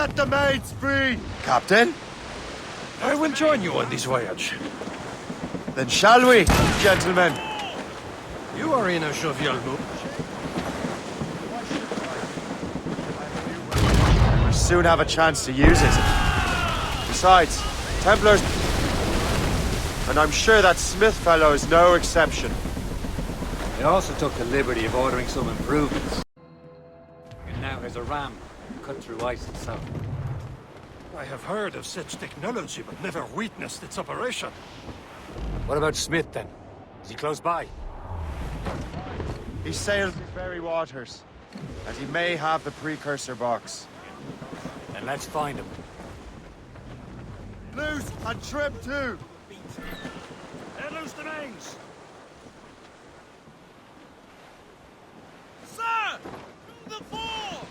Get the maids free! Captain? I will join you on this voyage. Then shall we, gentlemen? You are in a jovial mood. We'll soon have a chance to use it. Besides, Templars... And I'm sure that Smith fellow is no exception. They also took the liberty of ordering some improvements. And now has a ram cut through ice itself. I have heard of such technology, but never witnessed its operation. What about Smith, then? Is he close by? He sailed these very waters, and he may have the precursor box. Then let's find him. Loose and trim too! Let loose the mains! Sir! To the fore!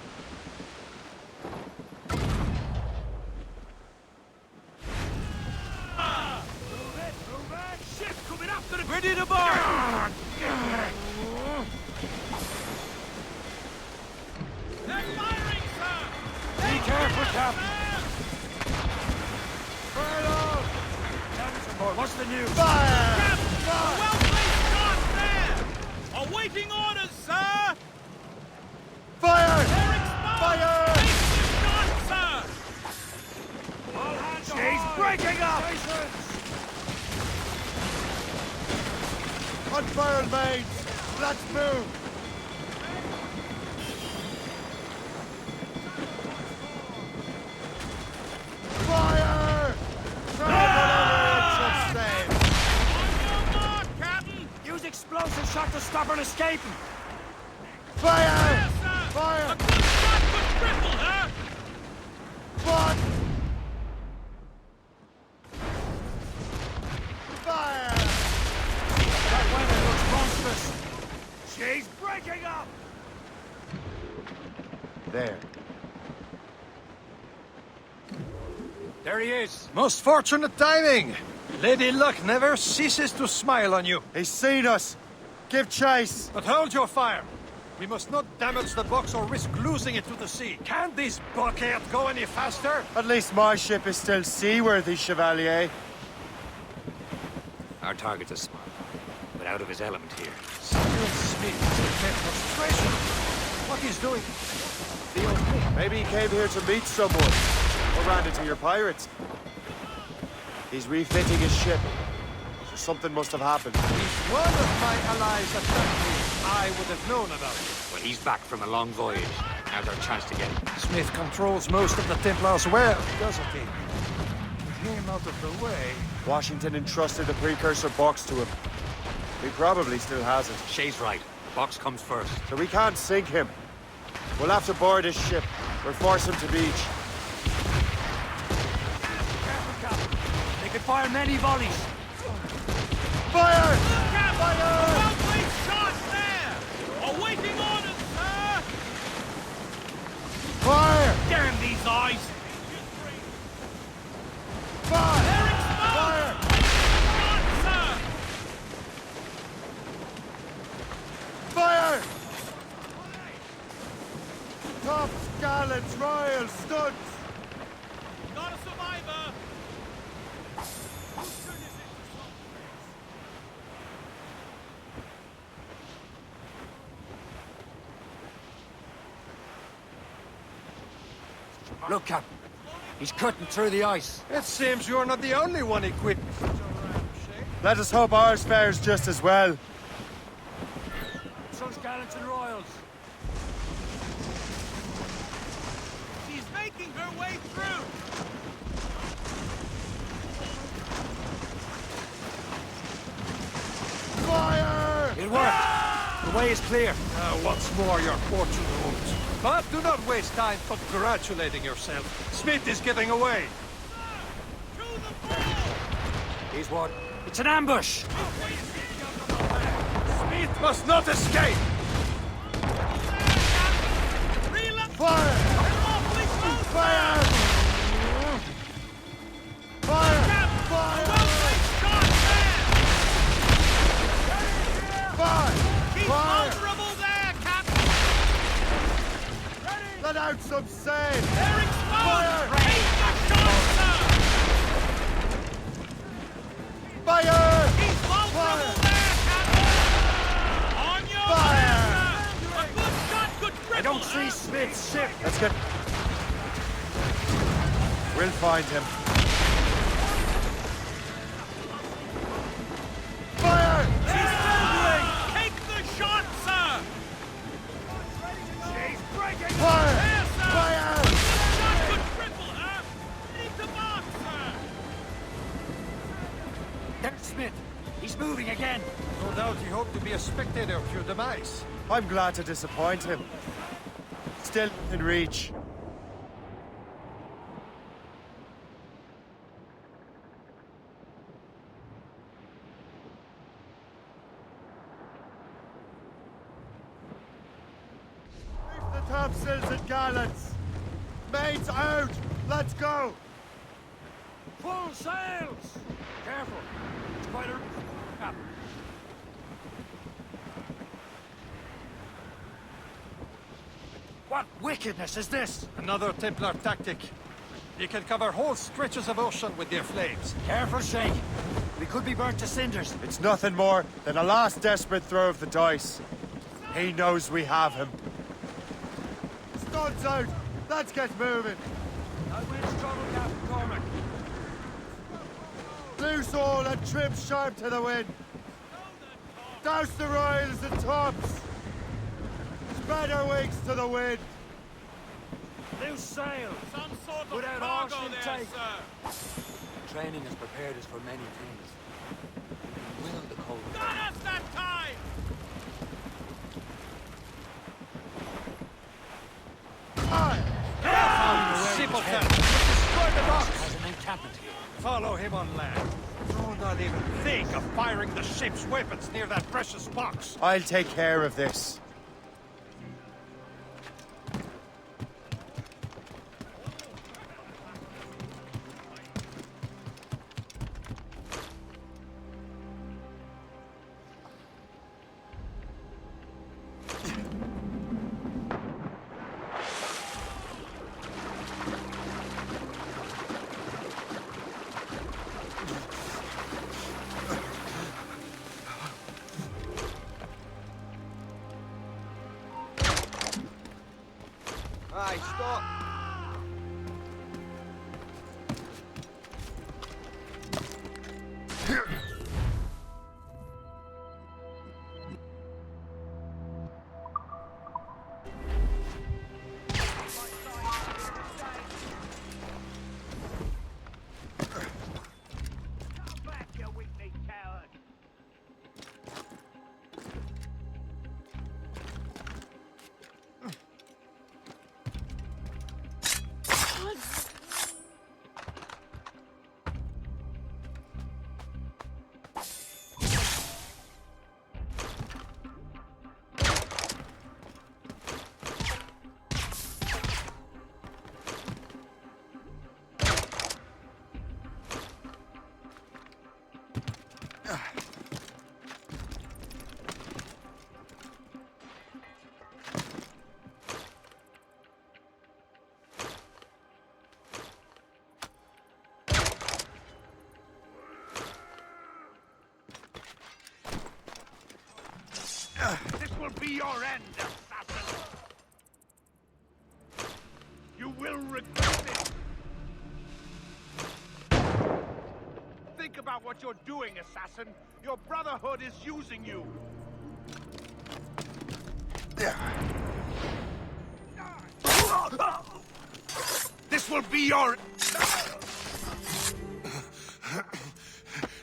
Move back! Ship coming after the... Ready to bar! They're firing, sir! Be careful, Captain! Fire! Captain, boy, what's the news? Fire! Captain, a well-placed shot there! Awaiting orders, sir! Fire! They're exposed! Fire! Take the shot, sir! All hands She's ahoy! breaking up! Stations! Unfurl maids! Let's move! Fire! On Save! your mark, Captain! Use explosive shot to stop her escaping! Fire! Yes, sir! A Fire! good shot could cripple her! What? Fire! That weather looks monstrous! She's breaking up! There. There he is! Most fortunate timing! Lady Luck never ceases to smile on you. He's seen us! Give chase! But hold your fire! We must not damage the box or risk losing it to the sea. Can this blockade go any faster? At least my ship is still seaworthy, Chevalier. Our target's a smart, but out of his element here. Samuel Smith is in demonstration. What he's doing? The me. Maybe he came here to meet someone. Or ran into your pirates. He's refitting his ship. So something must have happened. If one of my allies attacked me, I would have known about it. Well, he's back from a long voyage. Now's our chance to get him. Smith controls most of the Templars well, doesn't he? With him out of the way... Washington entrusted the precursor box to him. He probably still has it. Shay's right. The box comes first. So we can't sink him. We'll have to board his ship or force him to beach. Careful, Captain. They could fire many volleys. Fire! Captain! Fire! A well-placed shot there! Awaiting orders, sir! Fire! Damn these eyes! Fire! They're exposed! Fire! Shot, sir! Fire! Tops, gallants, royals, studs! Not a survivor! Look, Captain. He's cutting through the ice. It seems you're not the only one equipped. Let us hope ours fares just as well. So's gallants and royals. She's making her way through! Fire! It worked. The way is clear. Once more, your fortune holds. But do not waste time congratulating yourself. Smith is getting away. To the fore! Here's what. It's an ambush! Smith must not escape! Reload! Fire! They're awfully close! Fire! Fire! Captain! A Fire! well-placed shot there! Fire! Keep Fire! vulnerable there, Captain! Let out some sail! They're exposed! Fire! Take the shot, sir! Fire! He's vulnerable there, Captain! On your Fire! mark, sir! A good shot could cripple I don't see her. Smith's ship. Let's get... We'll find him. Fire! She's thundering! Take the shot, sir! She's breaking. Fire! There, sir! Fire! A good shot could cripple her! Need to mark, sir! There's Smith. He's moving again. No doubt he hoped to be a spectator of your demise. I'm glad to disappoint him. Still in reach. Leave the topsails and gallants. Mates out! Let's go! Full sails. Careful. It's quite a... Ah. What wickedness is this? Another Templar tactic. You can cover whole stretches of ocean with their flames. Careful, Shay. We could be burnt to cinders. It's nothing more than a last desperate throw of the dice. He knows we have him. Studs out! Let's get moving! I win trouble, Captain Cormac. Loose all and trim sharp to the wind. Douse the royals and tops. Spread our wings to the wind. Loose sail. Some sort of Without cargo arse there, intake. sir! Training has prepared us for many things. We will the cold. Got us that time! Simpleton! Destroy the docks! Has an encampment here. Follow him on land. Do not even think of firing the ship's weapons near that precious box. I'll take care of this. Aye, stop. This will be your end, assassin! You will regret it! Think about what you're doing, assassin! Your Brotherhood is using you! This will be your...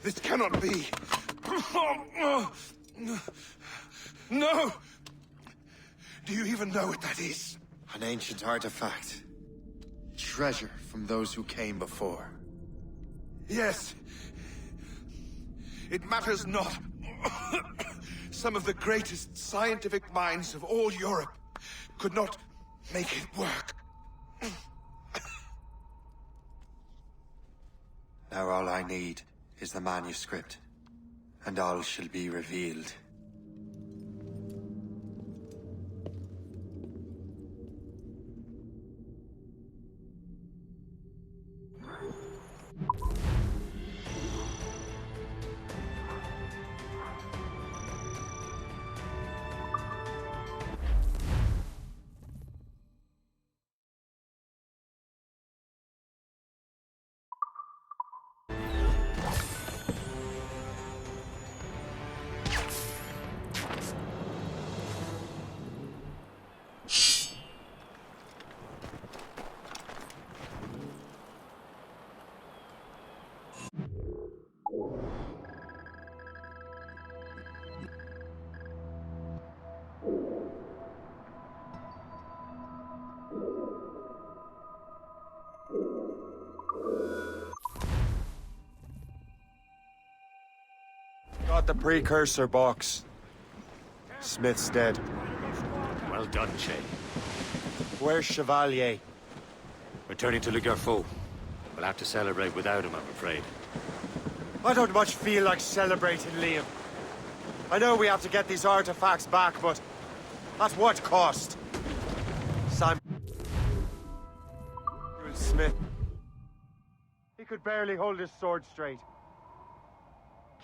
This cannot be! No! Do you even know what that is? An ancient artifact. Treasure from those who came before. Yes. It matters not. Some of the greatest scientific minds of all Europe could not make it work. Now all I need is the manuscript, and all shall be revealed. got the precursor box. Smith's dead. Well done, Shay. Where's Chevalier? Returning to Le Garfou. We'll have to celebrate without him, I'm afraid. I don't much feel like celebrating, Liam. I know we have to get these artifacts back, but at what cost? Samuel Smith. He could barely hold his sword straight.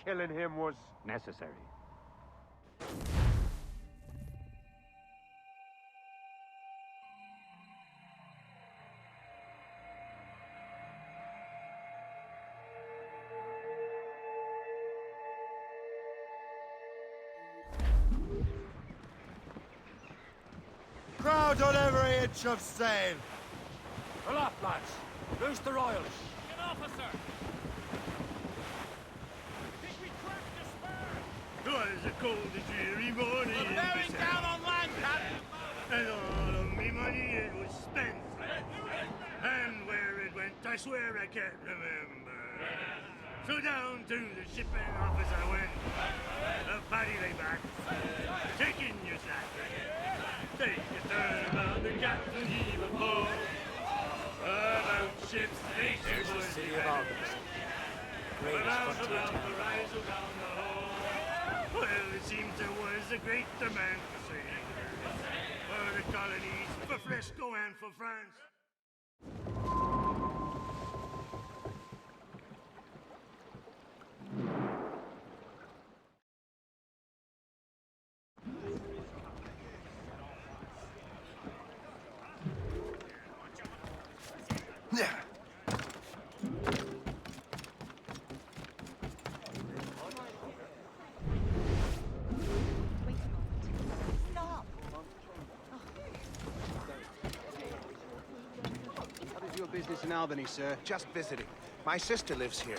Killing him was Necessary. proud on every inch of sail. Aloft, lads. Loose the royals. An officer! Think we cracked the spur? Twas a cold and dreary morning. We're bearing down on land, Captain! And all of me money it was spent. And where it went, I swear I can't remember. So down to the shipping office I went. A paddy lay back, taking your sack. Take a turn on the captain, heave a ho. About ships, There's the city of Alchemist. Greatest frontier town. Well, it seems there was a great demand for sail. For the colonies, for Fresco and for France. What is your business in Albany, sir? Just visiting. My sister lives here.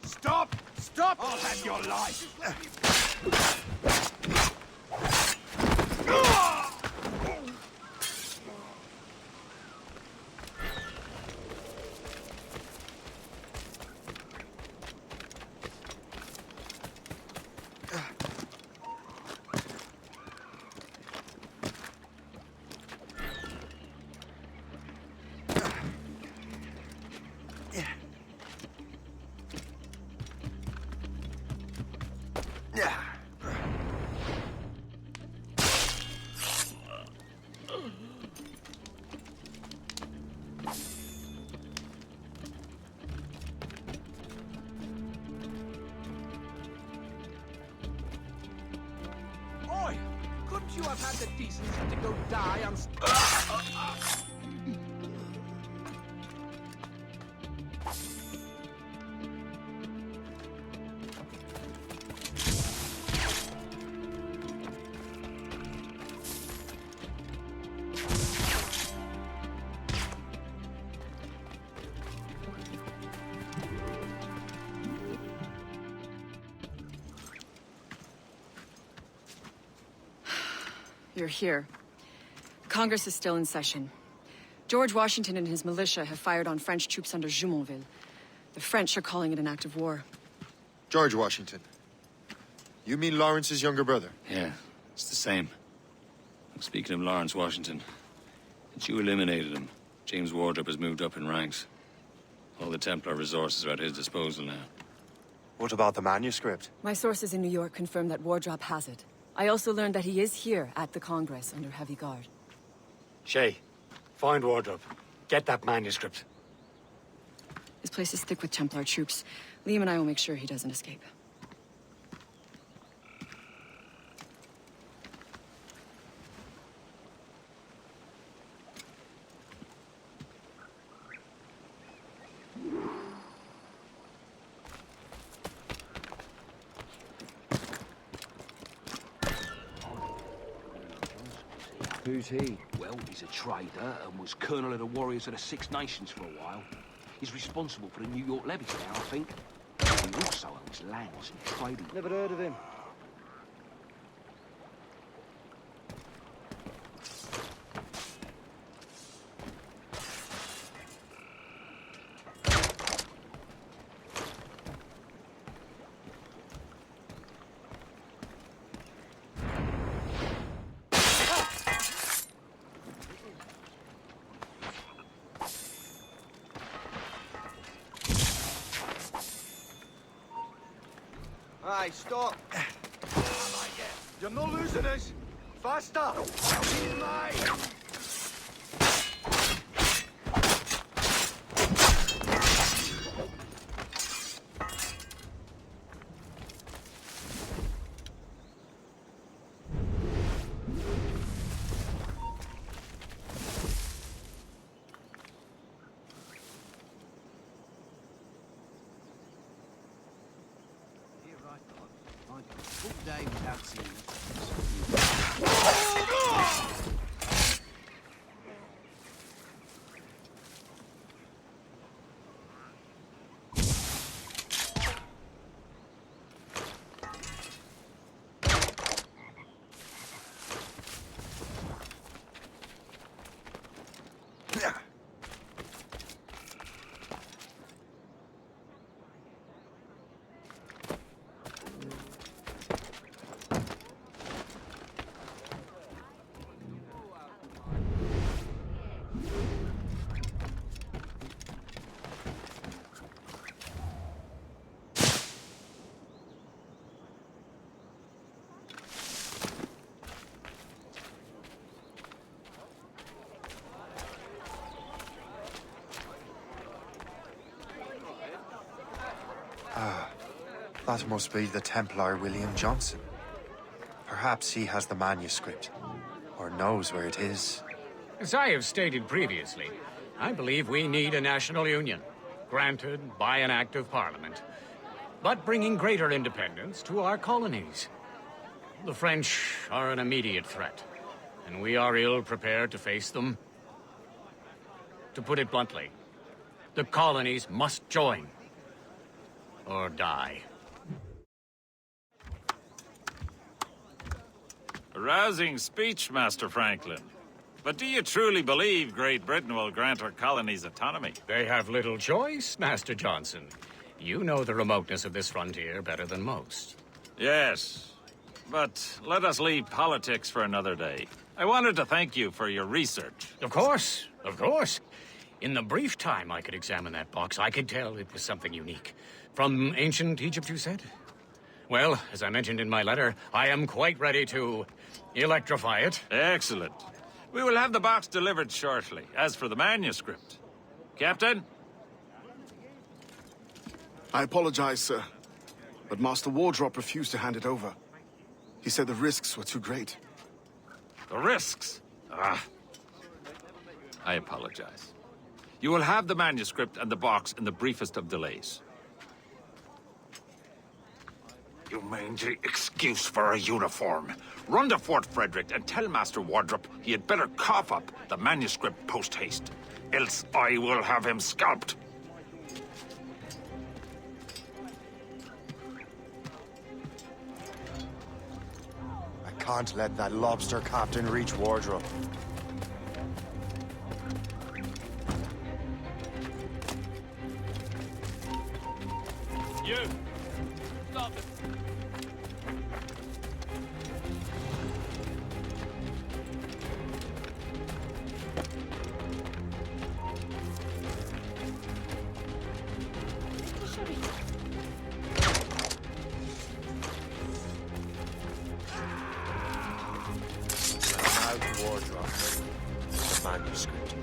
Stop! Stop! I'll have your life! Oi! Couldn't you have had the decency to go die on... You're here. Congress is still in session. George Washington and his militia have fired on French troops under Jumonville. The French are calling it an act of war. George Washington. You mean Lawrence's younger brother? Yeah, it's the same. Speaking of Lawrence Washington, since you eliminated him, James Wardrop has moved up in ranks. All the Templar resources are at his disposal now. What about the manuscript? My sources in New York confirm that Wardrop has it. I also learned that he is here at the Congress under heavy guard. Shay, find Wardrop. Get that manuscript. This place is thick with Templar troops. Liam and I will make sure he doesn't escape. Who's he? Well, he's a trader and was colonel of the Warriors of the Six Nations for a while. He's responsible for the New York levies now, I think. He also owns lands and trading. Never heard of him. Hey, stop! You're not losing us! Faster! Full day without seeing it. That must be the Templar William Johnson. Perhaps he has the manuscript, or knows where it is. As I have stated previously, I believe we need a national union, granted by an act of parliament, but bringing greater independence to our colonies. The French are an immediate threat, and we are ill prepared to face them. To put it bluntly, the colonies must join, or die. A rousing speech, Master Franklin. But do you truly believe Great Britain will grant our colonies autonomy? They have little choice, Master Johnson. You know the remoteness of this frontier better than most. Yes, but let us leave politics for another day. I wanted to thank you for your research. Of course, of course. In the brief time I could examine that box, I could tell it was something unique. From ancient Egypt, you said? Well, as I mentioned in my letter, I am quite ready to electrify it. Excellent. We will have the box delivered shortly. As for the manuscript... Captain? I apologize, sir, but Master Wardrop refused to hand it over. He said the risks were too great. The risks? Ah. I apologize. You will have the manuscript and the box in the briefest of delays. You mangy excuse for a uniform. Run to Fort Frederick and tell Master Wardrop he had better cough up the manuscript post-haste. Else I will have him scalped. I can't let that lobster captain reach Wardrop. You! Stop it! Wardrop. The manuscript.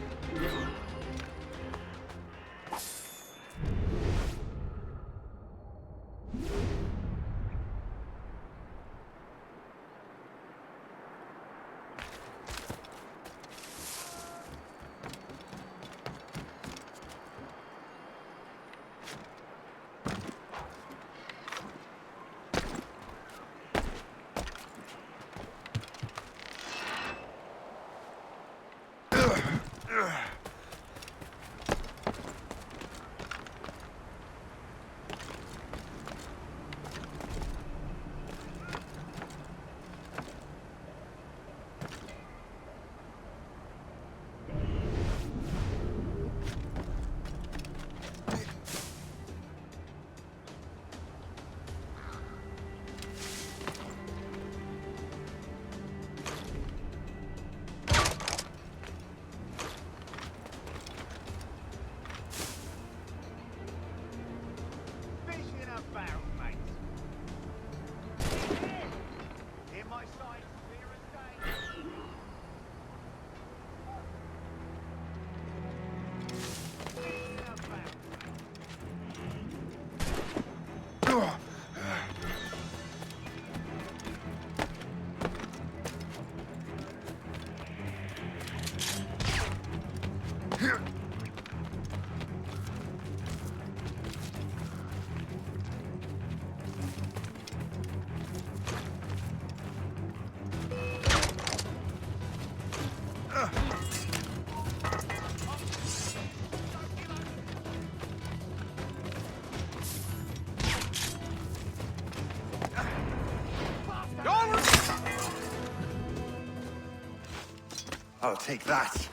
I'll take that,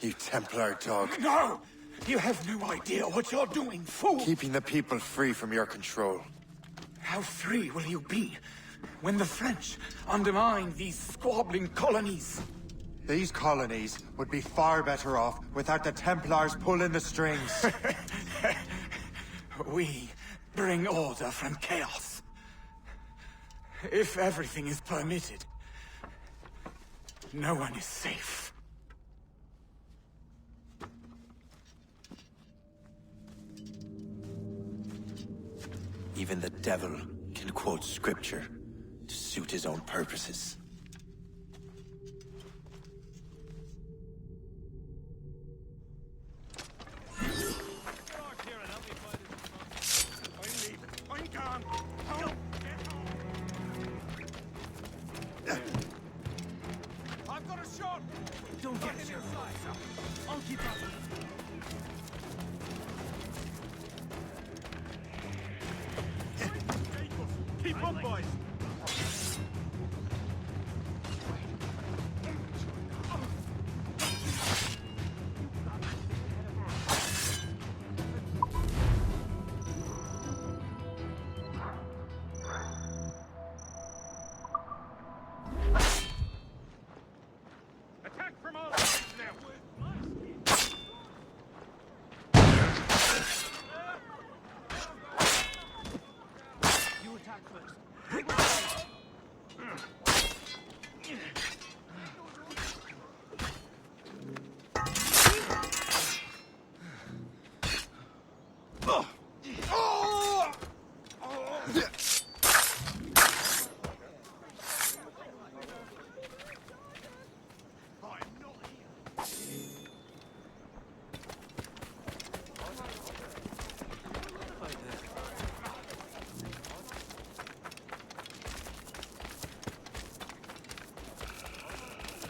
you Templar dog. No! You have no idea what you're doing, fool! Keeping the people free from your control. How free will you be when the French undermine these squabbling colonies? These colonies would be far better off without the Templars pulling the strings. We bring order from chaos. If everything is permitted, no one is safe. Even the devil can quote scripture to suit his own purposes. I've got a shot! Don't get yourself. I'll keep up. Keep on, boys! Attack from all sides now! You attack first.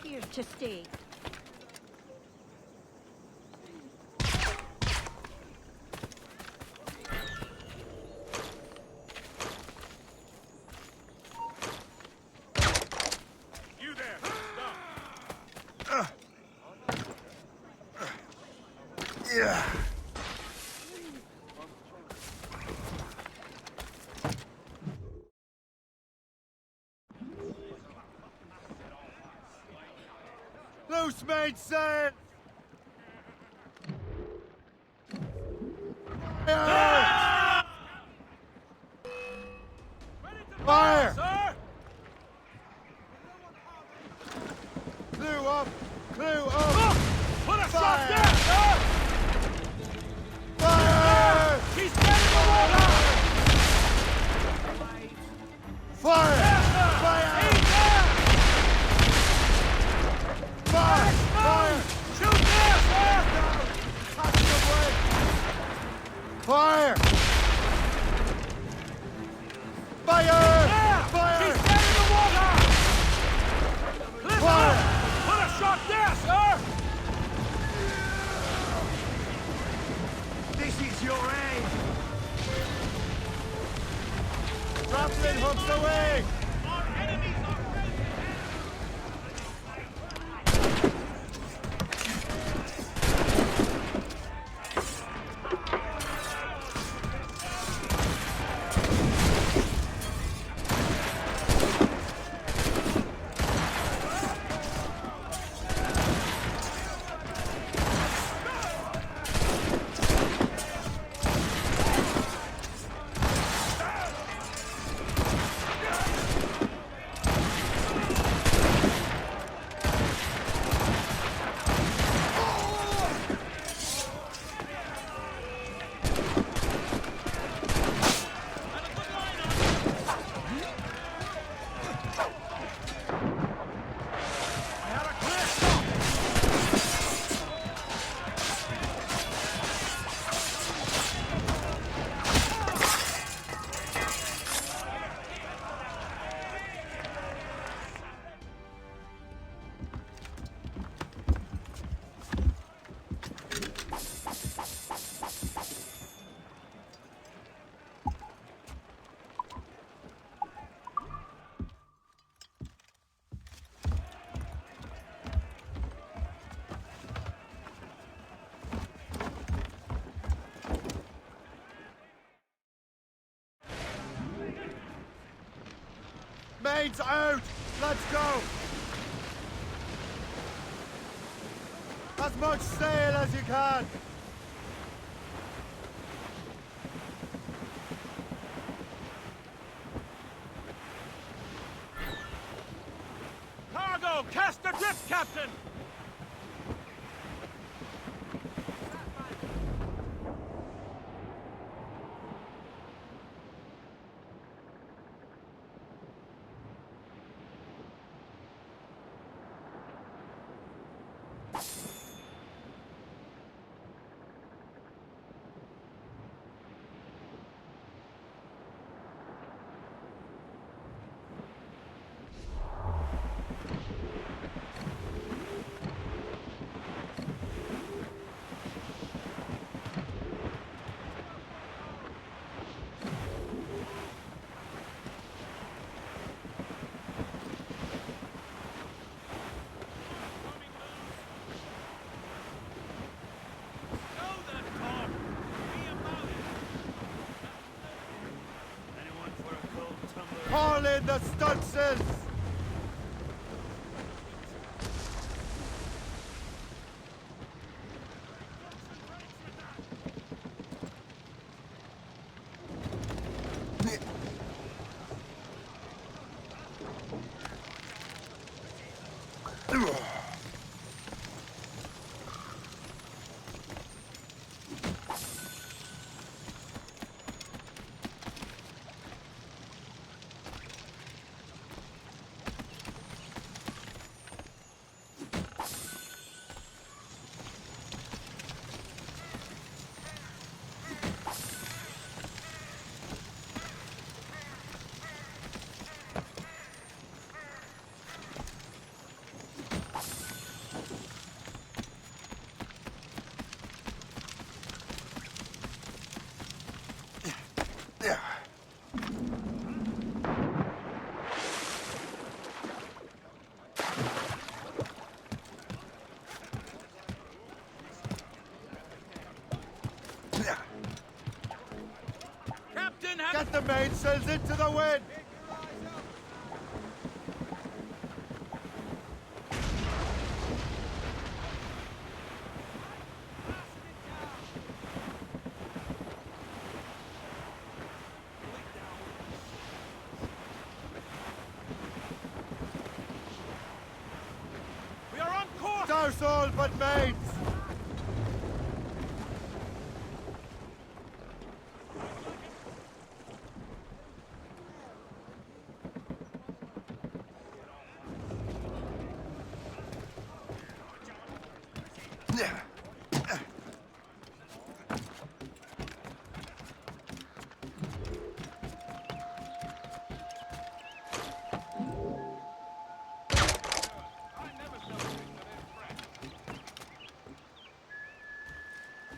Here to stay. You there! Yeah. Loose mainsail! Fire! Fire! Sir! Clew up! Clew up! Put a shot Fire! there, sir! Fire! He's dead in the water! Fire! Fire! Fire! Fire! Shoot there, sir! Fire! Fire! Fire! He's dead in the water! Fire! Put a shot there, sir! This is your aim! Grappling hooks away! Mates out! Let's go! As much sail as you can! Cargo! Cast adrift, Captain! Haul in the stunsails! Get the mainsails into the wind! We are on course! Douse all but mates!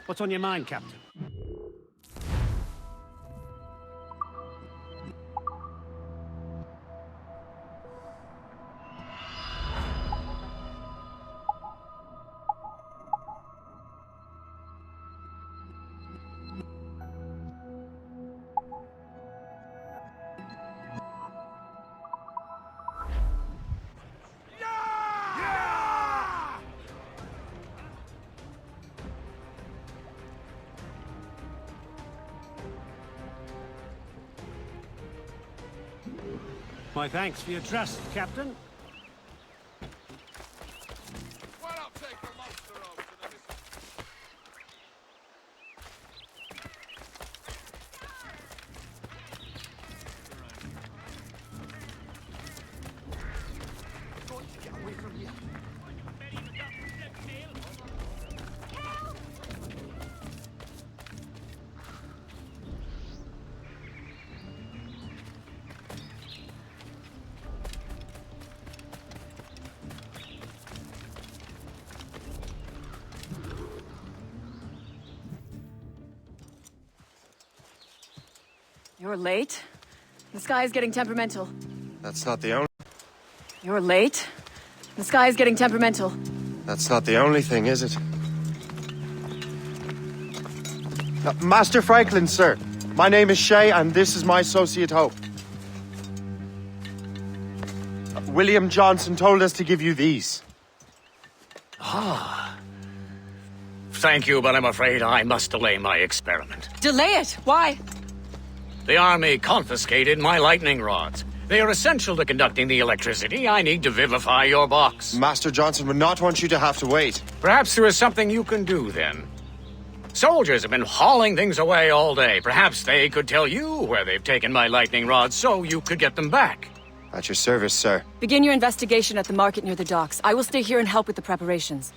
What's on your mind, Captain? My thanks for your trust, Captain. You're late. The sky is getting temperamental. That's not the only... You're late. The sky is getting temperamental. That's not the only thing, is it? Master Franklin, sir. My name is Shay, and this is my associate Hope. William Johnson told us to give you these. Ah. Thank you, but I'm afraid I must delay my experiment. Delay it? Why? The army confiscated my lightning rods. They are essential to conducting the electricity I need to vivify your box. Master Johnson would not want you to have to wait. Perhaps there is something you can do, then. Soldiers have been hauling things away all day. Perhaps they could tell you where they've taken my lightning rods so you could get them back. At your service, sir. Begin your investigation at the market near the docks. I will stay here and help with the preparations.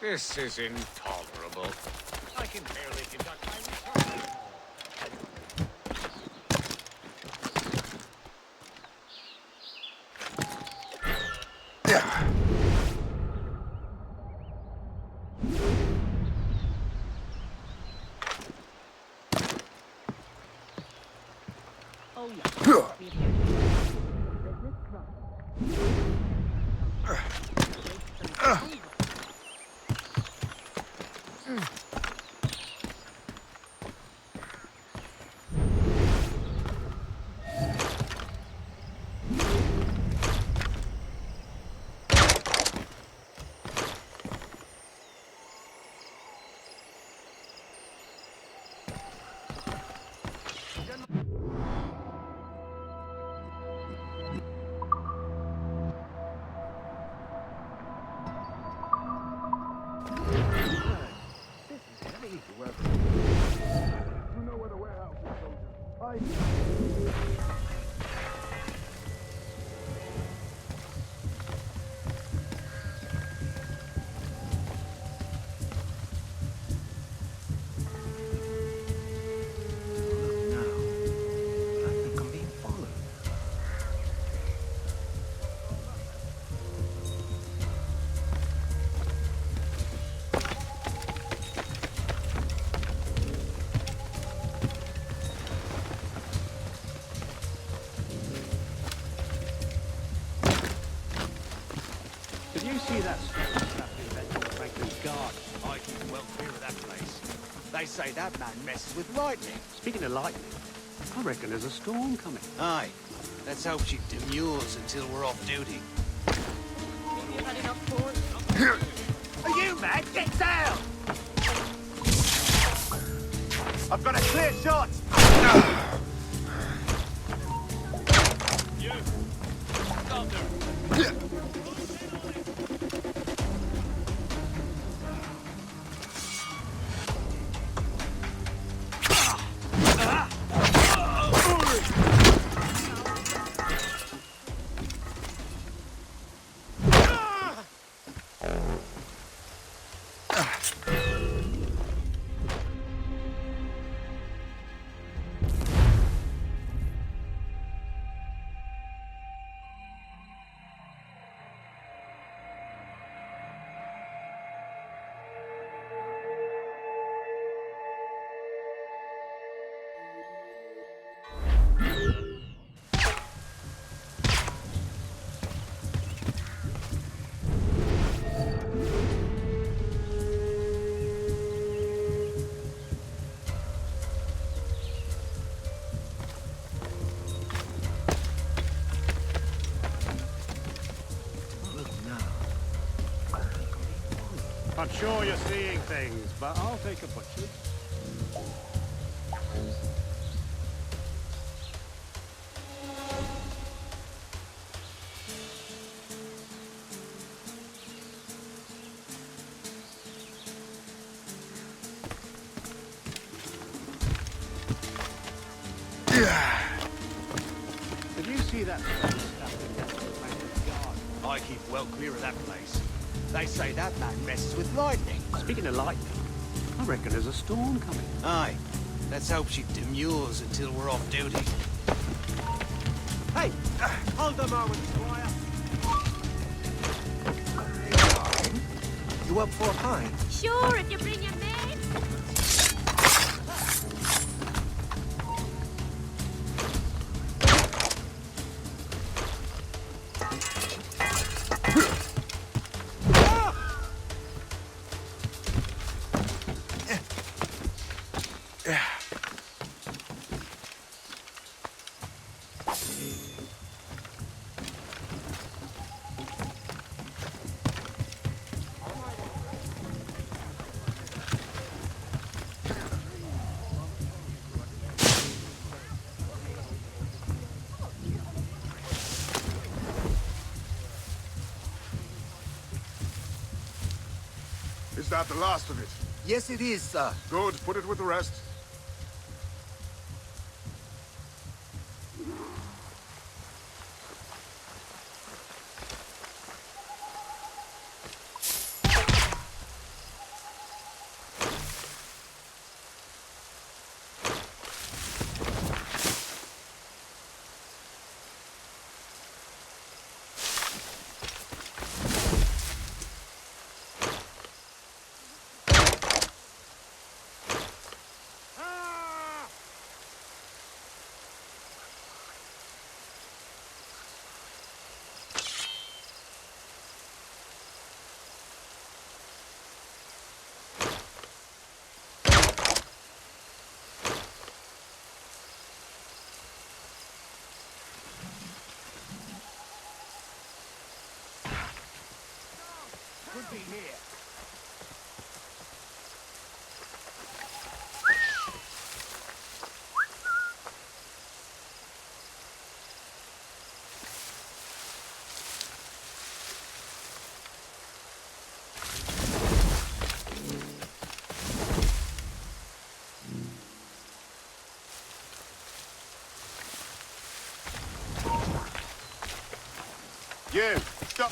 This is intolerable. I can barely conduct my research. Did you see that strange stuff in Benjamin Franklin's garden? I keep well clear of that place. They say that man messes with lightning. Speaking of lightning, I reckon there's a storm coming. Aye. Let's hope she demurs until we're off duty. You've had enough corn. Are you mad? Get down! I've got a clear shot! You! Stop there! I'm sure you're seeing things, but I'll take a butcher. Did you see that strange stuff in Benjamin Franklin's garden? I keep well clear of that place. They say that man messes with lightning. Speaking of lightning, I reckon there's a storm coming. Aye. Let's hope she demurs until we're off duty. Hey! Hold a moment, Squire. You up for a pint? Sure, if you bring your maid. Is that the last of it? Yes, it is, sir. Good, put it with the rest. Could be here. You, stop.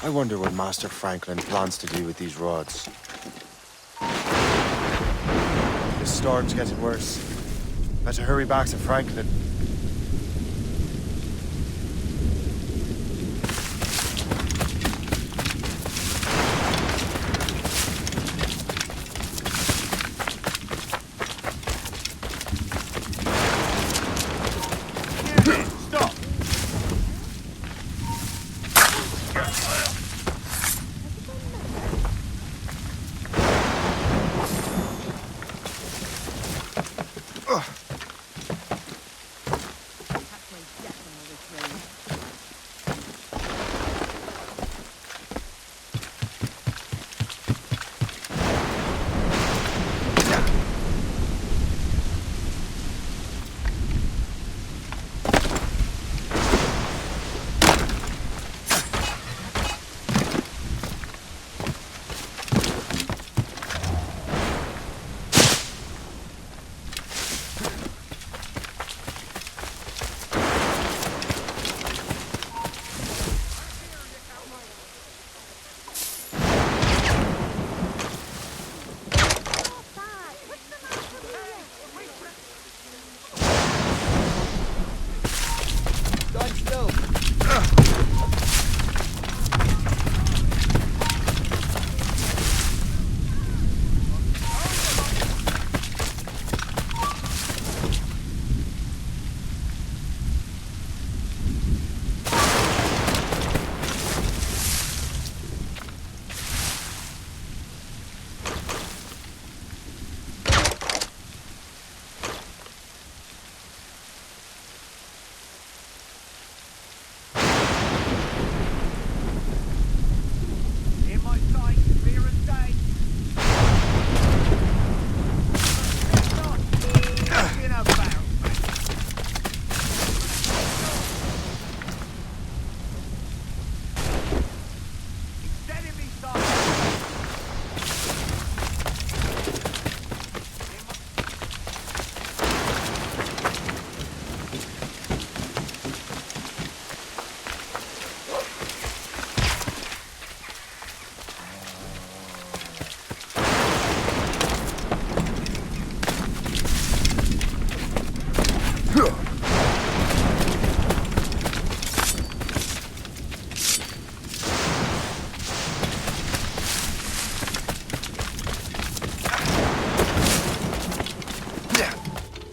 I wonder what Master Franklin plans to do with these rods. This storm's getting worse. Better hurry back to Franklin.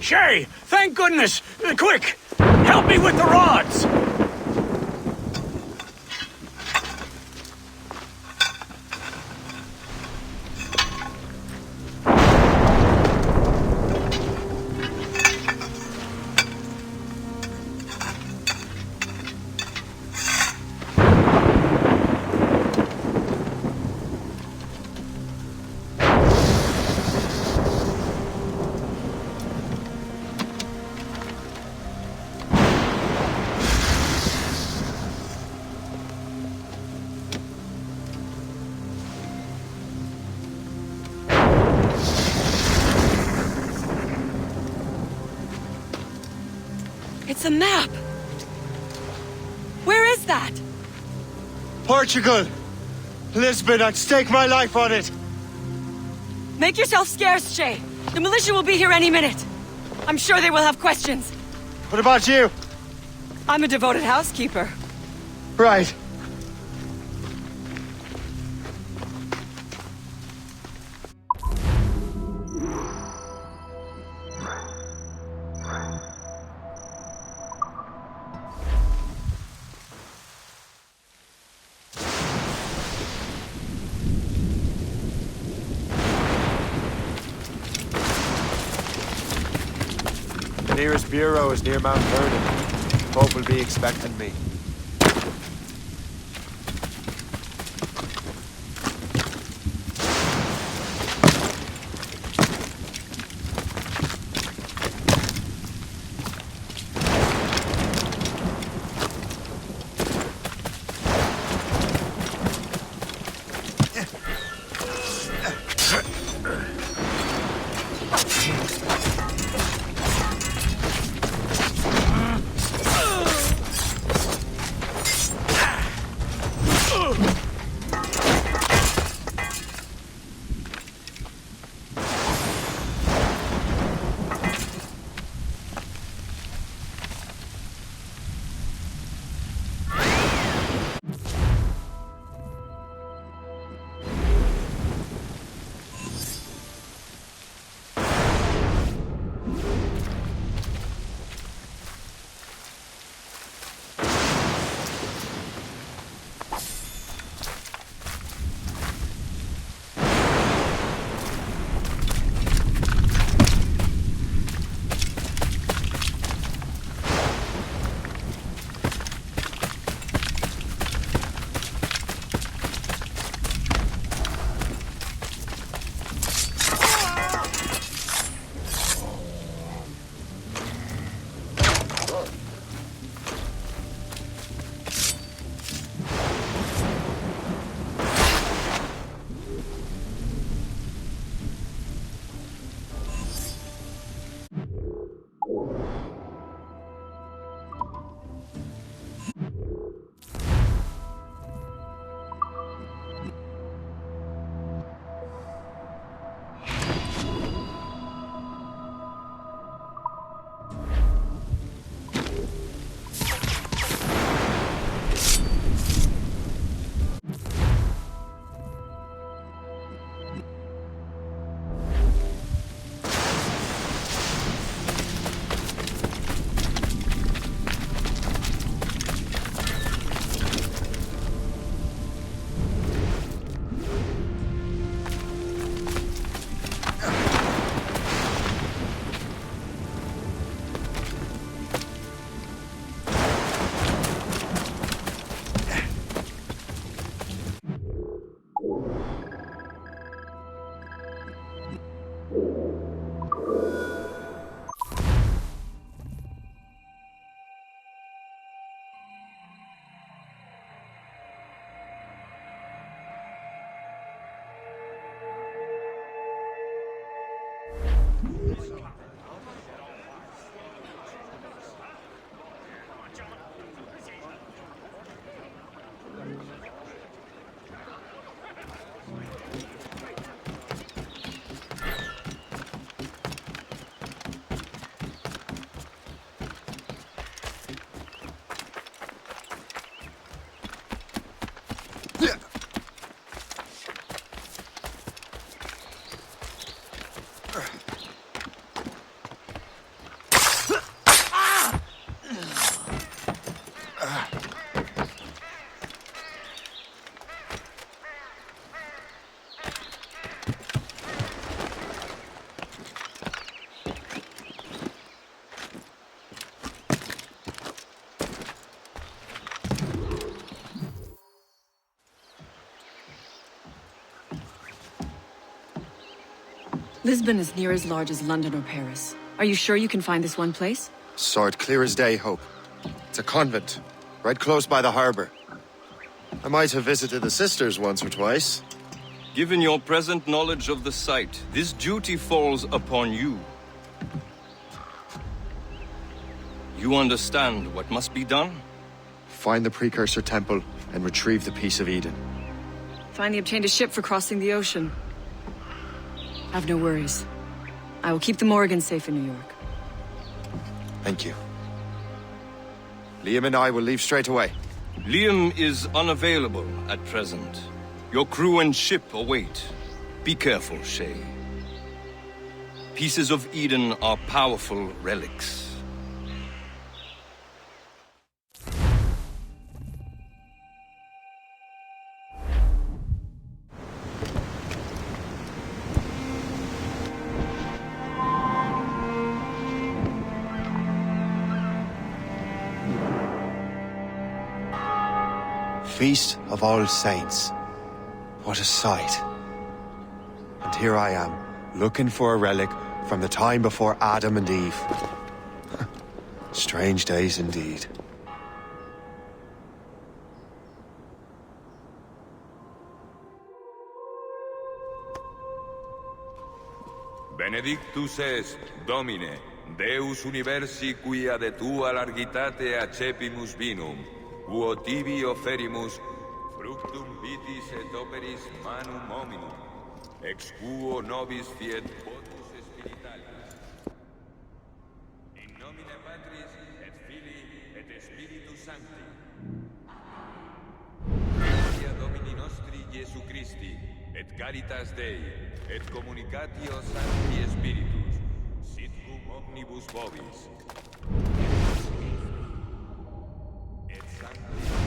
Shay, thank goodness! Quick! Help me with the rods! It's a map! Where is that? Portugal! Lisbon, I'd stake my life on it! Make yourself scarce, Shay. The militia will be here any minute. I'm sure they will have questions. What about you? I'm a devoted housekeeper. Right. The nearest bureau is near Mount Vernon. Pope will be expecting me. Lisbon is near as large as London or Paris. Are you sure you can find this one place? Sword clear as day, Hope. It's a convent, right close by the harbor. I might have visited the sisters once or twice. Given your present knowledge of the site, this duty falls upon you. You understand what must be done? Find the Precursor Temple and retrieve the Piece of Eden. Finally obtained a ship for crossing the ocean. Have no worries. I will keep the Morrigan safe in New York. Thank you. Liam and I will leave straight away. Liam is unavailable at present. Your crew and ship await. Be careful, Shay. Pieces of Eden are powerful relics. Feast of All Saints. What a sight. And here I am, looking for a relic from the time before Adam and Eve. Strange days indeed. Benedictus est, Domine, Deus universi quia de tua largitate accepimus vinum, uo tibi oferimus fructum vitis et operis manum hominum, ex quo nobis fiet votus spiritualis. In nomine Patris et Filii et Spiritus Sancti. Gratia Domini nostri Iesu Christi, et caritas Dei, et communicatio Sancti Spiritus, sit cum omnibus vobis. Et Sancti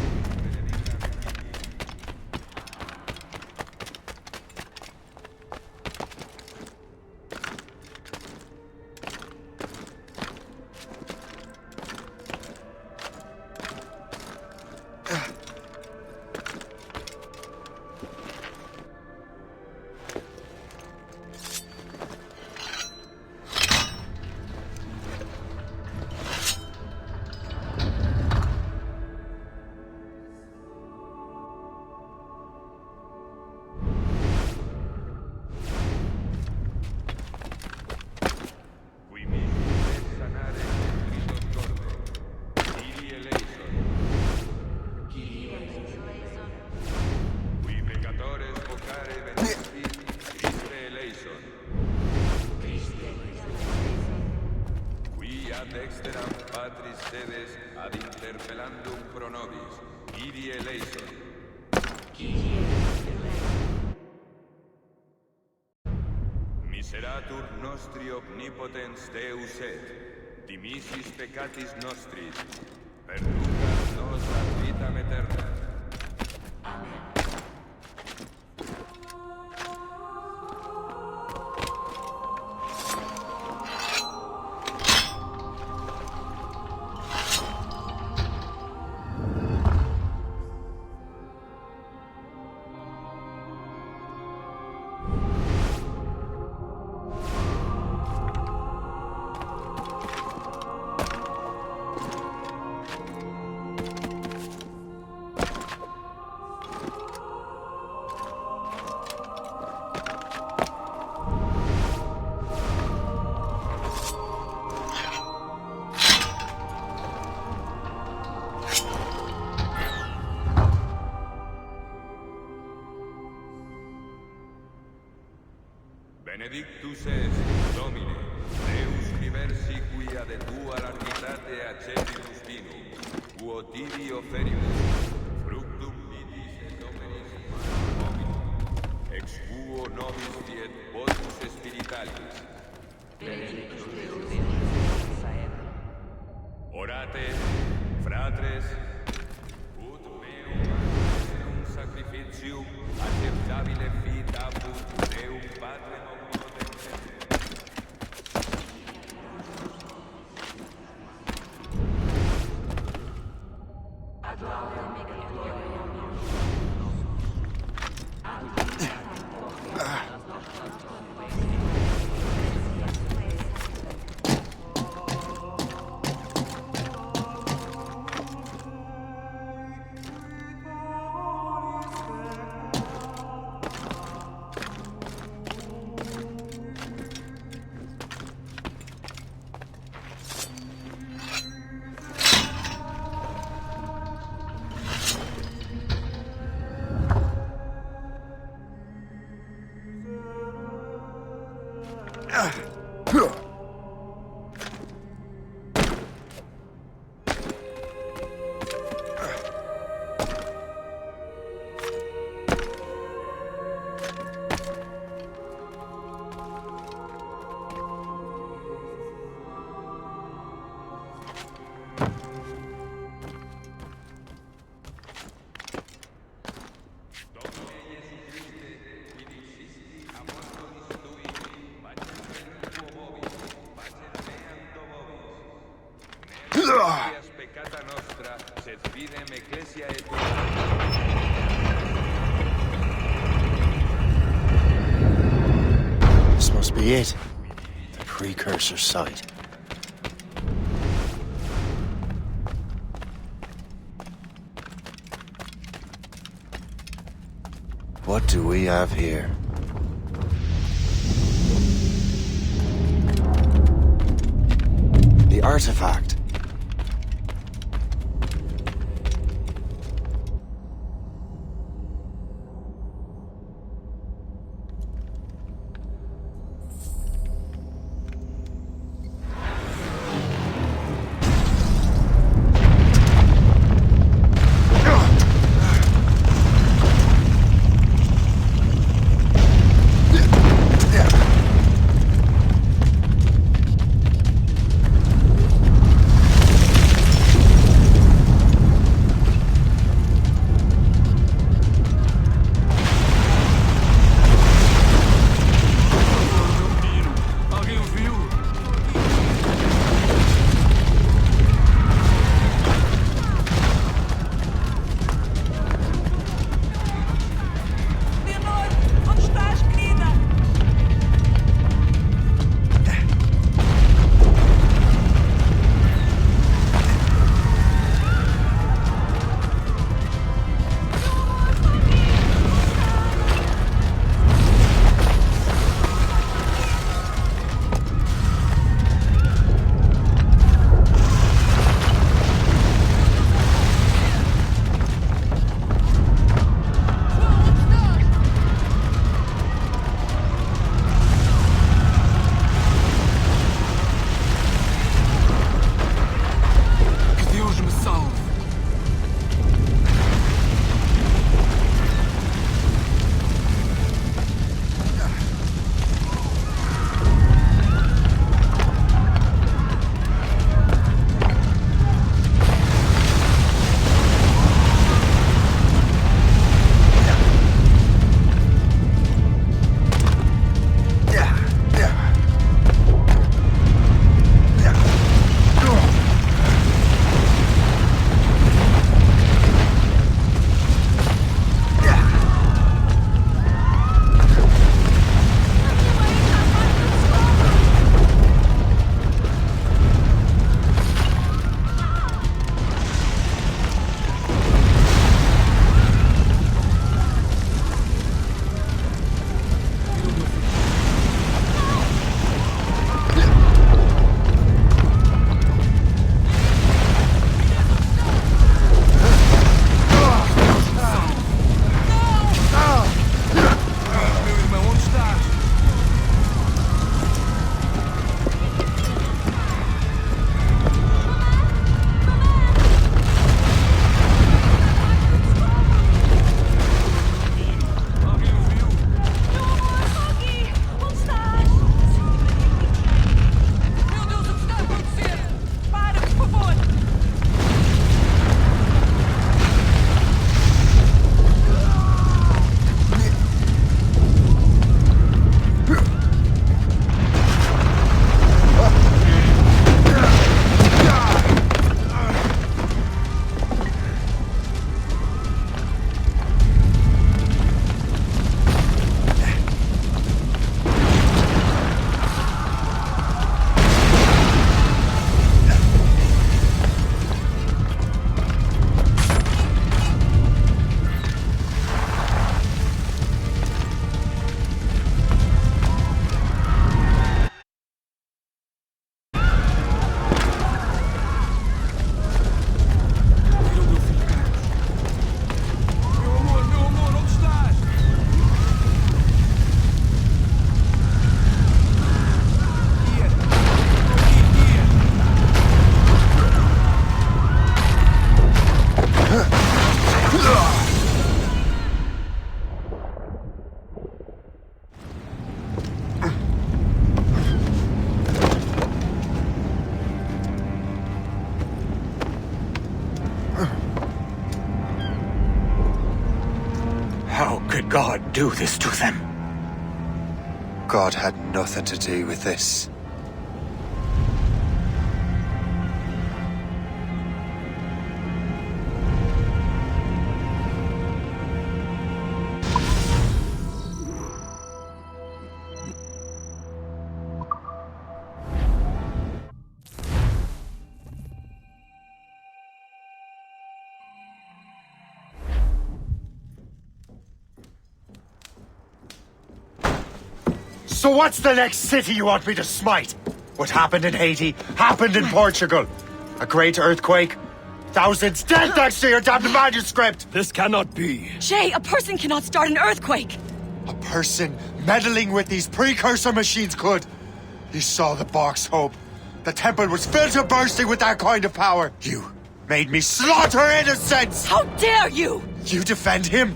dexteram Patris sedes ad interpellandum pro nobis, Kyrie eleison. Miseratur nostri omnipotens Deus et, dimisis peccatis nostris, perducat nos ad vitam aeterna. Amen. Benedictus est, Domine, Deus universi quia de tua largitate accepimus vinum, quo tibi oferimus, fructum vitis et operis hominum, ex quo nobis fiet votus spiritualis. Benedictus Deus Orate, fratres, ut meum un sacrificium acceptabile fit apud Deum Patrem omnipotensem. Peccata nostra, sed fidem ecclesia et... This must be it. The precursor site. What do we have here? The artifact. did God do this to them? God had nothing to do with this. So what's the next city you want me to smite? What happened in Haiti happened in Portugal. A great earthquake. Thousands dead thanks to your damned manuscript! This cannot be. Shay, a person cannot start an earthquake! A person meddling with these precursor machines could. You saw the box, Hope. The temple was filled to bursting with that kind of power. You made me slaughter innocents! How dare you! You defend him?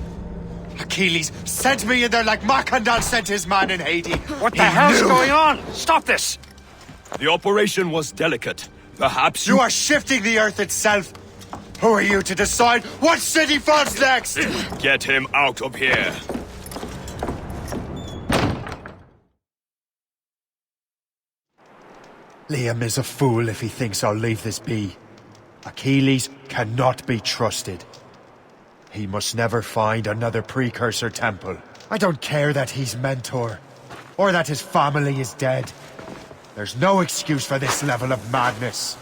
Achilles sent me in there like Macandal sent his man in Haiti. What the hell's going on? Stop this! The operation was delicate. Perhaps you are shifting the earth itself. Who are you to decide what city falls next? Get him out of here. Liam is a fool if he thinks I'll leave this be. Achilles cannot be trusted. He must never find another precursor temple. I don't care that he's mentor, or that his family is dead. There's no excuse for this level of madness.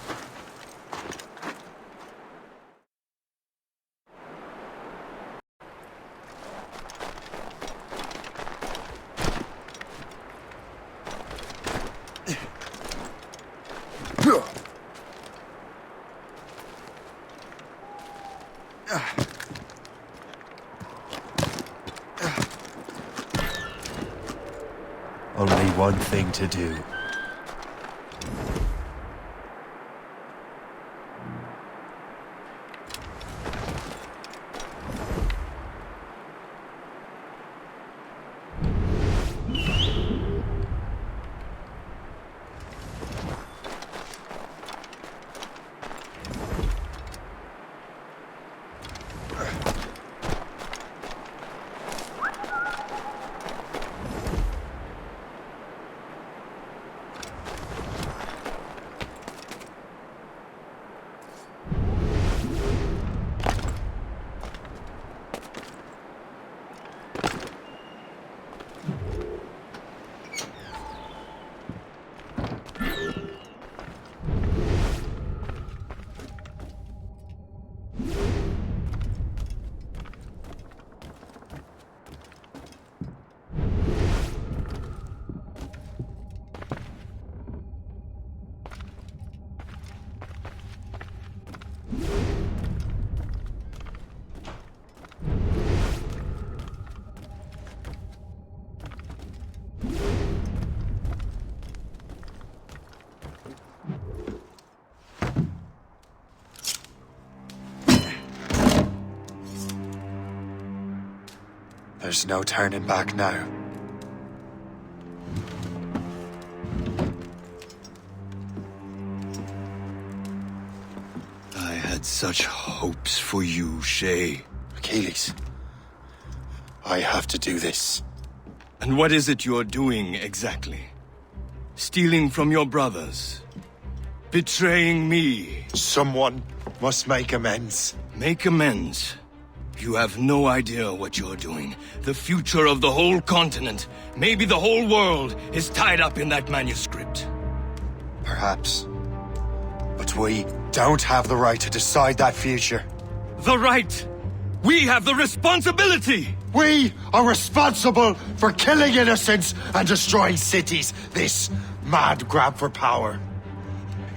Only one thing to do. There's no turning back now. I had such hopes for you, Shay. Achilles, I have to do this. And what is it you're doing exactly? Stealing from your brothers? Betraying me? Someone must make amends. Make amends? You have no idea what you're doing. The future of the whole continent, maybe the whole world, is tied up in that manuscript. Perhaps. But we don't have the right to decide that future. The right! We have the responsibility! We are responsible for killing innocents and destroying cities. This mad grab for power.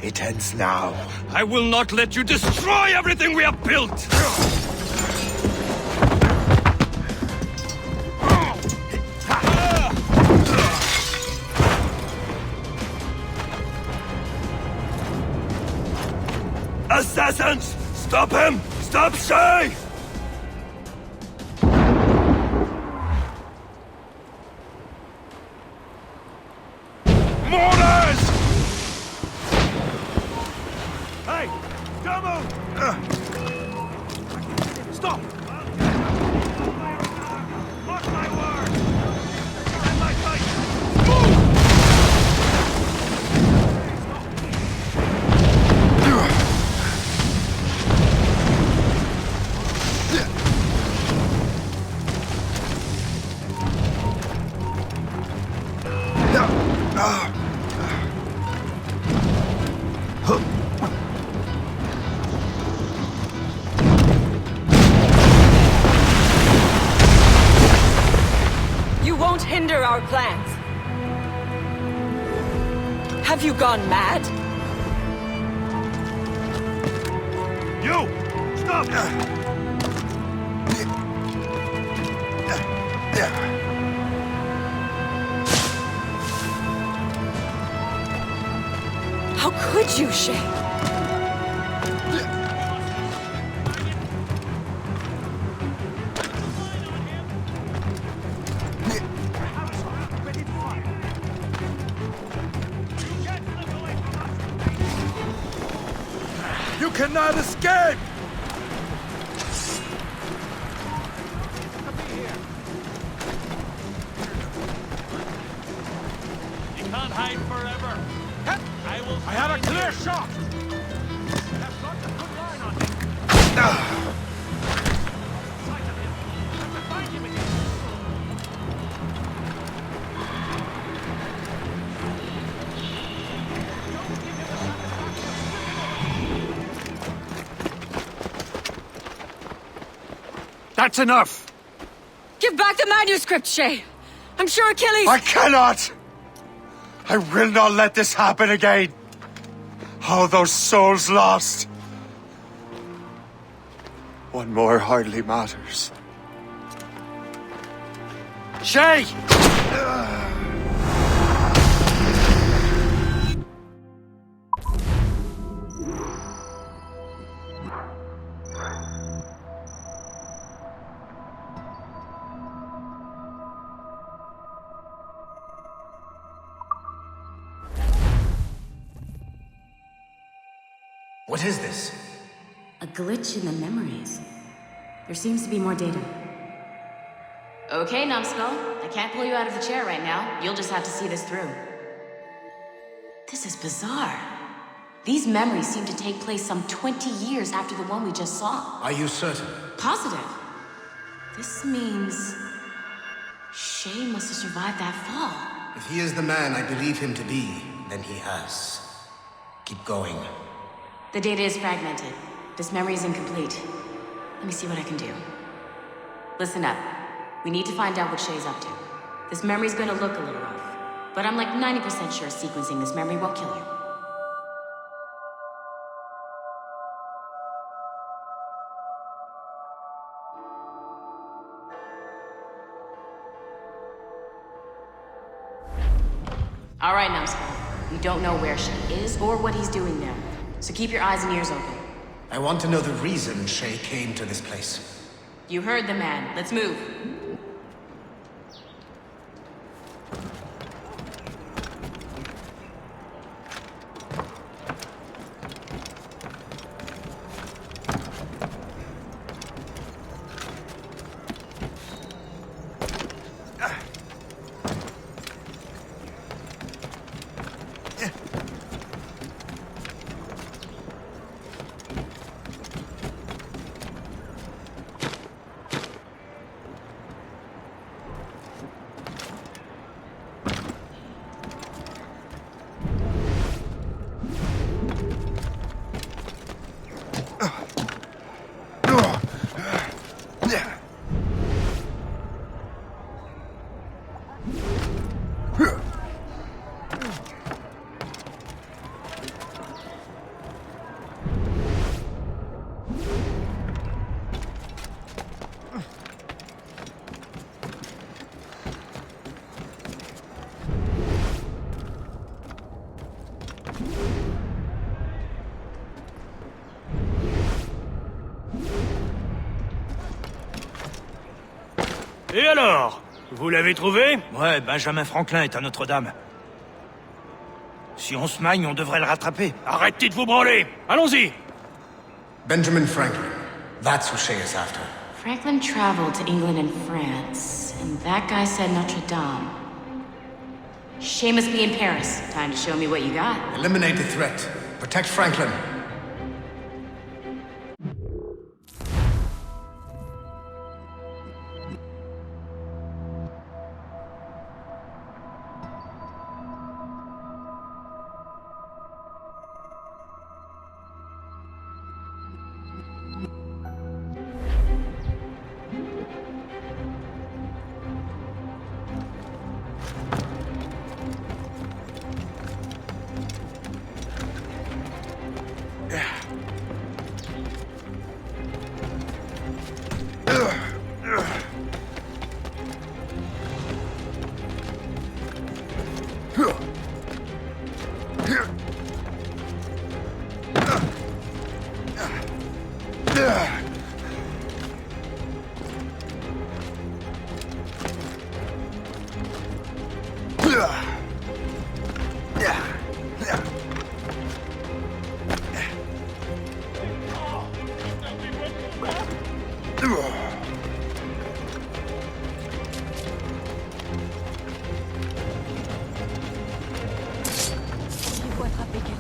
It ends now. I will not let you destroy everything we have built! Assassins! Stop him! Stop Shay! Mortars! Hey! Don't move! Stop! Watch You won't hinder our plans. Have you gone mad? You! Stop! How could you, Shay? You cannot escape! You can't hide forever. I had a clear shot! have got a good line on him. Sight of him. Have to find him again. That's enough! Give back the manuscript, Shay! I'm sure Achilles— I cannot! I will not let this happen again! All those souls lost! One more hardly matters. Shay! What is this? A glitch in the memories. There seems to be more data. Okay, Numbskull. I can't pull you out of the chair right now. You'll just have to see this through. This is bizarre. These memories seem to take place some 20 years after the one we just saw. Are you certain? Positive. This means... Shay must have survived that fall. If he is the man I believe him to be, then he has. Keep going. The data is fragmented. This memory is incomplete. Let me see what I can do. Listen up. We need to find out what Shay's up to. This memory's gonna look a little rough, but I'm like 90% sure sequencing this memory won't kill you. All right, Numbskull. We don't know where Shay is or what he's doing there, so keep your eyes and ears open. I want to know the reason Shay came to this place. You heard the man. Let's move. Et alors? Vous l'avez trouvé? Ouais, Benjamin Franklin est à Notre-Dame. Si on se magne, on devrait le rattraper. Arrêtez de vous branler! Allons-y! Benjamin Franklin. That's who Shay is after. Franklin traveled to England and France, and that guy said Notre Dame. Shay must be in Paris. Time to show me what you got. Eliminate the threat. Protect Franklin.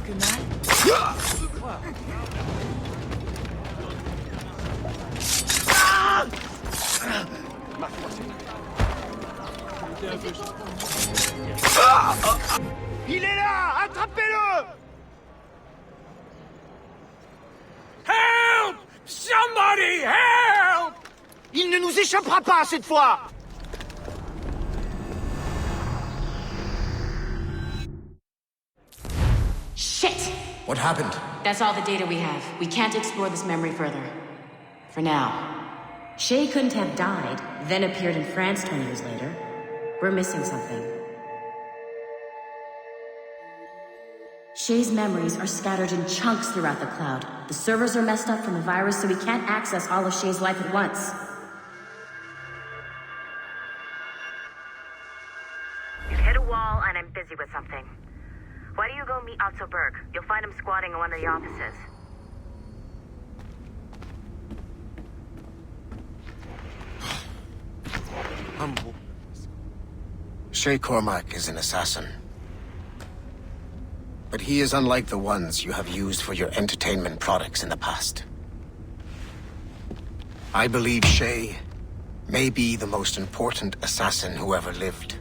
que mal. Il est là! Attrapez-le! Help! Somebody help! Il ne nous échappera pas cette fois! Shit! What happened? That's all the data we have. We can't explore this memory further. For now. Shay couldn't have died, then appeared in France 20 years later. We're missing something. Shay's memories are scattered in chunks throughout the cloud. The servers are messed up from the virus, so we can't access all of Shay's life at once. You've hit a wall, and I'm busy with something. Why don't you go meet Otto Berg? You'll find him squatting in one of the offices. Shay Cormac is an assassin. But he is unlike the ones you have used for your entertainment products in the past. I believe Shay may be the most important assassin who ever lived.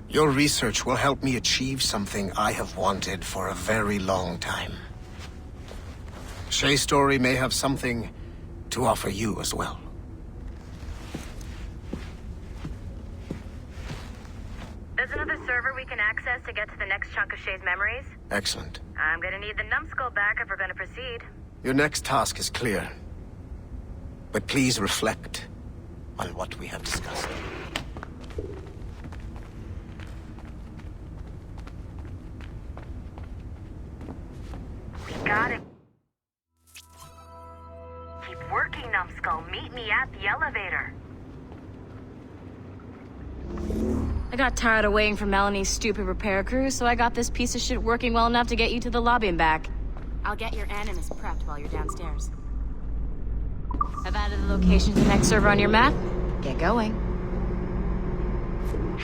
Your research will help me achieve something I have wanted for a very long time. Shay's story may have something to offer you as well. There's another server we can access to get to the next chunk of Shay's memories. Excellent. I'm gonna need the numbskull back if we're gonna proceed. Your next task is clear. But please reflect on what we have discussed. We got it. Keep working, numbskull. Meet me at the elevator. I got tired of waiting for Melanie's stupid repair crew, so I got this piece of shit working well enough to get you to the lobby and back. I'll get your Animus prepped while you're downstairs. I've added the location to the next server on your map. Get going.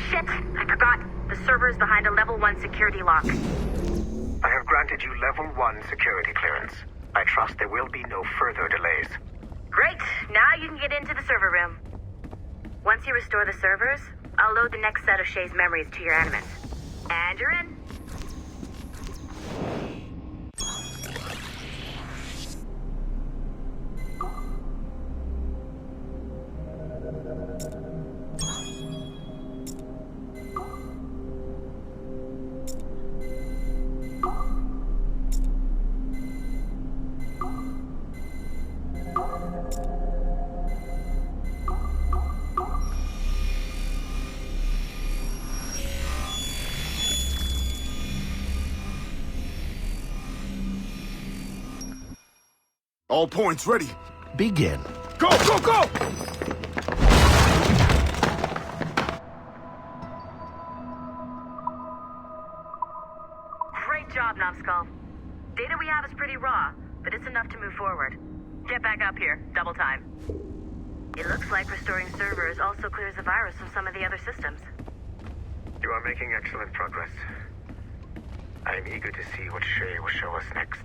Shit! I forgot. The server is behind a level 1 security lock. I have granted you level 1 security clearance. I trust there will be no further delays. Great! Now you can get into the server room. Once you restore the servers, I'll load the next set of Shay's memories to your Animus. And you're in. All points ready. Begin. Go, go, go! Great job, numbskull. Data we have is pretty raw, but it's enough to move forward. Get back up here. Double time. It looks like restoring servers also clears the virus from some of the other systems. You are making excellent progress. I am eager to see what Shay will show us next.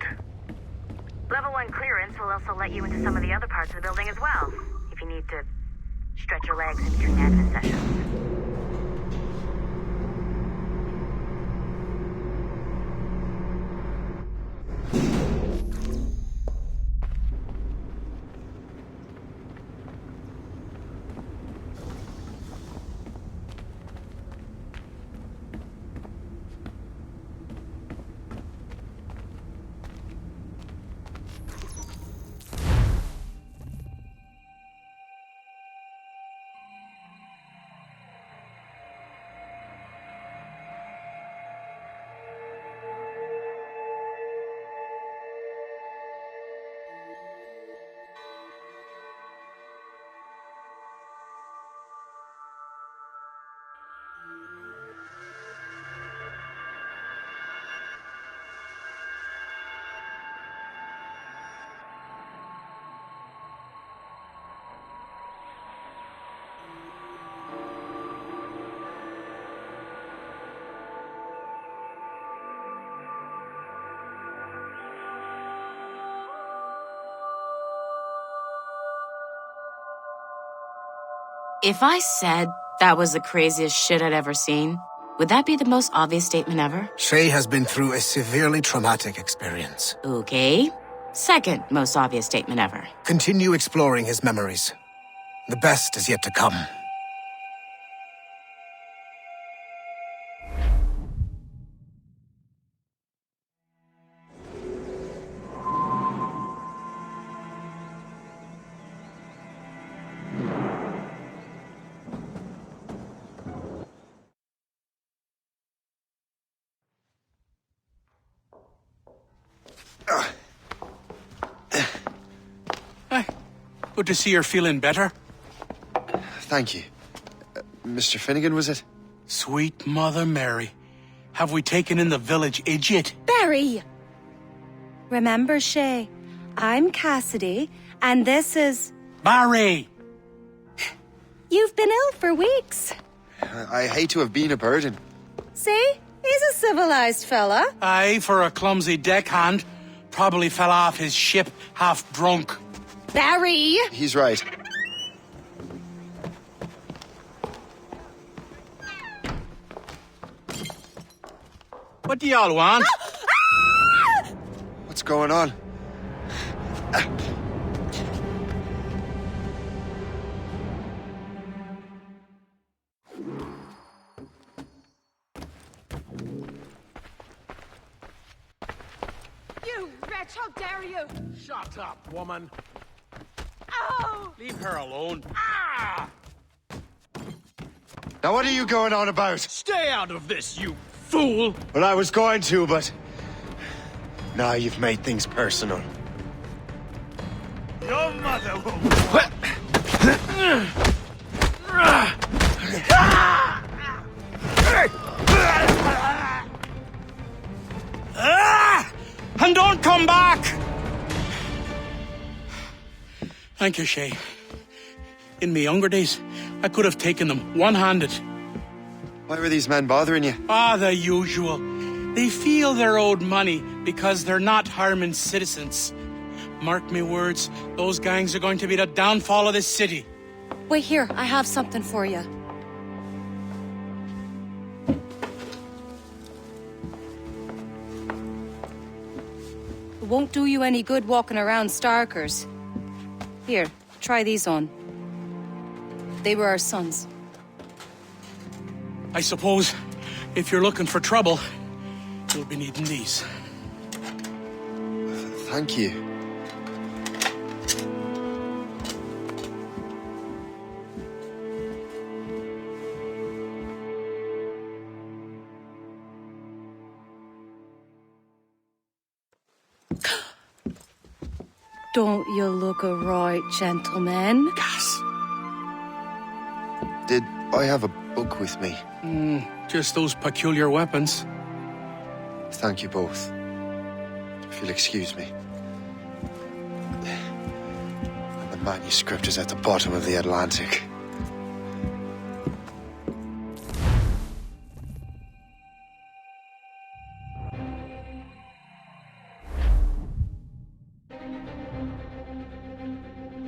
Level 1 clearance will also let you into some of the other parts of the building as well, if you need to stretch your legs in between admin sessions. If I said that was the craziest shit I'd ever seen, would that be the most obvious statement ever? Shay has been through a severely traumatic experience. Okay. Second most obvious statement ever. Continue exploring his memories. The best is yet to come. Good to see you're feeling better. Thank you. Mr. Finnegan, was it? Sweet Mother Mary. Have we taken in the village idiot? Barry! Remember, Shay, I'm Cassidy, and this is... Barry! You've been ill for weeks. I hate to have been a burden. See? He's a civilized fella. Aye, for a clumsy deckhand. Probably fell off his ship half drunk. Barry! He's right. What do y'all want? What's going on? You wretch, how dare you! Shut up, woman. Oh! Leave her alone. Ah! Now what are you going on about? Stay out of this, you fool! Well, I was going to, but... Now you've made things personal. Your mother will... And don't come back! Thank you, Shay. In my younger days, I could have taken them one-handed. Why were these men bothering you? Ah, the usual. They feel they're owed money because they're not harming citizens. Mark me words, those gangs are going to be the downfall of this city. Wait here, I have something for you. It won't do you any good walking around Starkers. Here, try these on. They were our sons. I suppose if you're looking for trouble, you'll be needing these. Thank you. Don't you look a right gentleman? Gas. Did I have a book with me? Just those peculiar weapons. Thank you both. If you'll excuse me. And the manuscript is at the bottom of the Atlantic.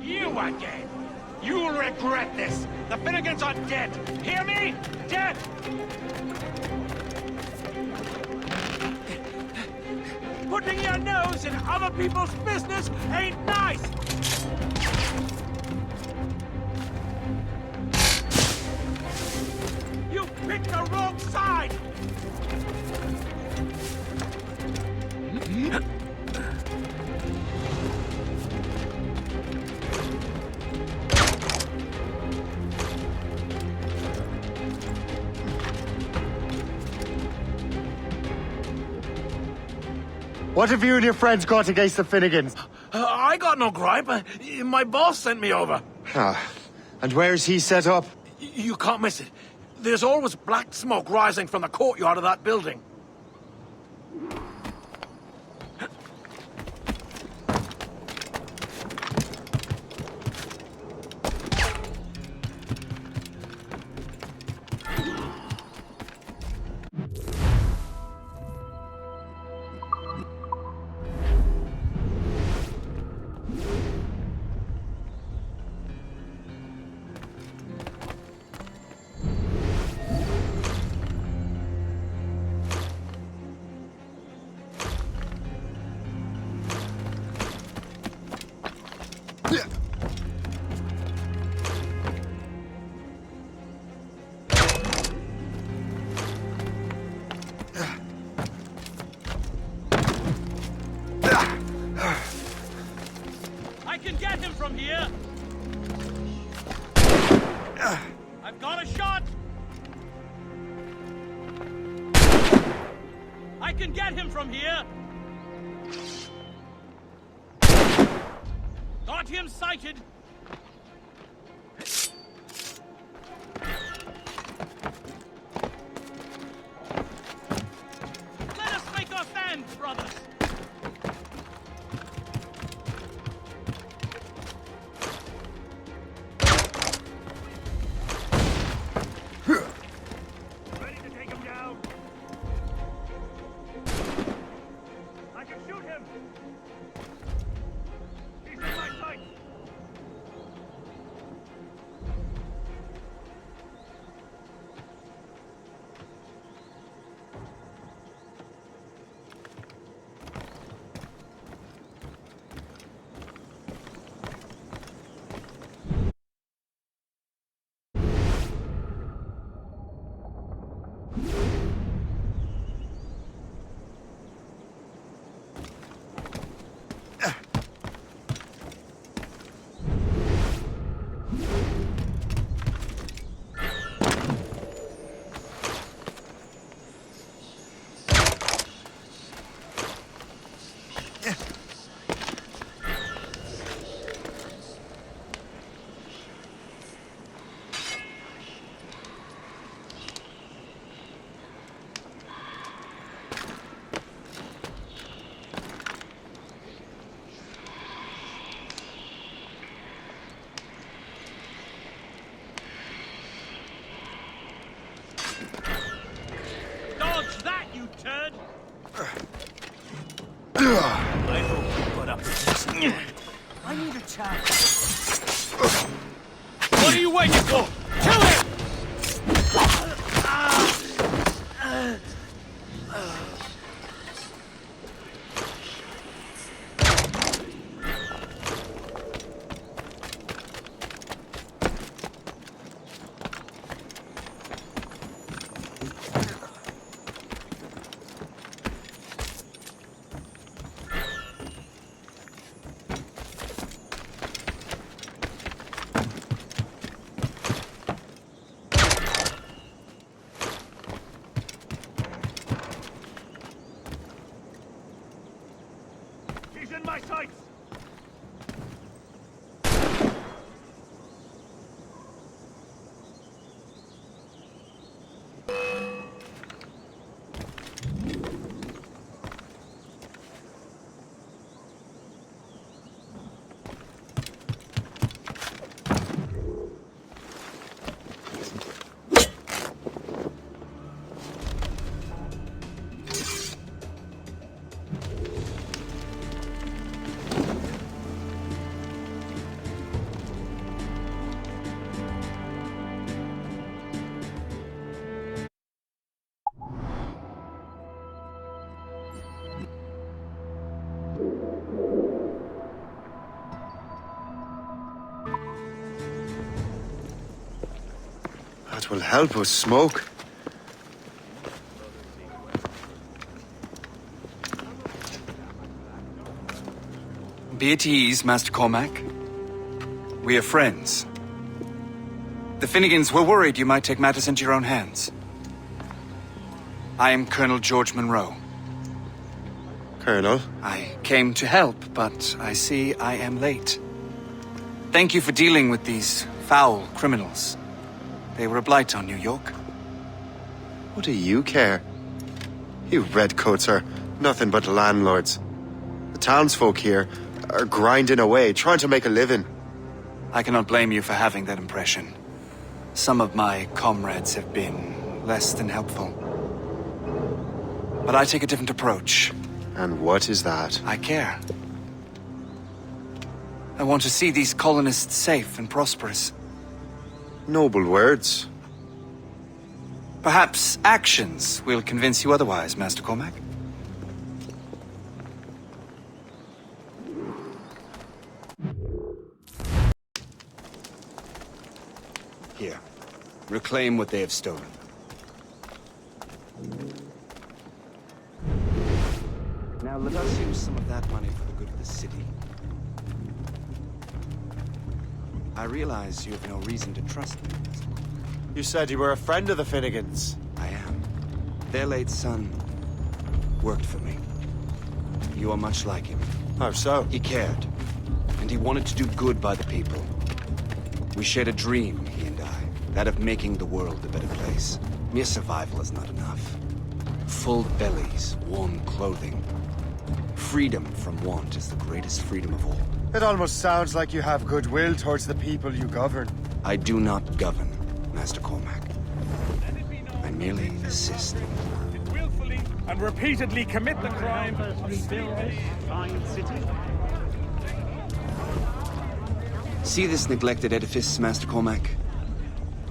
You again! You'll regret this! The Finnegans are dead! Hear me? Dead! Putting your nose in other people's business ain't nice! You picked the wrong side! What have you and your friends got against the Finnegans? I got no gripe. My boss sent me over. Ah, and where's he set up? You can't miss it. There's always black smoke rising from the courtyard of that building. I can get him from here! Got him sighted! Let us make our stand, brothers! Ready to take him down? I can shoot him! He's in my sight! Dodge that, you turd! I hope you put up with this. I need a chance. What are you waiting for? Kill him! He's in my sights! That will help us smoke. Be at ease, Master Cormac. We are friends. The Finnegans were worried you might take matters into your own hands. I am Colonel George Monroe. Colonel? I came to help, but I see I am late. Thank you for dealing with these foul criminals. They were a blight on New York. What do you care? You redcoats are nothing but landlords. The townsfolk here are grinding away, trying to make a living. I cannot blame you for having that impression. Some of my comrades have been less than helpful. But I take a different approach. And what is that? I care. I want to see these colonists safe and prosperous. Noble words. Perhaps actions will convince you otherwise, Master Cormac. Here. Reclaim what they have stolen. Now let us use some of that money for the good of the city. I realize you have no reason to trust me. You said you were a friend of the Finnegans. I am. Their late son worked for me. You are much like him. How so? He cared, and he wanted to do good by the people. We shared a dream, he and I, that of making the world a better place. Mere survival is not enough. Full bellies, warm clothing. Freedom from want is the greatest freedom of all. It almost sounds like you have goodwill towards the people you govern. I do not govern, Master Cormac. I merely assist. Willfully and repeatedly commit the crime of stealing this fine city. See this neglected edifice, Master Cormac?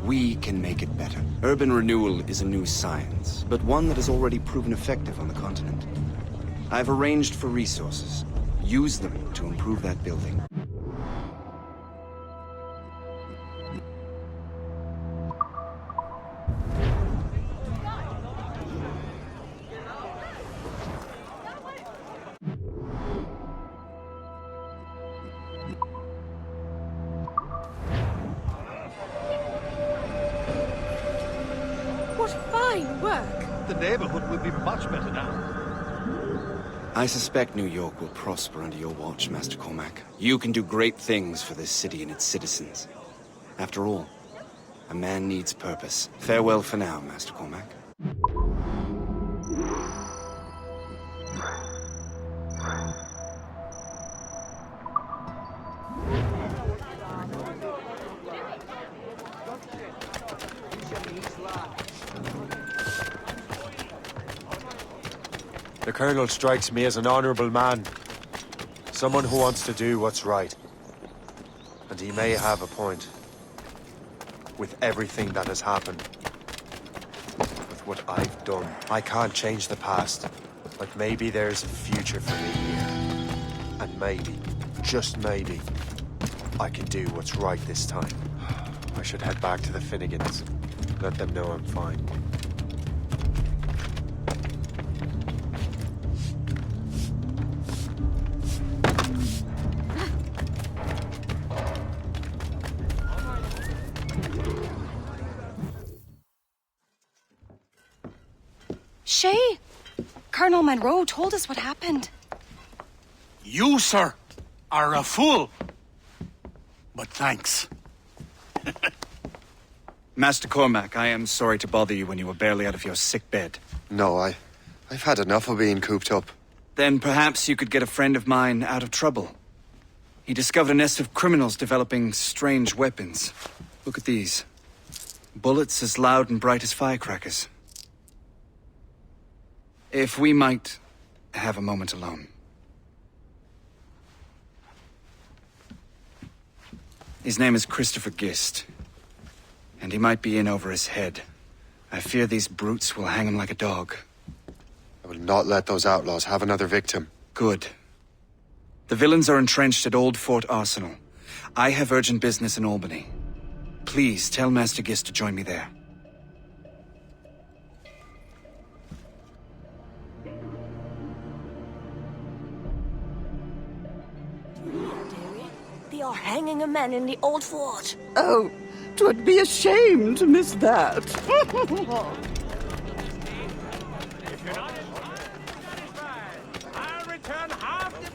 We can make it better. Urban renewal is a new science, but one that has already proven effective on the continent. I've arranged for resources. Use them to improve that building. What fine work! The neighborhood will be much better now. I suspect New York will prosper under your watch, Master Cormac. You can do great things for this city and its citizens. After all, a man needs purpose. Farewell for now, Master Cormac. The Colonel strikes me as an honorable man. Someone who wants to do what's right. And he may have a point. With everything that has happened. With what I've done. I can't change the past. But maybe there's a future for me here. And maybe, just maybe, I can do what's right this time. I should head back to the Finnegans. Let them know I'm fine. Shay! Colonel Monroe told us what happened. You, sir, are a fool. But thanks. Master Cormac, I am sorry to bother you when you were barely out of your sick bed. No, I've had enough of being cooped up. Then perhaps you could get a friend of mine out of trouble. He discovered a nest of criminals developing strange weapons. Look at these. Bullets as loud and bright as firecrackers. If we might have a moment alone. His name is Christopher Gist. And he might be in over his head. I fear these brutes will hang him like a dog. I will not let those outlaws have another victim. Good. The villains are entrenched at Old Fort Arsenal. I have urgent business in Albany. Please tell Master Gist to join me there. They are hanging a man in the old fort. Oh, 'twould be a shame to miss that. If you're not satisfied, I'll return half the...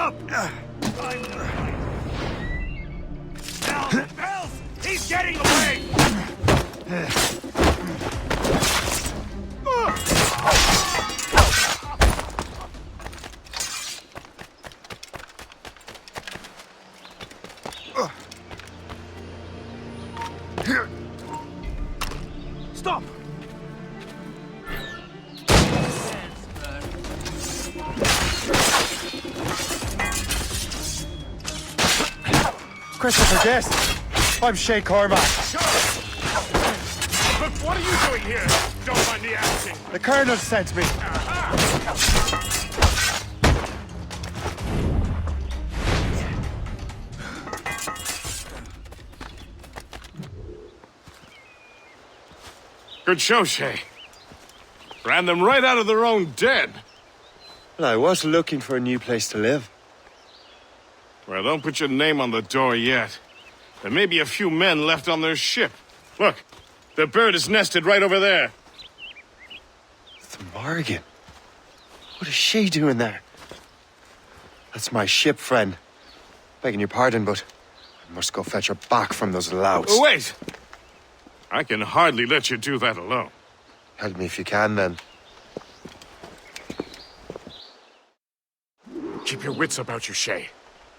up! Bells! He's getting away! Stop! Christopher Guest! I'm Shay Cormac. Look, what are you doing here? Don't mind me asking. The Colonel sent me. Good show, Shay. Ran them right out of their own den. Well, I was looking for a new place to live. Well, don't put your name on the door yet. There may be a few men left on their ship. Look, the bird is nested right over there. The Morrigan. What is she doing there? That's my ship, friend. Begging your pardon, but I must go fetch her back from those louts. Oh, wait! I can hardly let you do that alone. Help me if you can, then. Keep your wits about you, Shay.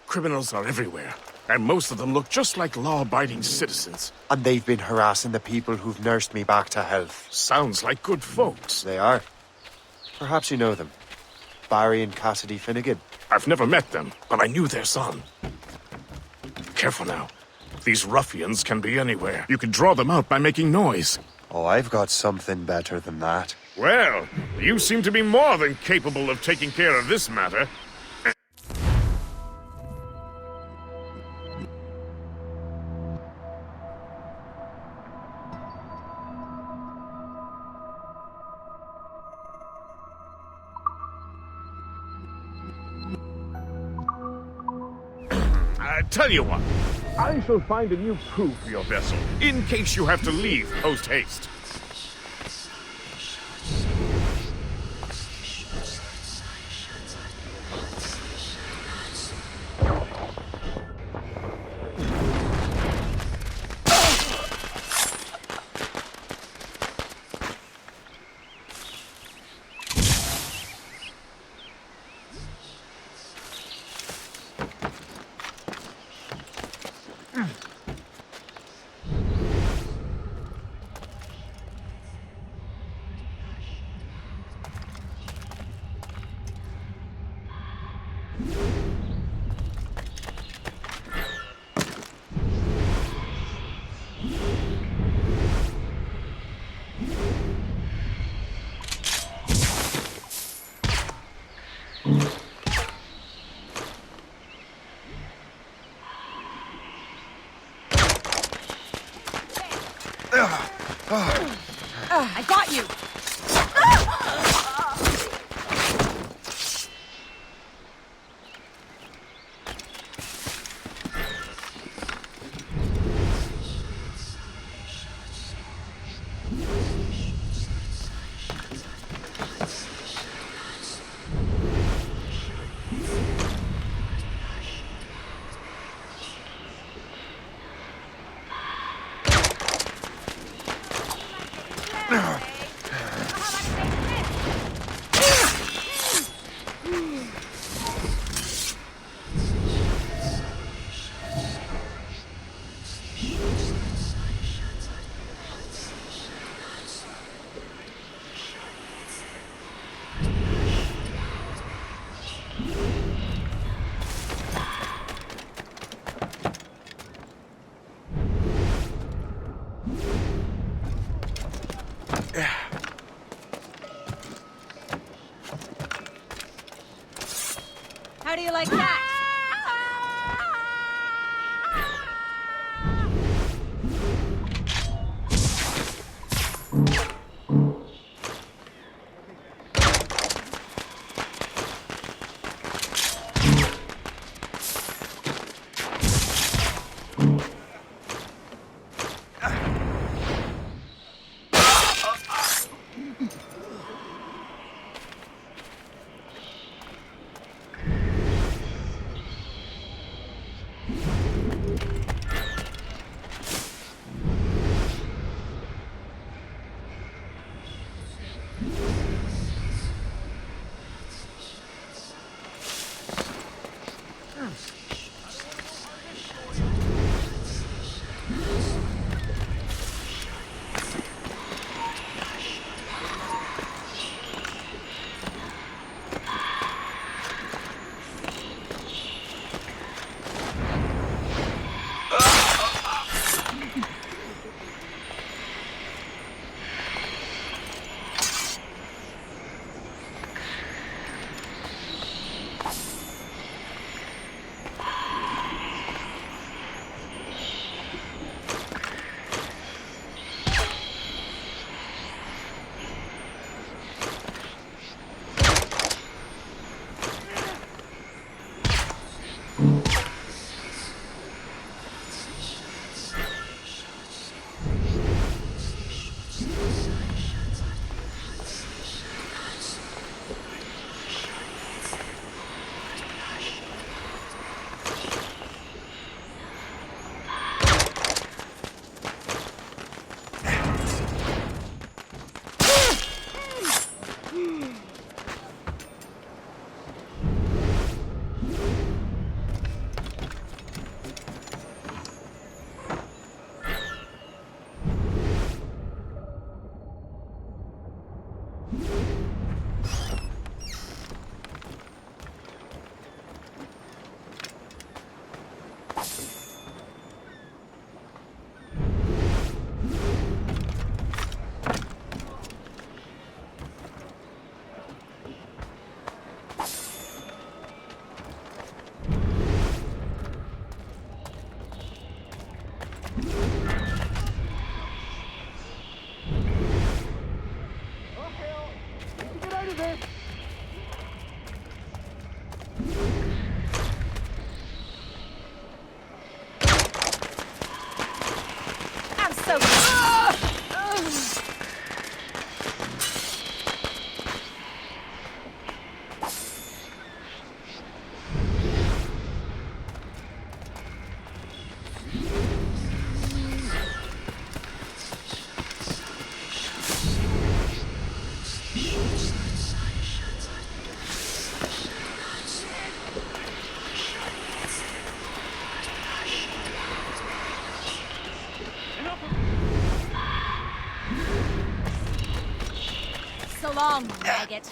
Criminals are everywhere, and most of them look just like law-abiding citizens. And they've been harassing the people who've nursed me back to health. Sounds like good folks. They are. Perhaps you know them. Barry and Cassidy Finnegan. I've never met them, but I knew their son. Careful now. These ruffians can be anywhere. You can draw them out by making noise. Oh, I've got something better than that. Well, you seem to be more than capable of taking care of this matter. Tell you what, I shall find a new crew for your vessel, in case you have to leave post-haste. I got you! How do you like that? So long, maggot.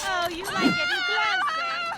Oh, you like getting close, eh?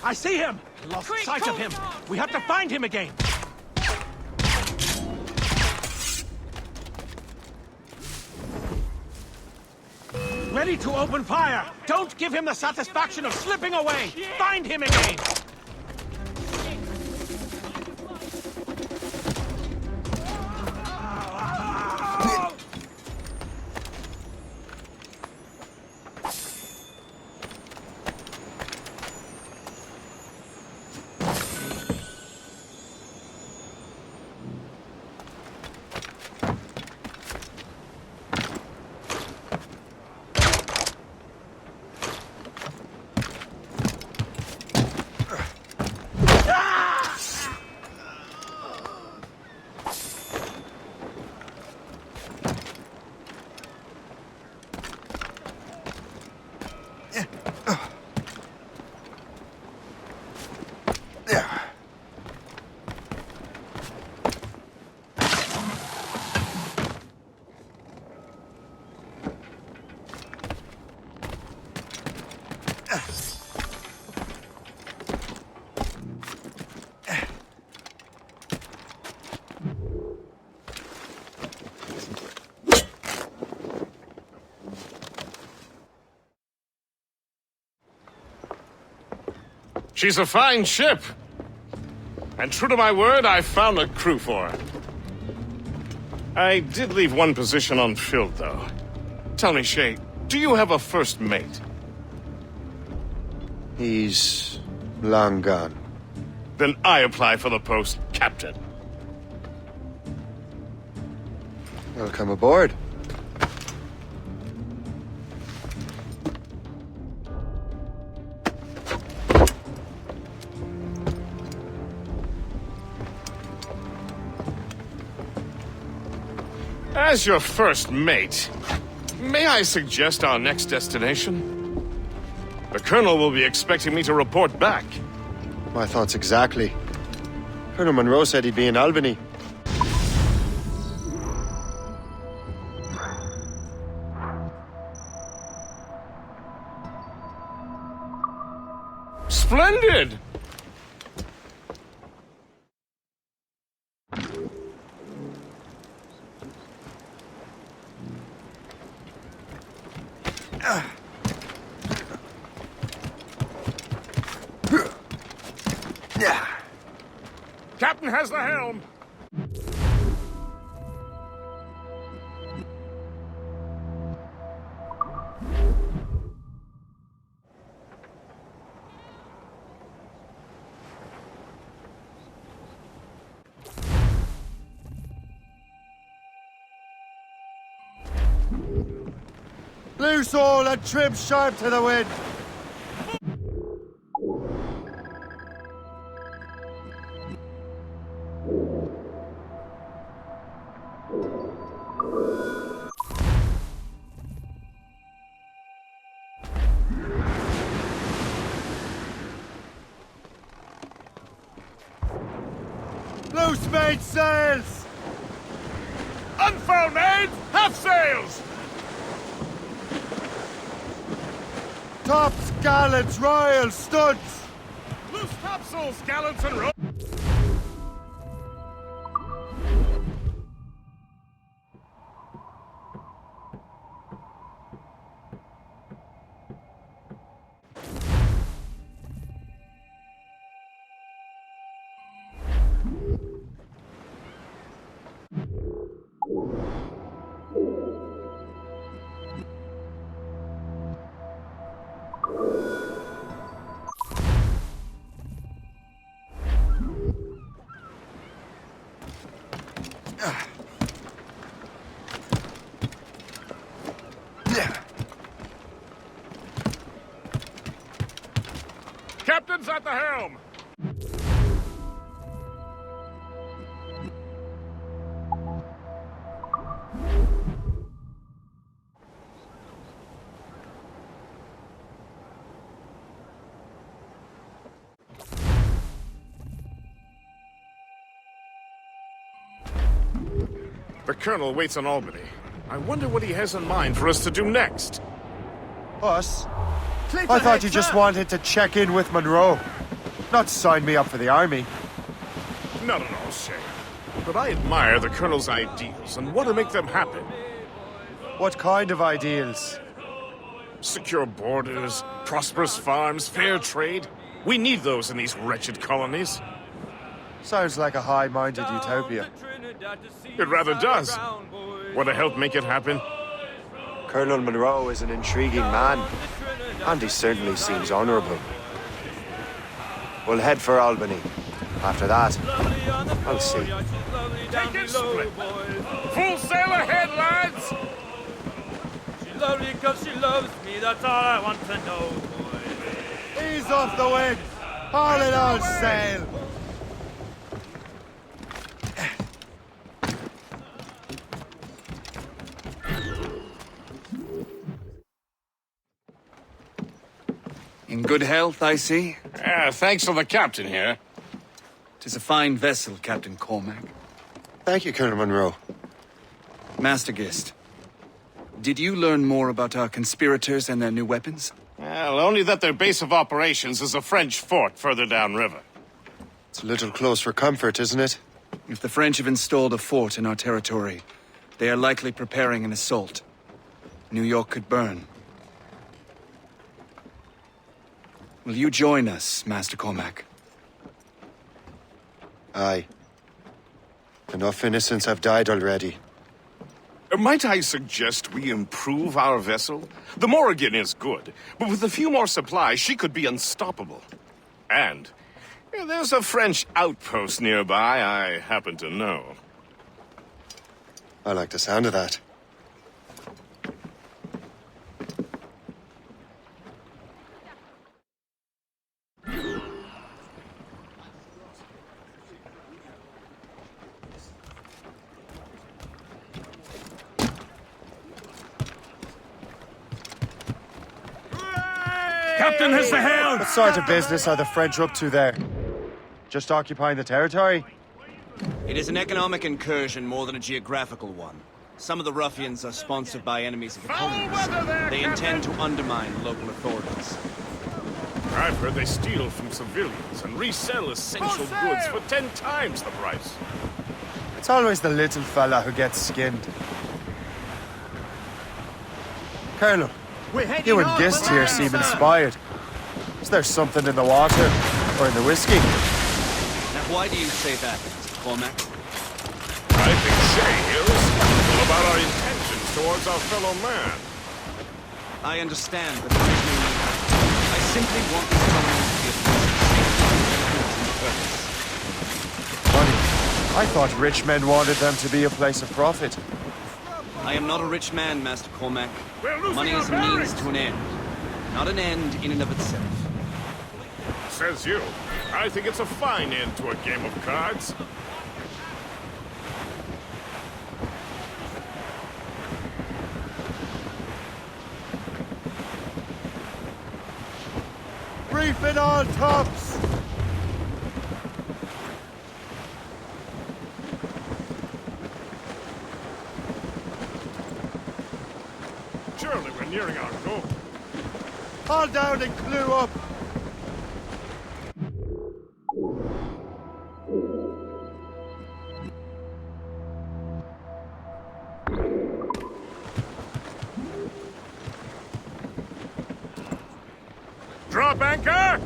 I see him! Lost sight of him! We have to find him again! Ready to open fire! Don't give him the satisfaction of slipping away! Find him again! She's a fine ship. And true to my word, I found a crew for her. I did leave one position unfilled, though. Tell me, Shay, do you have a first mate? He's long gone. Then I apply for the post, Captain. Welcome aboard. As your first mate, may I suggest our next destination? The Colonel will be expecting me to report back. My thoughts exactly. Colonel Monroe said he'd be in Albany. Splendid! Captain has the helm. Loose all and trim sharp to the wind. Loose main sails! Unfurl mains, half sails! Tops, gallants, royals, studs! Loose topsails, gallants, and royals! Captain's at the helm! The Colonel waits on Albany. I wonder what he has in mind for us to do next. Us? I thought you just wanted to check in with Monroe, not sign me up for the army. Not at all, Shay. But I admire the Colonel's ideals and want to make them happen. What kind of ideals? Secure borders, prosperous farms, fair trade. We need those in these wretched colonies. Sounds like a high-minded utopia. It rather does. Want to help make it happen? Colonel Monroe is an intriguing man, and he certainly seems honorable. We'll head for Albany. After that, I'll see. Take it split. Full sail ahead, lads! She's lovely because she loves me, that's all I want to know, boy. Ease off the wind! Haul it all sail! In good health, I see. Thanks to the captain here. 'Tis a fine vessel, Captain Cormac. Thank you, Colonel Monroe. Master Gist, did you learn more about our conspirators and their new weapons? Well, only that their base of operations is a French fort further downriver. It's a little close for comfort, isn't it? If the French have installed a fort in our territory, they are likely preparing an assault. New York could burn. Will you join us, Master Cormac? Aye. Enough innocents have died already. Might I suggest we improve our vessel? The Morrigan is good, but with a few more supplies, she could be unstoppable. And there's a French outpost nearby I happen to know. I like the sound of that. Captain has the helm! What sort of business are the French up to there? Just occupying the territory? It is an economic incursion more than a geographical one. Some of the ruffians are sponsored by enemies of the colonies. They intend to undermine local authorities. I've heard they steal from civilians and resell essential goods for 10 times the price. It's always the little fella who gets skinned. Colonel, you and Gist here seem inspired. Is there something in the water? Or in the whiskey? Now why do you say that, Mr. Cormac? I think Shay here is skeptical about our intentions towards our fellow man. I understand, but there is no need. I simply want this colony to be a place of safety and purpose. Funny. I thought rich men wanted them to be a place of profit. I am not a rich man, Master Cormac. Money is a means to an end, not an end in and of itself. Says you. I think it's a fine end to a game of cards. Reefing all tops! Surely we're nearing our goal. Haul down and clue up! Drop anchor!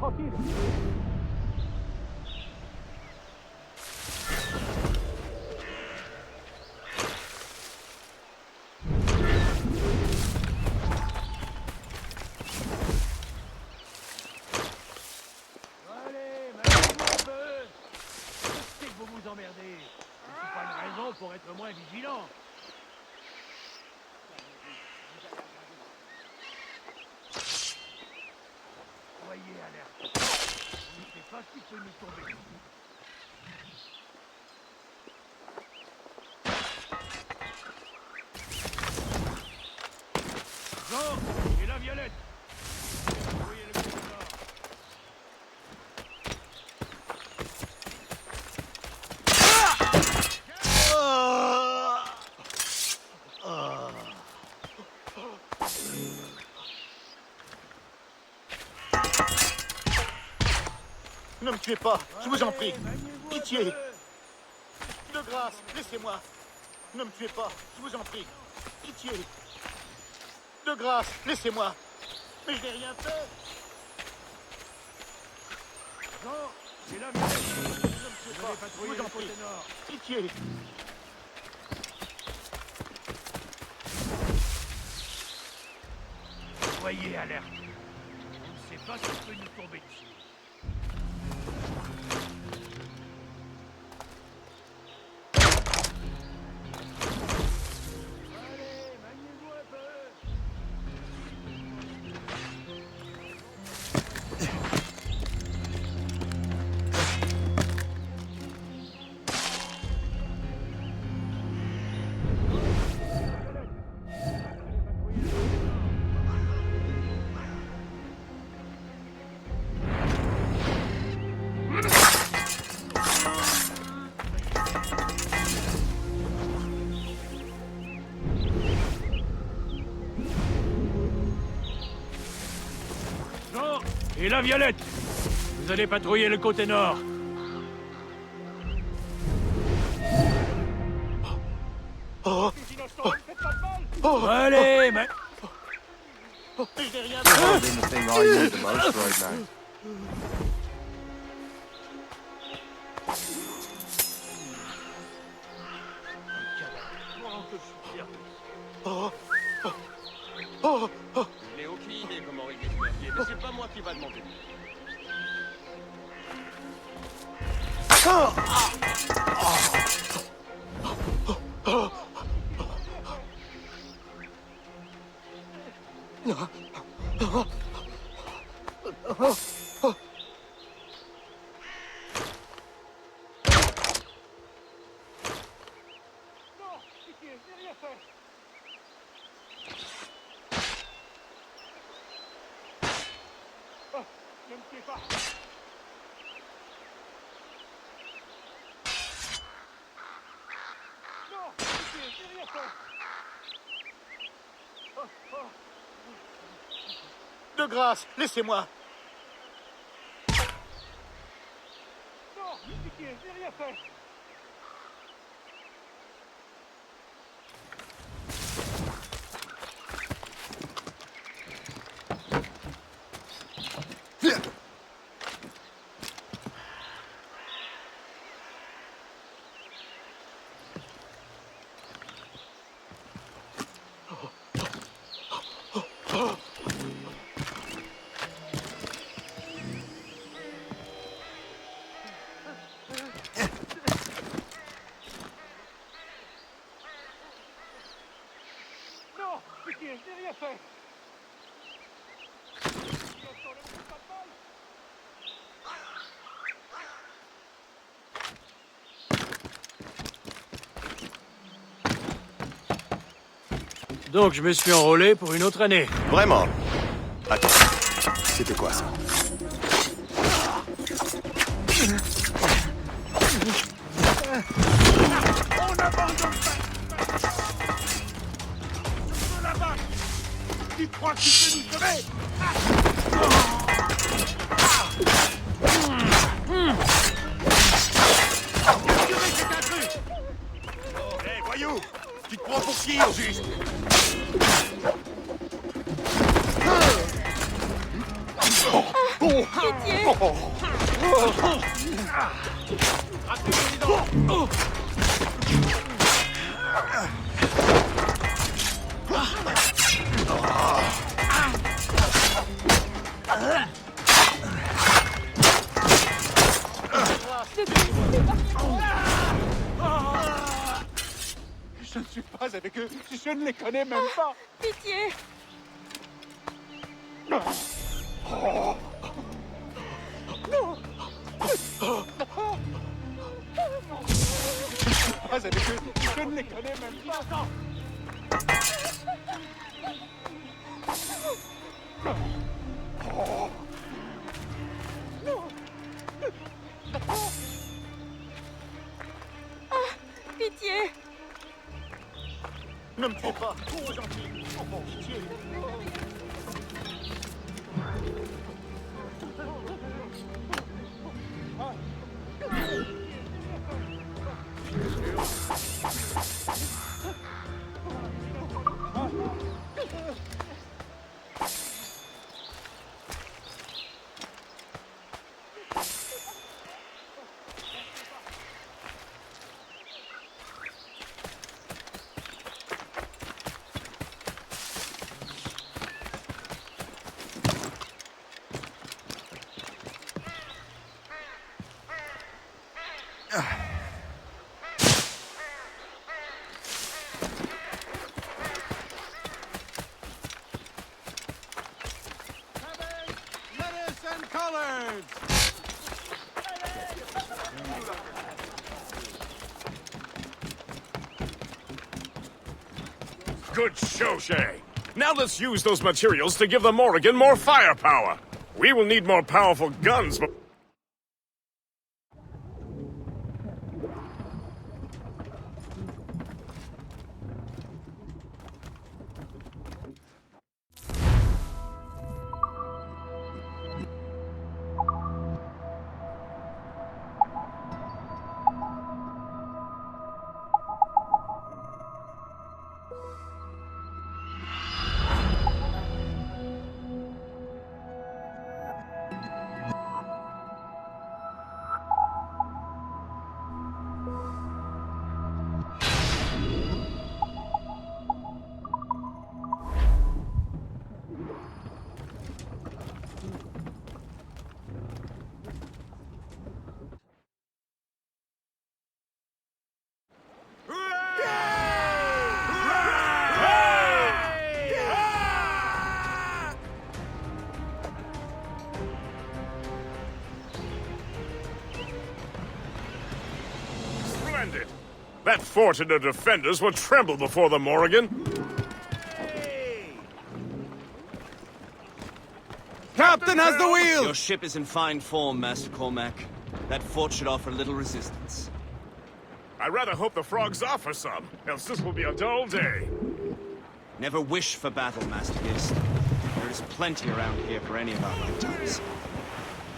tranquille. Allez, maintenant un peu. Je sais que vous vous emmerdez. C'est pas une raison pour être moins vigilant. Ne me tuez pas, je vous en prie. Pitié. De grâce, laissez-moi. Ne me tuez pas, je vous en prie. Pitié. De grâce, laissez-moi. Mais je n'ai rien fait. Non, c'est la mienne. Ne me tuez pas, je vous en prie. Pitié. Soyez alerte. On ne sait pas ce qui peut nous tomber dessus. Et la Violette, vous allez patrouiller le côté nord. Allez, mais... Je n'ai rien Probably the thing I need the most right now. Je n'ai aucune idée comment régler ce merdier, mais c'est pas moi qui va demander. Ne me tuez pas. Non, pitié, je n'ai rien fait. De grâce, laissez-moi. Non, pitié, je n'ai rien fait. Non, pitié, je n'ai rien fait. Donc je me suis enrôlé pour une autre année. Vraiment? Attends, c'était quoi ça? On n'abandonne pas. Là-bas. Tu crois que tu peux nous sauver? Hé, voyou! Tu te prends pour qui, au juste? Pitié! Je ne suis pas avec eux. Je ne les connais même pas. Pitié! Non. Je ne suis pas avec eux. Je ne les connais même pas. Pitié! Ne me tuez pas. Trop gentil. Oh, pitié. Lettuce and collards! Good show, Shay. Now let's use those materials to give the Morrigan more firepower. We will need more powerful guns, but... Splendid! That fort and the defenders will tremble before the Morrigan. Captain has the wheel! Your ship is in fine form, Master Cormac. That fort should offer little resistance. I rather hope the frogs offer some, else this will be a dull day. Never wish for battle, Master Gist. There is plenty around here for any of our lifetimes.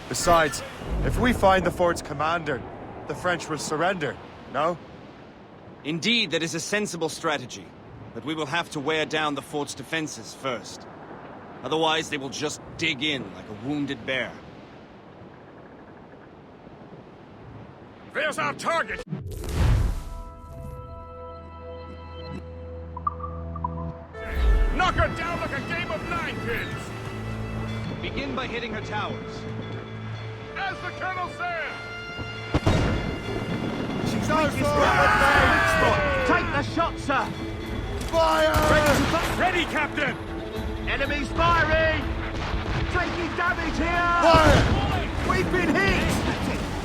Besides, if we find the fort's commander, the French will surrender, no? Indeed, that is a sensible strategy. But we will have to wear down the fort's defenses first. Otherwise, they will just dig in like a wounded bear. There's our target! Knock her down like a game of ninepins! Begin by hitting her towers. As the Colonel said! She's weak spot. Take the shot, sir. Fire! Ready, Captain. Enemies firing. Taking damage here. Fire! We've been hit.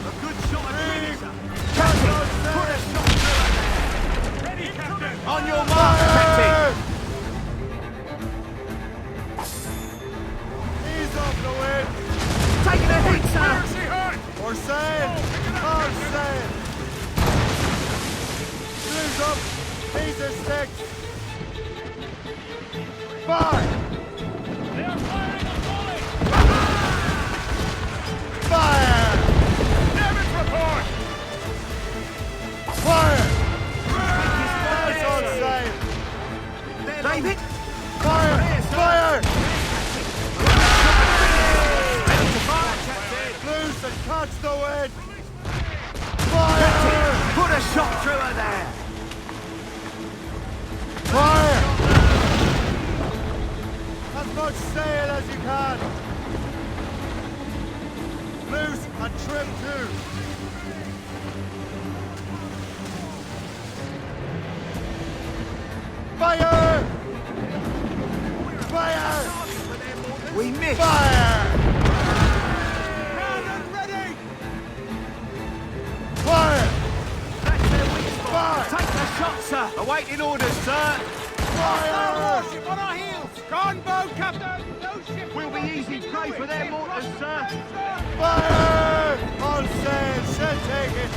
A good shot at sir. Captain, put a shot through. Ready, Captain. On your mark, Captain. He's off the wind. Taking a hit, sir. Or sail. Hard sail. Blues up. These are sticks. Fire! They are firing a volley! Fire! Damage report! Fire! That's on sail. David! Fire! Fire! Ready to fire, Captain. Loose and catch the wind! Fire! Put a shot through her there. Fire! As much sail as you can. Loose and trim too. Fire! Fire! We missed. Fire! Round ready. Fire! That's their weak spot. Take the shot, sir. Awaiting orders, sir. Fire! Warship on our heels. Gunboat, Captain. No ship. We'll be easy prey for their mortars, sir. Fire! On sail, shall take it.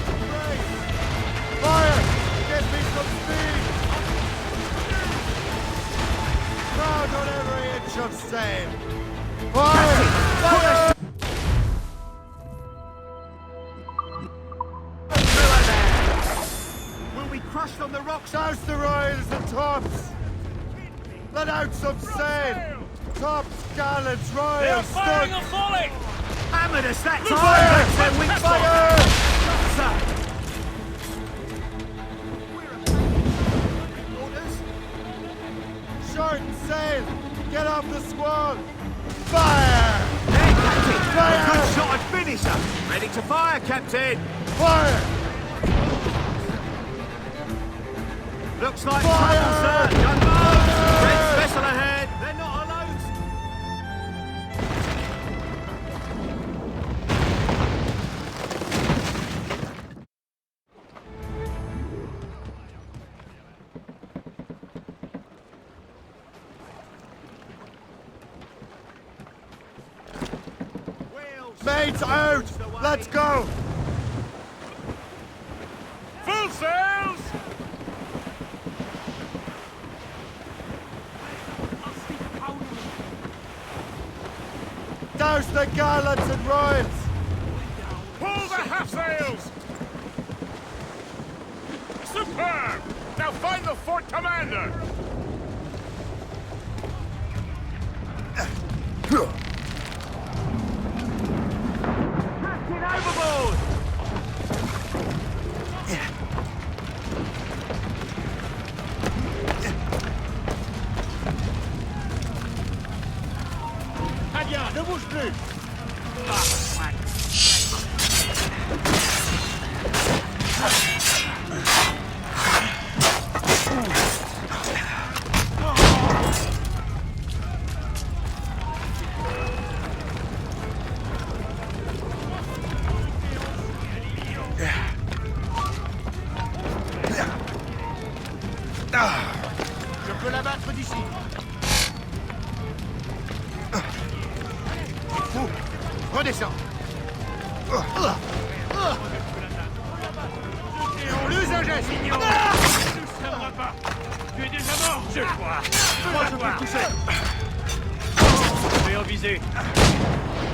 Fire! Get me some speed! Crowd on every inch of sail! Fire! Fire! We'll be crushed on the rocks. Douse the royals and tops! Let out some sail! Tops, gallants, They are royals, firing a studs! volley! Hammered us that time. Fire! That's their weak spot. Fire! Sir. Short sail! Get off the squall! Fire! There, Captain. Fire! Good shot and finisher. Ready to fire, Captain. Fire! Looks like trouble, sir! Gunboat! Red vessel ahead! They're not alone! Mates out! Let's go! Full sails! Douse the gallants and royals! Pull the half-sails! Superb! Now find the fort commander! Captain overboard! Très bien, ne bouge plus! Je peux l'abattre d'ici. Fou, redescends. L'usage est signal. Ne nous servera pas. Tu es déjà mort, je crois. Moi, je peux le toucher. Je vais en viser.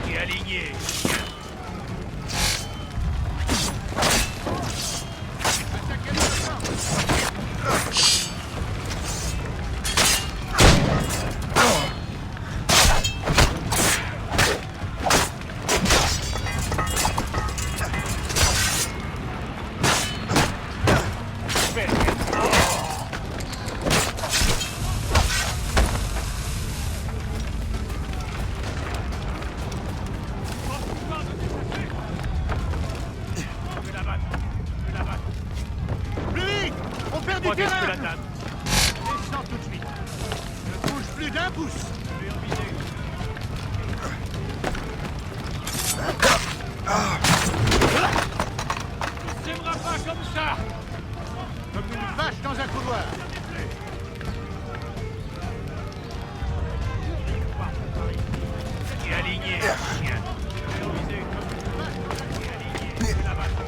Et aligné. Plus vite! On perd du Moi, terrain! je peux l'atteindre. Descends tout de suite. Ne bouge plus d'un pouce. Je vais en viser. Ne s'aimera pas comme ça. Comme une vache dans un couloir. Et aligné, chien. Je vais en viser comme une vache. Et aligné. Je l'abattre.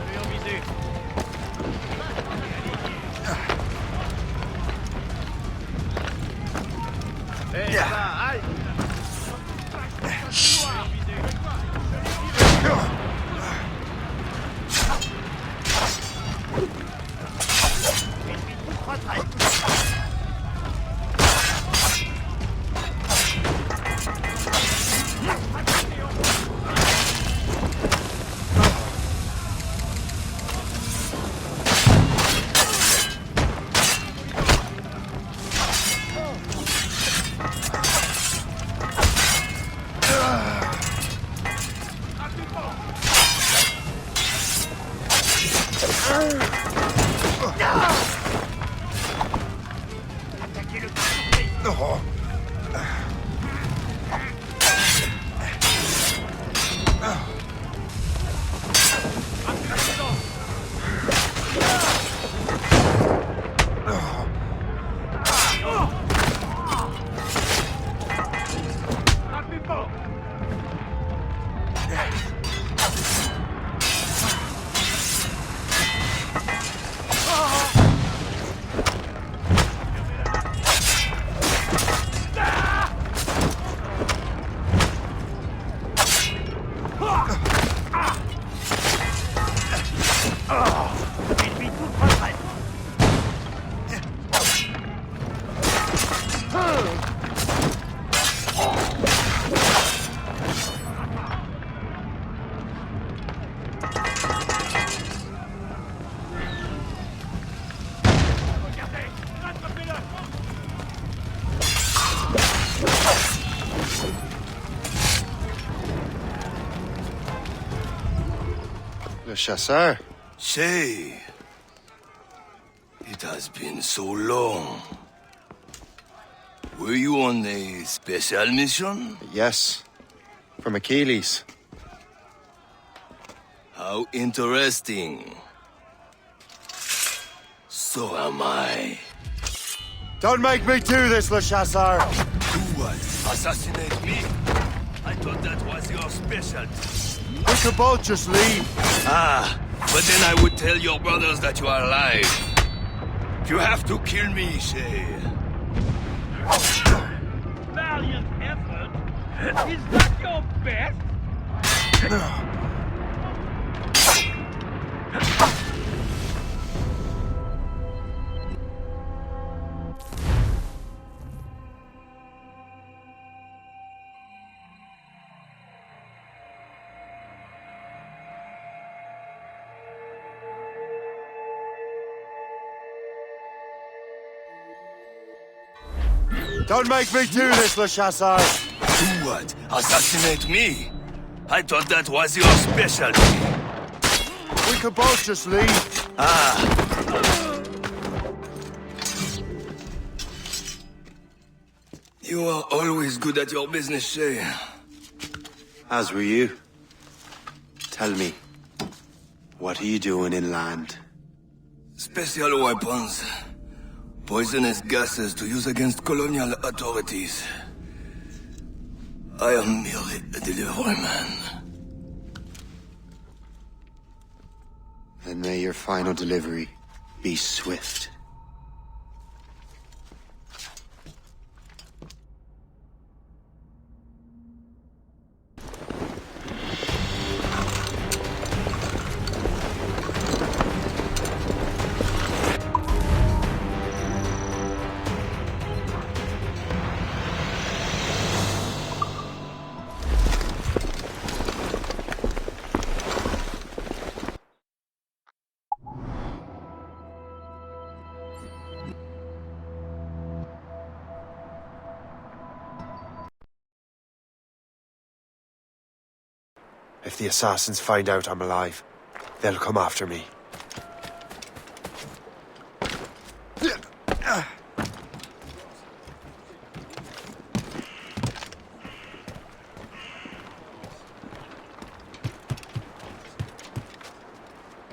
Je vais en viser. Eh bah, aïe! Attaquez le surprise. Ennemi tout près. Le chasseur? Shay. It has been so long. Were you on a special mission? Yes. From Achilles. How interesting. So am I. Don't make me do this, Le Chasseur! Do what? Assassinate me? I thought that was your specialty. We could both just leave. Ah, but then I would tell your brothers that you are alive. You have to kill me, Shay. Valiant effort. Is that your best? Don't make me do this, Le Chasseur! Do what? Assassinate me? I thought that was your specialty. We could both just leave. Ah. You are always good at your business, Shay. As were you. Tell me, what are you doing inland? Special weapons. Poisonous gases to use against colonial authorities. I am merely a delivery man. Then may your final delivery be swift. If the assassins find out I'm alive, they'll come after me.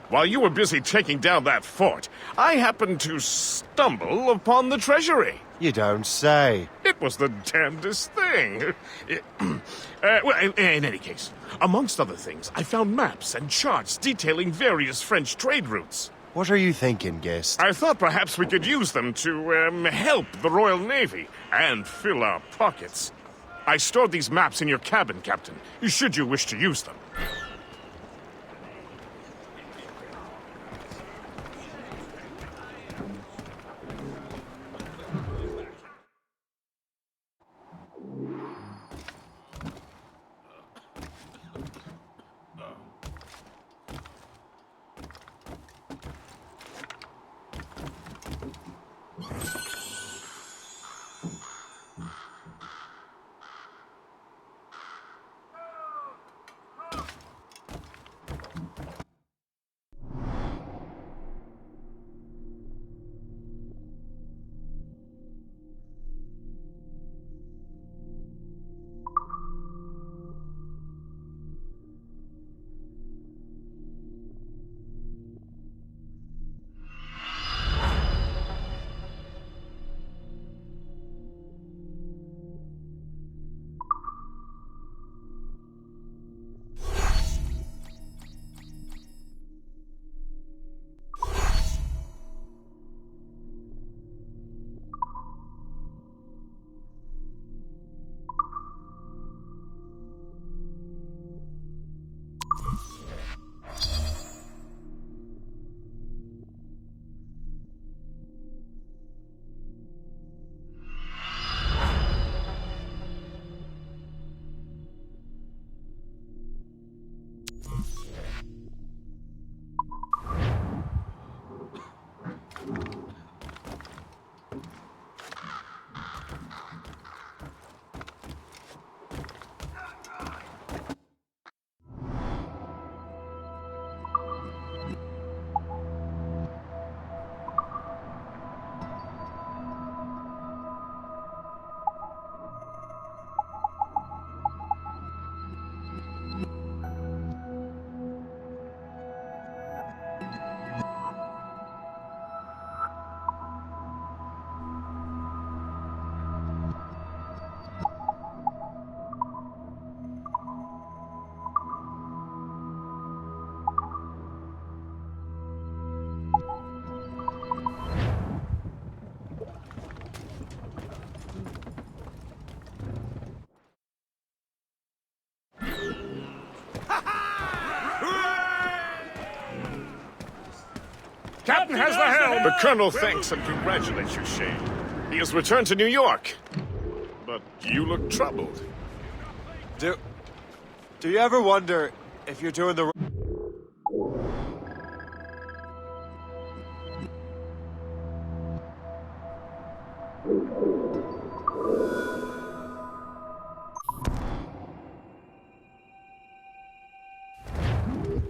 While you were busy taking down that fort, I happened to stumble upon the treasury. You don't say. It was the damnedest thing. Well, in any case, amongst other things, I found maps and charts detailing various French trade routes. What are you thinking, Gist? I thought perhaps we could use them to, help the Royal Navy and fill our pockets. I stored these maps in your cabin, Captain, should you wish to use them. Captain has the helm! The Colonel thanks and congratulates you, Shay. He has returned to New York. But you look troubled. Do you ever wonder if you're doing the...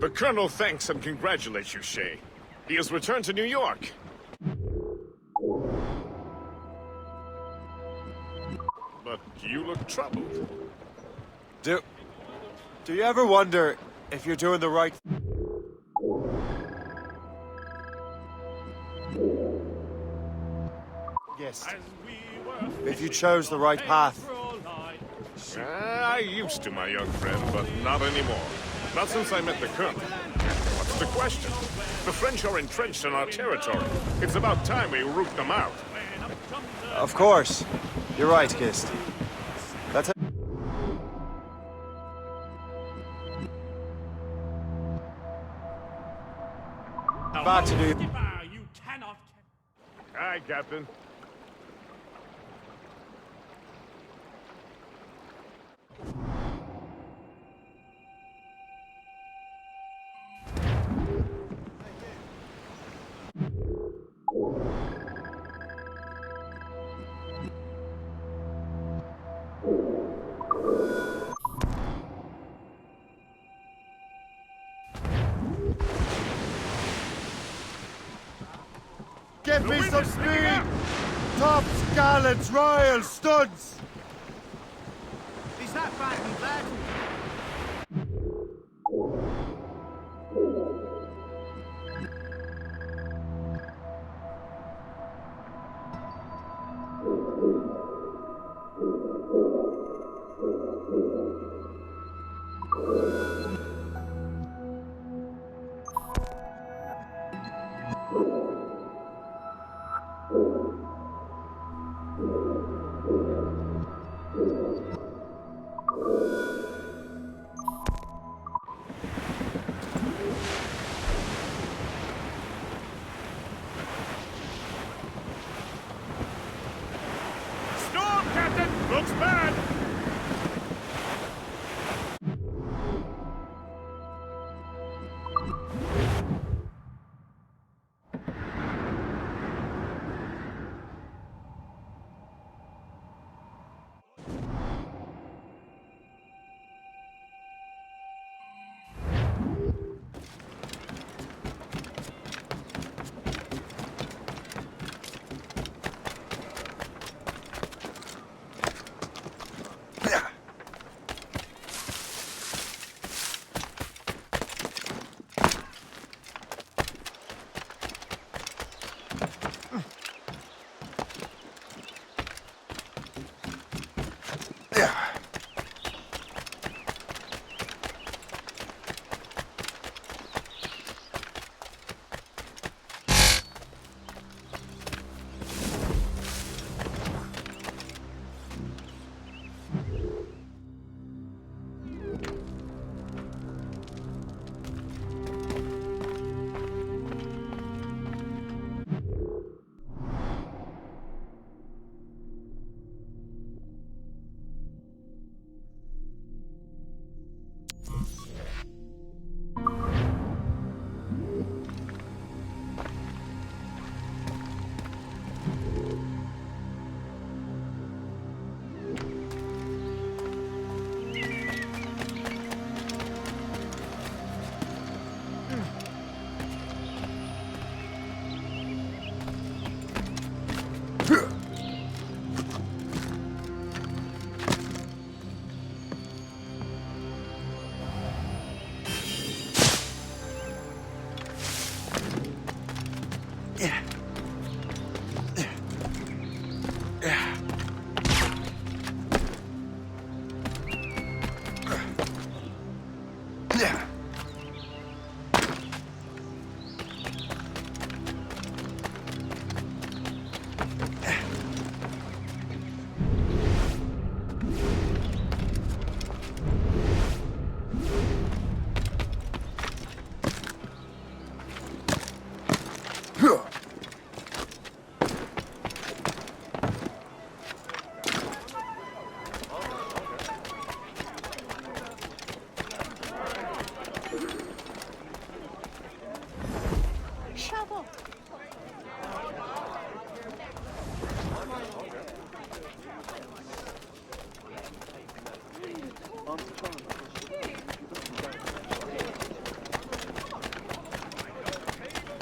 The Colonel thanks and congratulates you, Shay. He has returned to New York. But you look troubled. Do you ever wonder if you're doing the right... Yes. If you chose the right path. I used to, my young friend, but not anymore. Not since I met the Colonel. What's the question? The French are entrenched in our territory. It's about time we root them out. Of course. You're right, Gist. That's it. Back to New York. You cannot... Aye, Captain. Give me some speed! Tops, gallants, royals, studs! Is that frightening bad? Storm, Captain! Looks bad!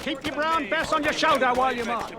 Keep your brown vest on your shoulder while you march.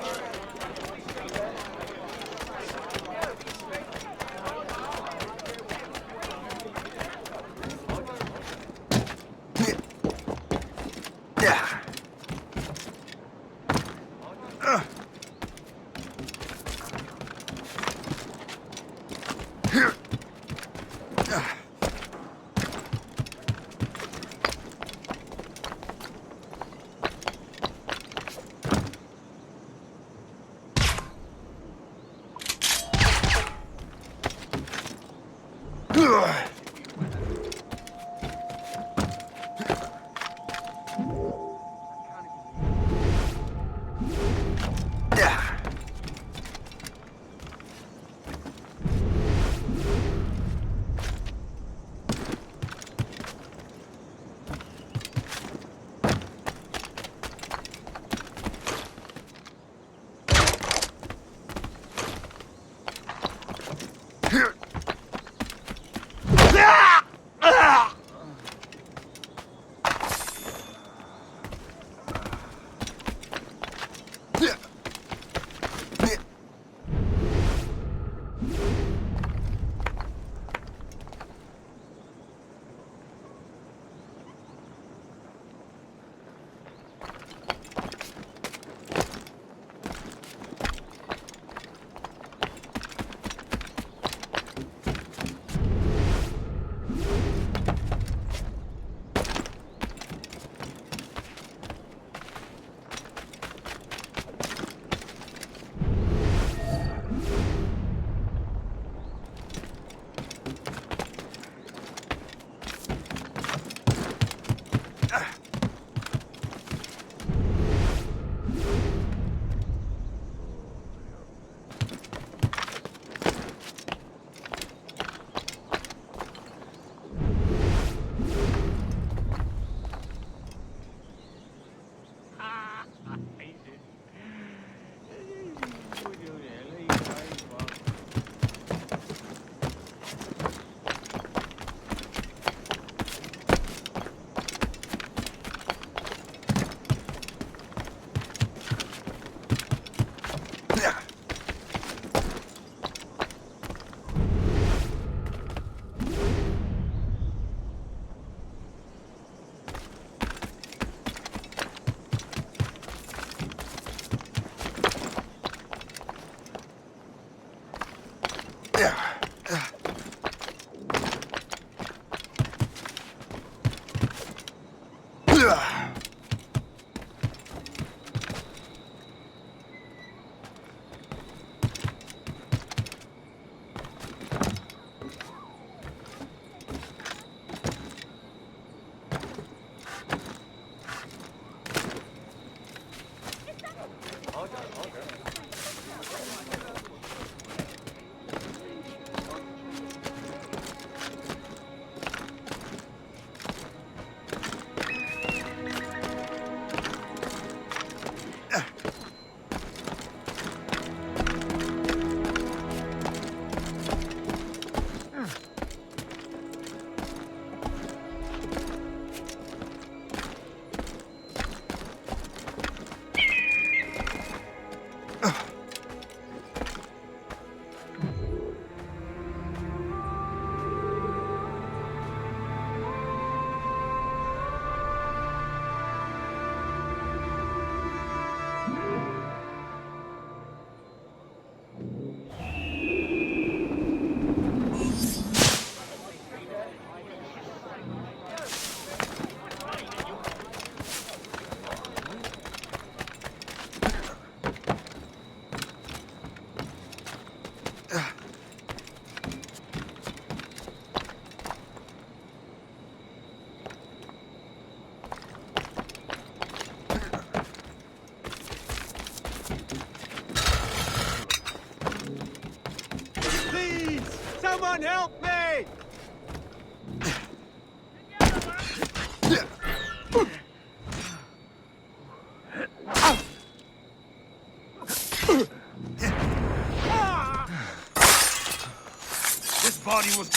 Someone help me! This body was...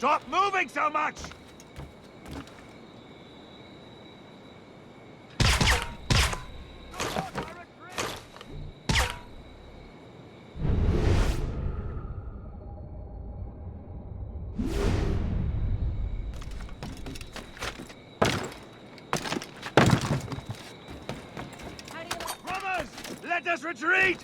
Stop moving so much! Brothers, let us retreat!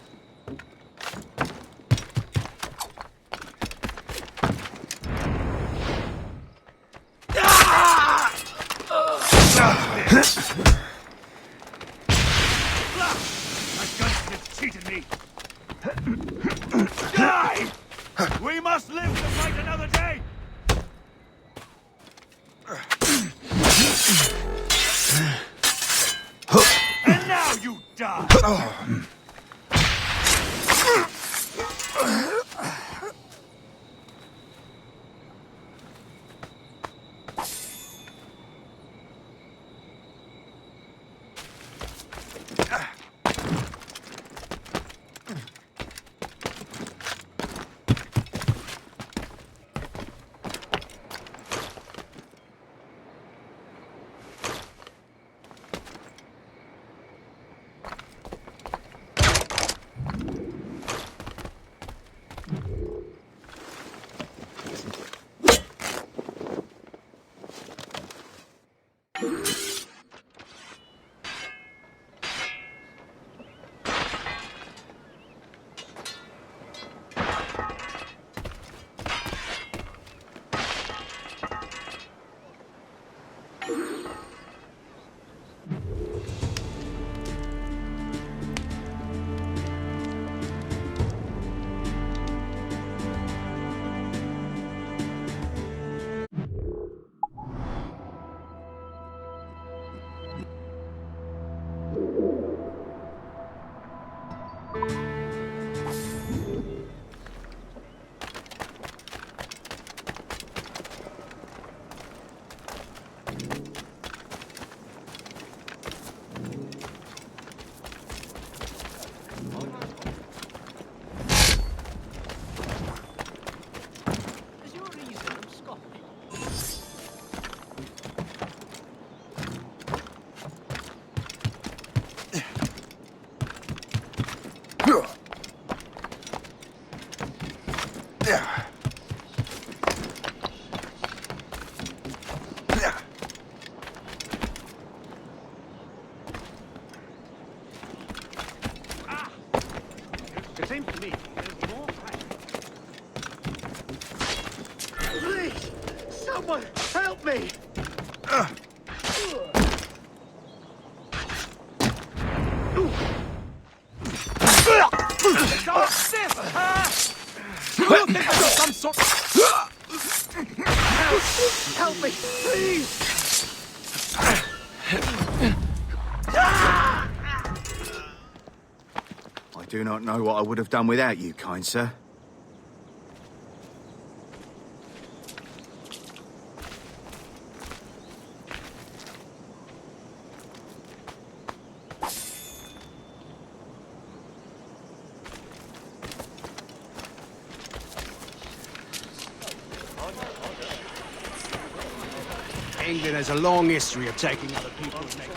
Cheated me! Die! We must live to fight another day! And now you die! It seems to me there's more Please! Someone help me! some sort. Help me, please! I do not know what I would have done without you, kind sir. England has a long history of taking other people's necks.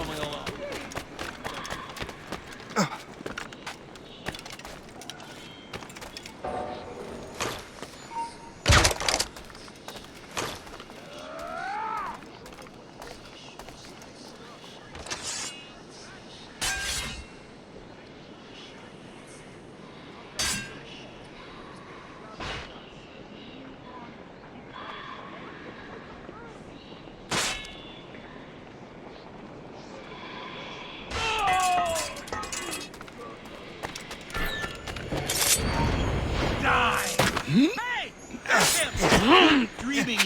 Dreaming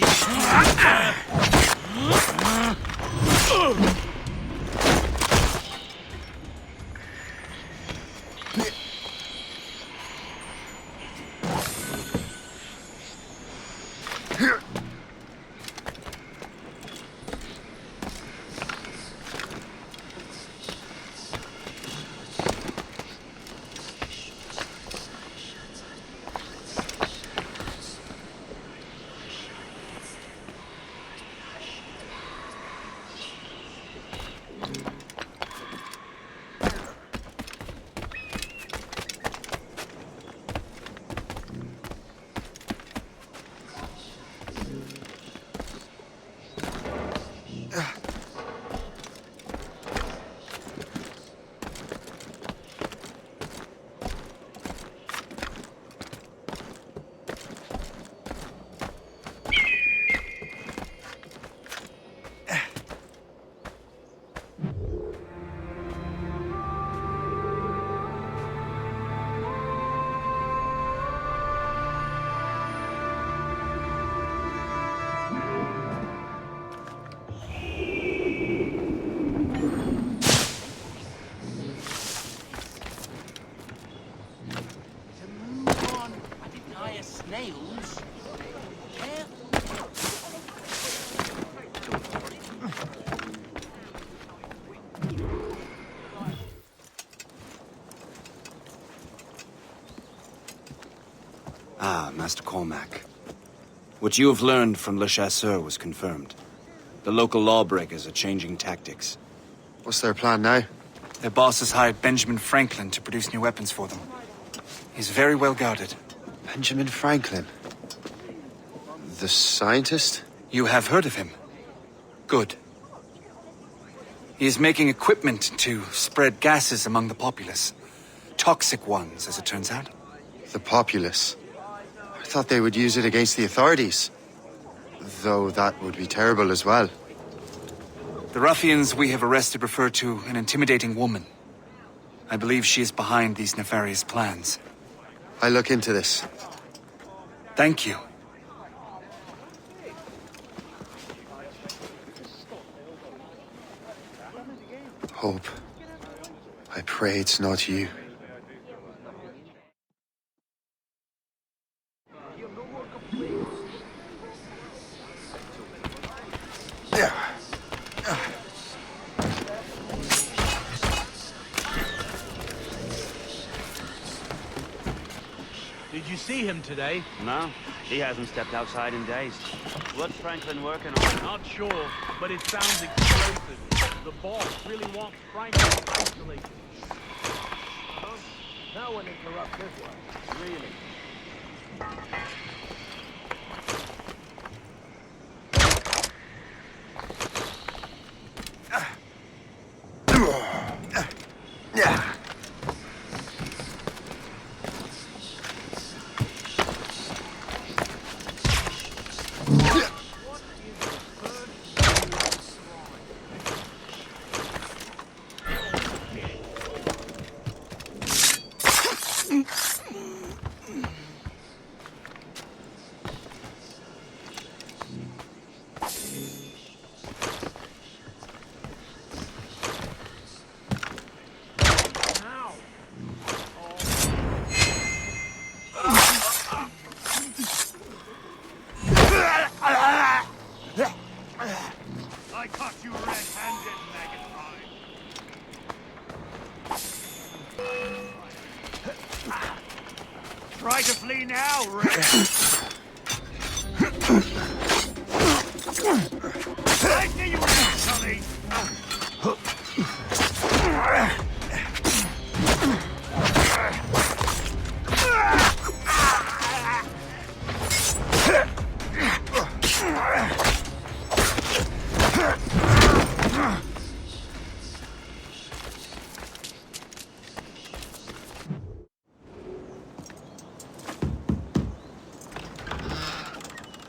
snails. Ah, Master Cormac. What you have learned from Le Chasseur was confirmed. The local lawbreakers are changing tactics. What's their plan now? Their boss has hired Benjamin Franklin to produce new weapons for them. He's very well guarded. Benjamin Franklin? The scientist? You have heard of him? Good. He is making equipment to spread gases among the populace. Toxic ones, as it turns out. The populace? I thought they would use it against the authorities. Though that would be terrible as well. The ruffians we have arrested refer to an intimidating woman. I believe she is behind these nefarious plans. I'll look into this. Thank you. Hope. I pray it's not you. Did you see him today? No, he hasn't stepped outside in days. What's Franklin working on? Not sure, but it sounds explosive. The boss really wants Franklin isolated. No one interrupts this one, really. Try to flee now, Rex. I knew you were coming.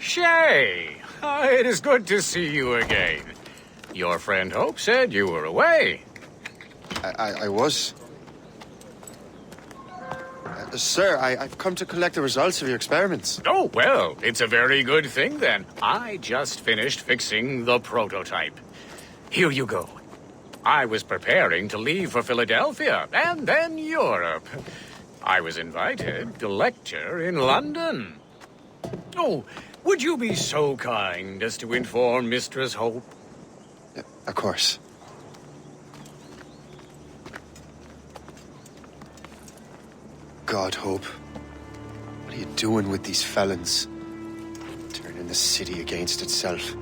Shay! It is good to see you again. Your friend Hope said you were away. I was. Sir, I've come to collect the results of your experiments. Oh, well, it's a very good thing then. I just finished fixing the prototype. Here you go. I was preparing to leave for Philadelphia and then Europe. I was invited to lecture in London. Oh, would you be so kind as to inform Mistress Hope? Of course. God, Hope. What are you doing with these felons? Turning the city against itself.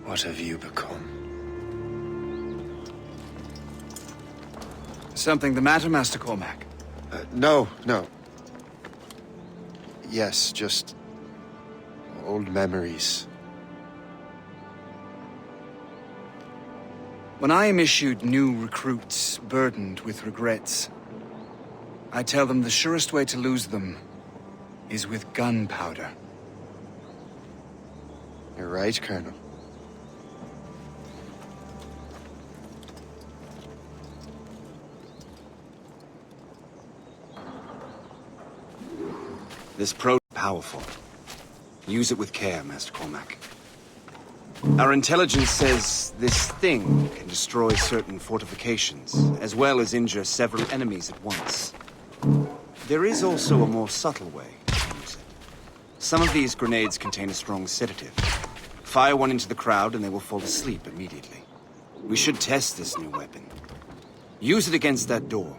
What have you become? Something the matter, Master Cormac? No. Yes, just old memories. When I am issued new recruits burdened with regrets, I tell them the surest way to lose them is with gunpowder. You're right, Colonel. This probe is powerful. Use it with care, Master Cormac. Our intelligence says this thing can destroy certain fortifications, as well as injure several enemies at once. There is also a more subtle way to use it. Some of these grenades contain a strong sedative. Fire one into the crowd and they will fall asleep immediately. We should test this new weapon. Use it against that door.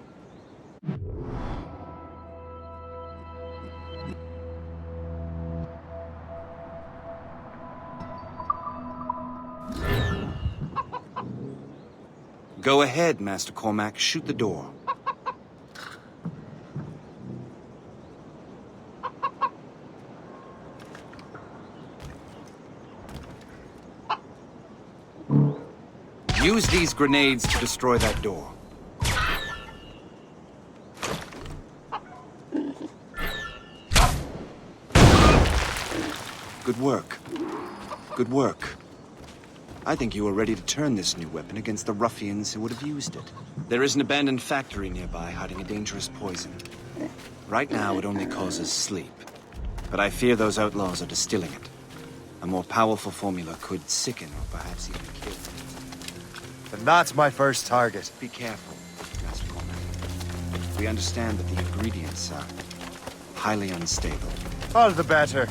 Go ahead, Master Cormac. Shoot the door. Use these grenades to destroy that door. Good work. Good work. I think you are ready to turn this new weapon against the ruffians who would have used it. There is an abandoned factory nearby hiding a dangerous poison. Right now, it only causes sleep. But I fear those outlaws are distilling it. A more powerful formula could sicken or perhaps even kill. Then that's my first target. Be careful, Master Cormac. We understand that the ingredients are highly unstable. All the better.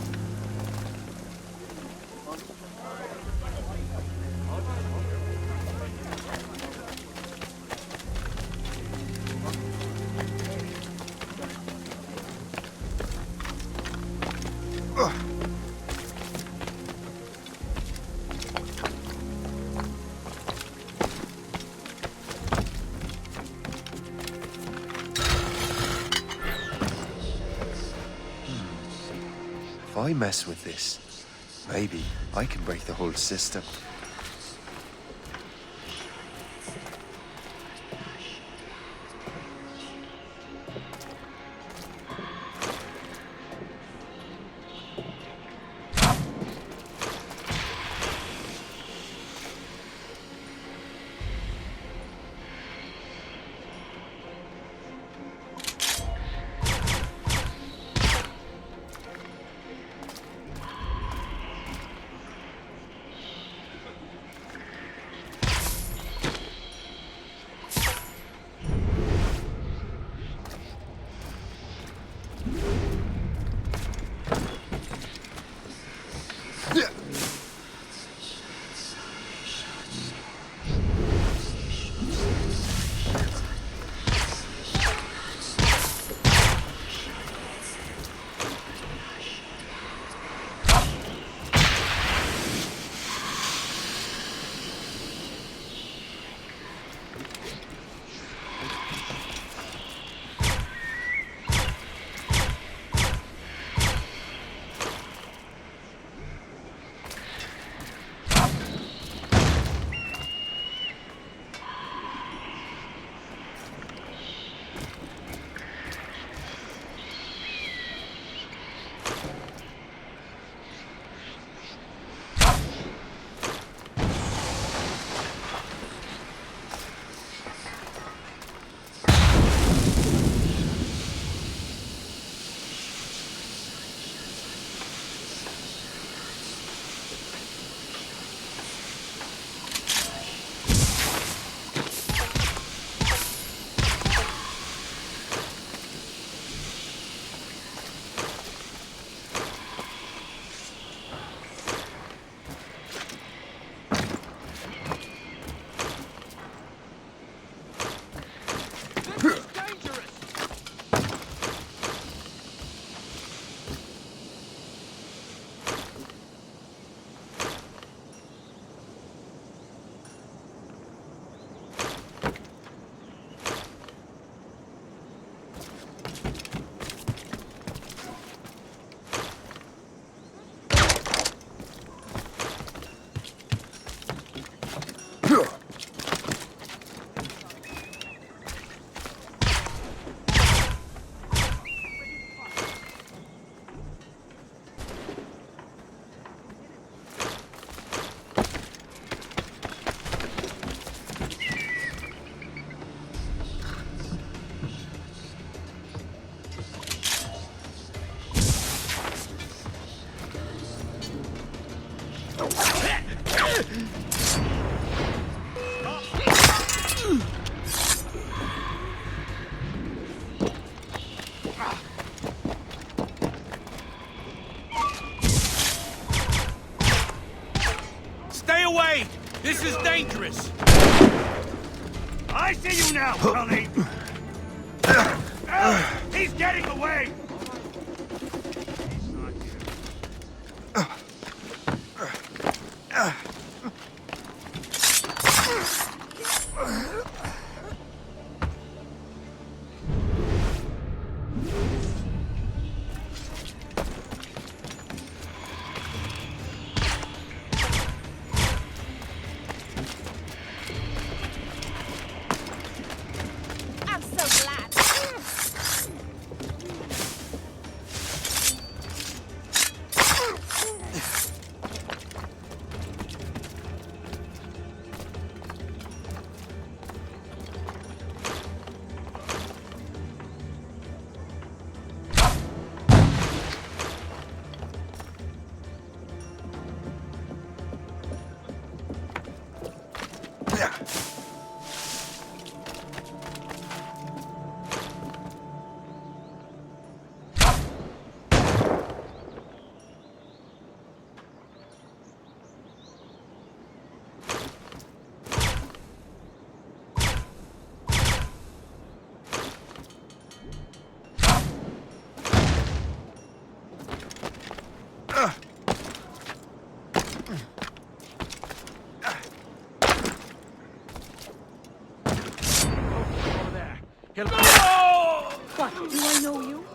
If I mess with this, maybe I can break the whole system. This is dangerous! I see you now, Cully! He's getting away! I'm so glad. What? Do I know you?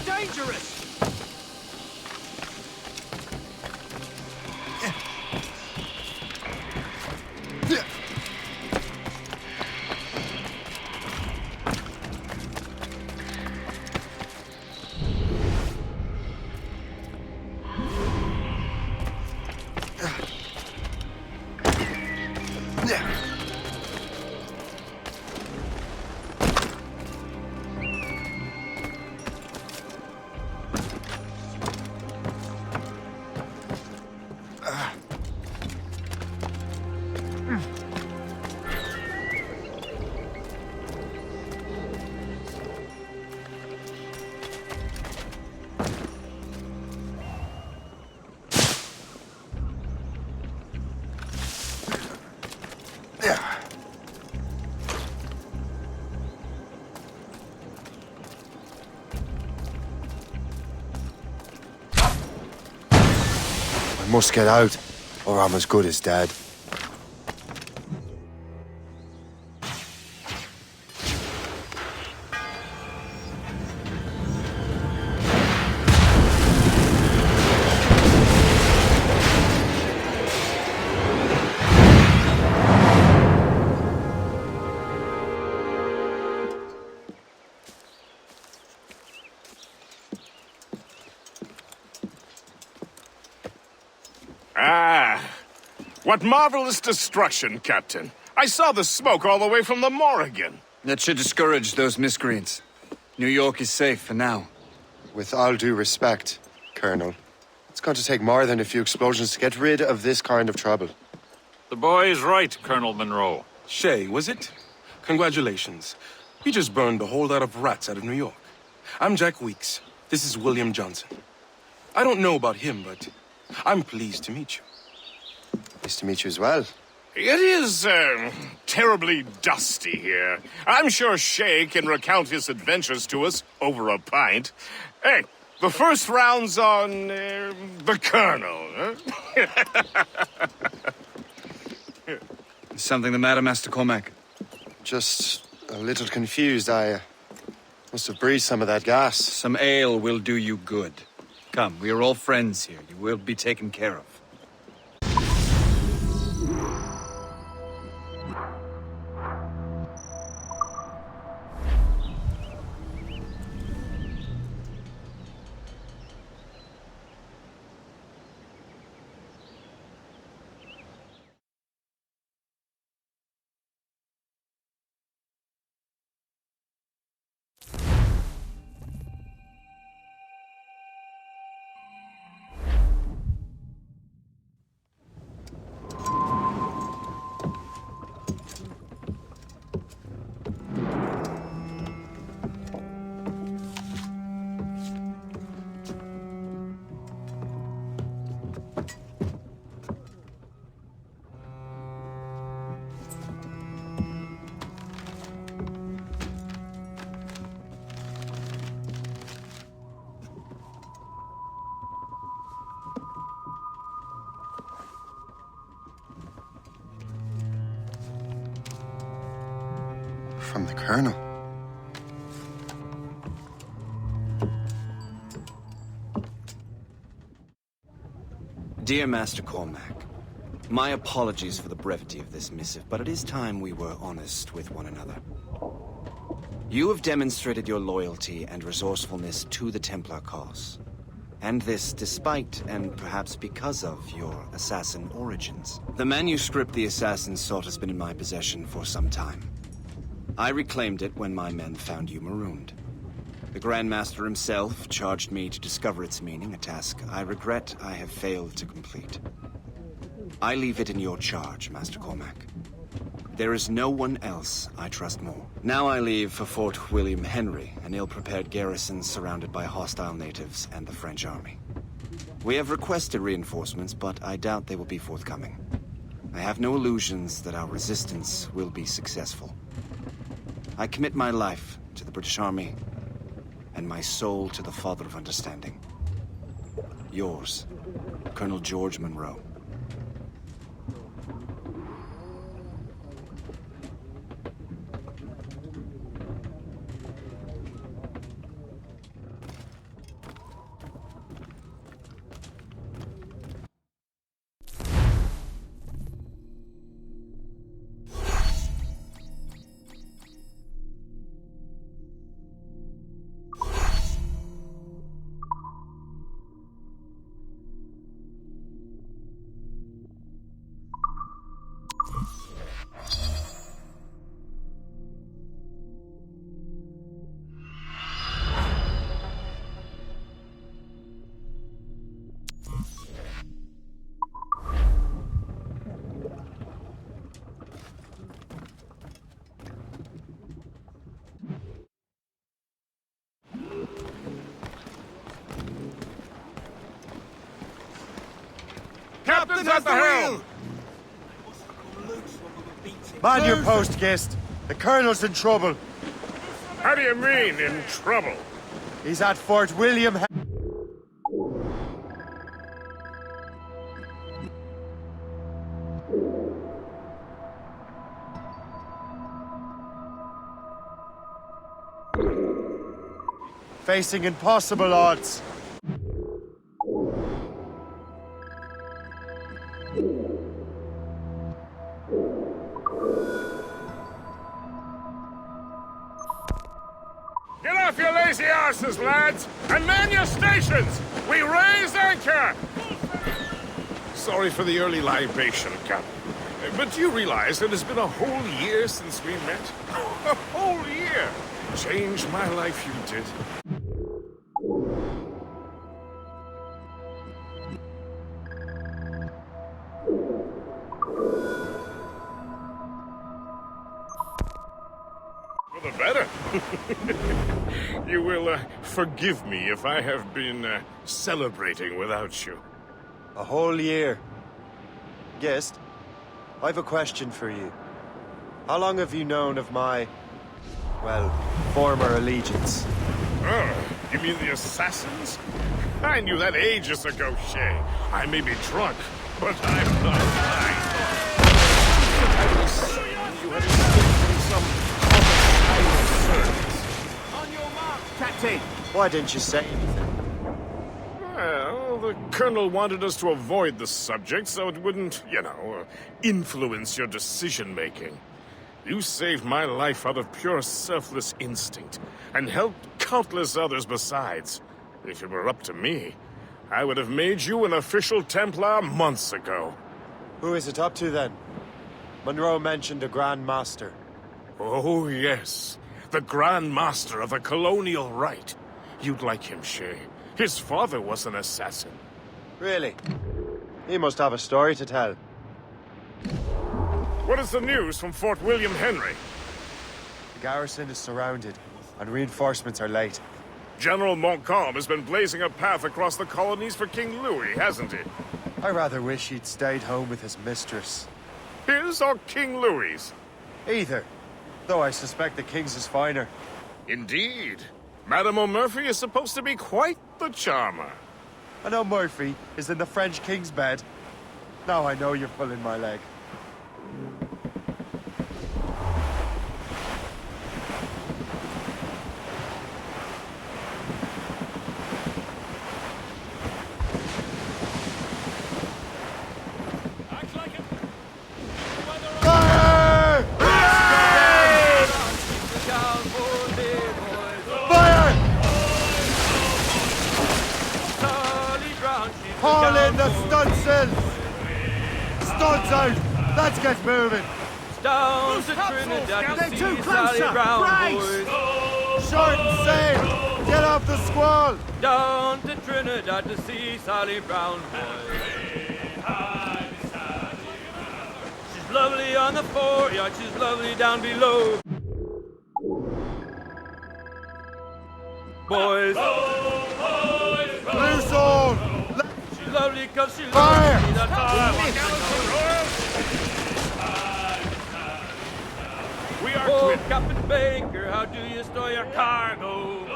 Dangerous! I must get out, or I'm as good as dead. What marvelous destruction, Captain. I saw the smoke all the way from the Morrigan. That should discourage those miscreants. New York is safe for now. With all due respect, Colonel, it's going to take more than a few explosions to get rid of this kind of trouble. The boy is right, Colonel Monroe. Shay, was it? Congratulations. You just burned a whole lot of rats out of New York. I'm Jack Weeks. This is William Johnson. I don't know about him, but I'm pleased to meet you. Nice to meet you as well. It is, terribly dusty here. I'm sure Shay can recount his adventures to us over a pint. Hey, the first round's on, the Colonel, huh? Something the matter, Master Cormac? Just a little confused. I must have breathed some of that gas. Some ale will do you good. Come, we are all friends here. You will be taken care of. From the Colonel. Dear Master Cormac, my apologies for the brevity of this missive, but it is time we were honest with one another. You have demonstrated your loyalty and resourcefulness to the Templar cause. And this despite, and perhaps because of, your assassin origins. The manuscript the assassin sought has been in my possession for some time. I reclaimed it when my men found you marooned. The Grand Master himself charged me to discover its meaning, a task I regret I have failed to complete. I leave it in your charge, Master Cormac. There is no one else I trust more. Now I leave for Fort William Henry, an ill-prepared garrison surrounded by hostile natives and the French army. We have requested reinforcements, but I doubt they will be forthcoming. I have no illusions that our resistance will be successful. I commit my life to the British Army, and my soul to the Father of Understanding. Yours, Colonel George Monroe. Captain's at the helm! Mind your post, Gist. The Colonel's in trouble. How do you mean, in trouble? He's at Fort William. Facing impossible odds. Get off your lazy arses, lads, and man your stations! We raise anchor! Sorry for the early libation, Captain. But you realize it has been a whole year since we met? A whole year! Changed my life, you did. For the better. You will forgive me if I have been celebrating without you. A whole year. Guest, I've a question for you. How long have you known of my, well, former allegiance? Oh, you mean the assassins? I knew that ages ago, Shay. I may be drunk, but I'm not lying. I will Captain! Why didn't you say anything? Well, the Colonel wanted us to avoid the subject so it wouldn't, influence your decision-making. You saved my life out of pure selfless instinct, and helped countless others besides. If it were up to me, I would have made you an official Templar months ago. Who is it up to, then? Monroe mentioned a Grand Master. Oh, yes. The Grand Master of the Colonial Rite. You'd like him, Shay. His father was an assassin. Really? He must have a story to tell. What is the news from Fort William Henry? The garrison is surrounded, and reinforcements are late. General Montcalm has been blazing a path across the colonies for King Louis, hasn't he? I rather wish he'd stayed home with his mistress. His or King Louis's? Either. Though I suspect the King's is finer. Indeed. Madame O'Murphy is supposed to be quite the charmer. I know Murphy is in the French King's bed. Now I know you're pulling my leg. Haul in the stunsails! Studs out! Let's get moving! Down to Trinidad to see Sally Brown, boys. Short and sail! Get off the squall! Down to Trinidad to see Sally Brown, boys. She's lovely on the foreyard, she's lovely down below. Boys. Loose all! She's lovely cause she Fire! loves me, that's all I want. We are Oh, Captain Baker, how do you store your cargo?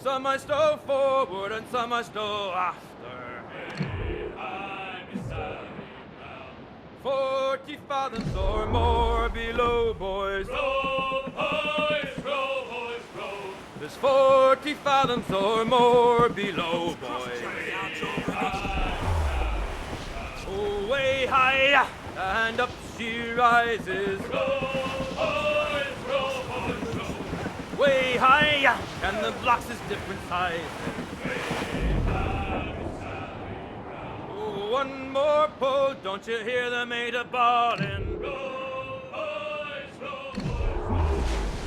Some I stow forward and some I stow after. 40 fathoms or more below, boys. There's 40 fathoms or more below, boys. Oh, way high and up she rises. Way high and the blocks is different sizes. Oh, one more pull, don't you hear the mate a bawling?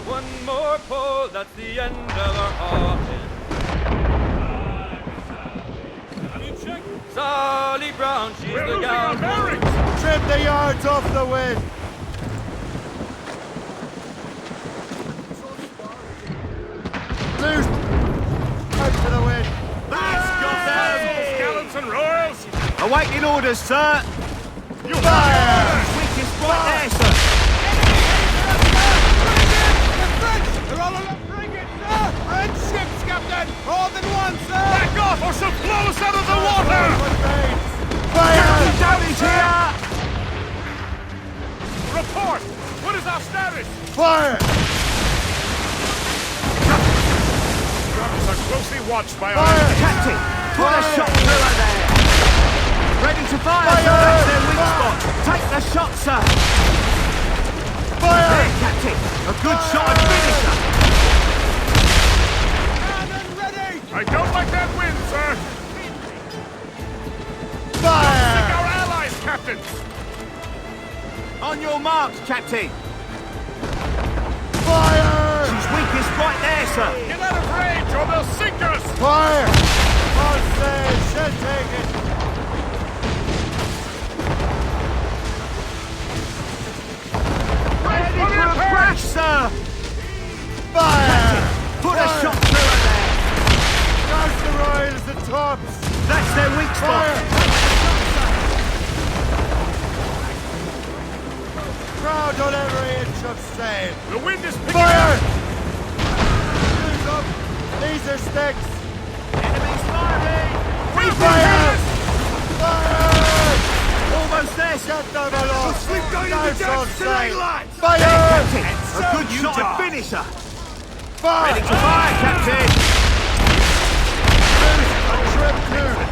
One more pull, that's the end of our hauling. Sally Brown, she's the gal. Trim the yards off the wind! Loose! Out to the wind! Let's go down, gallants and royals! Awaiting orders, sir! You fire! Weakest right there, sir! They're all on the frigate, sir! And ships, Captain! More than one, sir! Back off or she'll blow us out of the water! Fire! Damage here! Report! What is our status? Fire! Guns are closely watched by Fire! our... Captain, put a shot through her there! Ready to fire, Fire! sir! That's their weak spot! Take the shot, sir! Fire! There, Captain! A good shot and finisher! Cannon ready! I don't like that wind, sir! Fire! Seek our allies, Captain! On your marks, Captain! Fire! She's weakest right there, sir! Get out of range or they'll sink us! Fire! All sail, she'll take it! Ready for a crash, sir! Fire! Put a shot through her there! That's the Royals, the tops! That's their weak spot! Fire! Crowd on every inch of sail! The wind is picking Fire! up! Use up! These are sticks! Enemies firing! Fire! Fire! Almost there, sir! Get them aloft! We've got Down into on the sail! lights! Fire! There, Captain! A good shot and finisher. Fire! Ready to fire, Captain.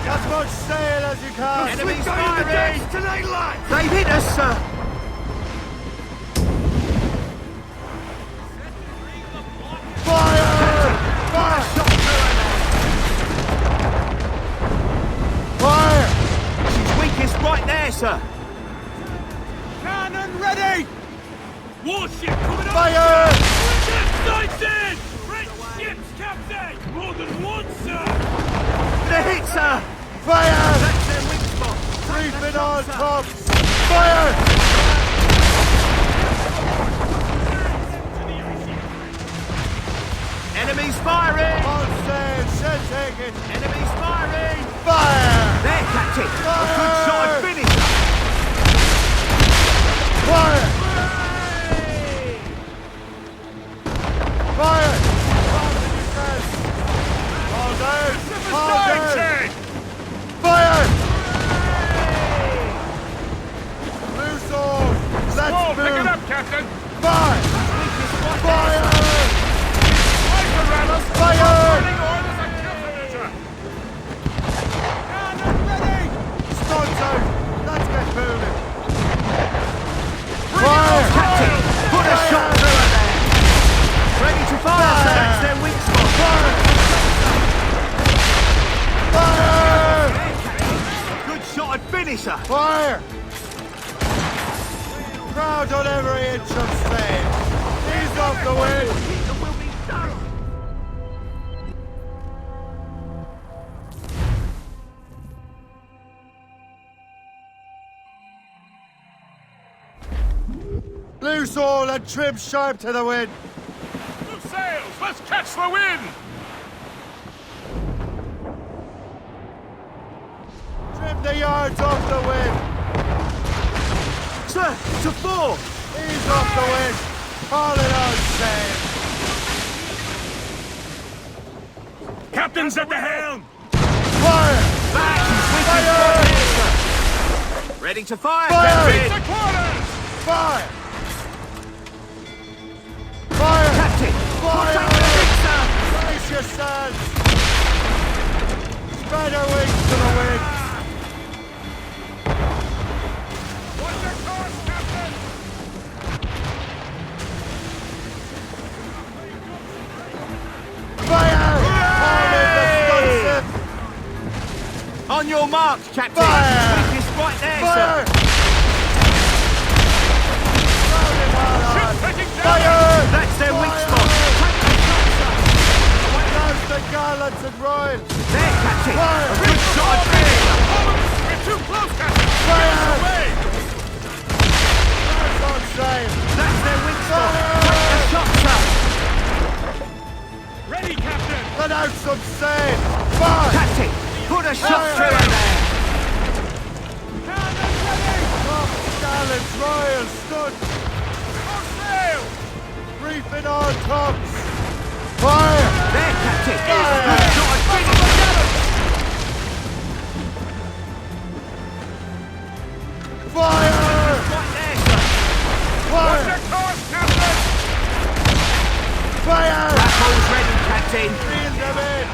As much sail as you can! Enemies firing! They've hit us, sir! Fire! Fire! Fire! She's weakest right there, sir! Cannon ready! Warship coming up! Fire! Sights in! French ships, Captain! More than one, sir! They're hit, sir! Fire! That's their weak spot! Reefing on top! Fire! Enemies firing! On sail! Shell taken! Enemies firing! Fire! There, Captain! A good shot and finisher! Fire! Fire! All down! All down! Fire! Loose all! Let's move! Pick it up, Captain! Fire! Fire! Fire! Fire! Cannon ready! Stuns out! Let's get moving! Fire! Captain! Put a shot through her there! Ready to fire, sir! That's their weak spot! Fire! A good shot and finisher! Fire! Crowd on every inch of sail! Ease off the wind! Loose all and trim sharp to the wind! Loose sails! Let's catch the wind! Trim the yards off the wind! Sir, to fore! Ease off the wind! Haul it on sail! Captain's at the helm! Fire! Back! Fire! Ready to fire, Fire! Captain! Fire! Fire! Captain! Fire! Protect the fixer! Brace yourselves! Spread your wings to the wind! What's your course, Captain? Fire! Haul in the stunship! On your mark, Captain! Fire! Weakest right there, Fire! sir! Fire! That's their weak spot! Down the gallants and royals! There, Captain! Fire! A good shot and finisher! We're too close, Captain! Fire! Away! Fires on sail! That's their weak spot! Fire! Take the shot, sir! Ready, Captain! Let out some sail! Fire! Captain! Put a shot Fire! through her there! Cannon ready! Top gallants, royals, stood! Reefing on tops! Fire! There, Captain! Fire! Good shot and finisher! Fire! Right there, sir! Fire! Your course, Captain! Fire! Raffles ready, Captain! Reel them in!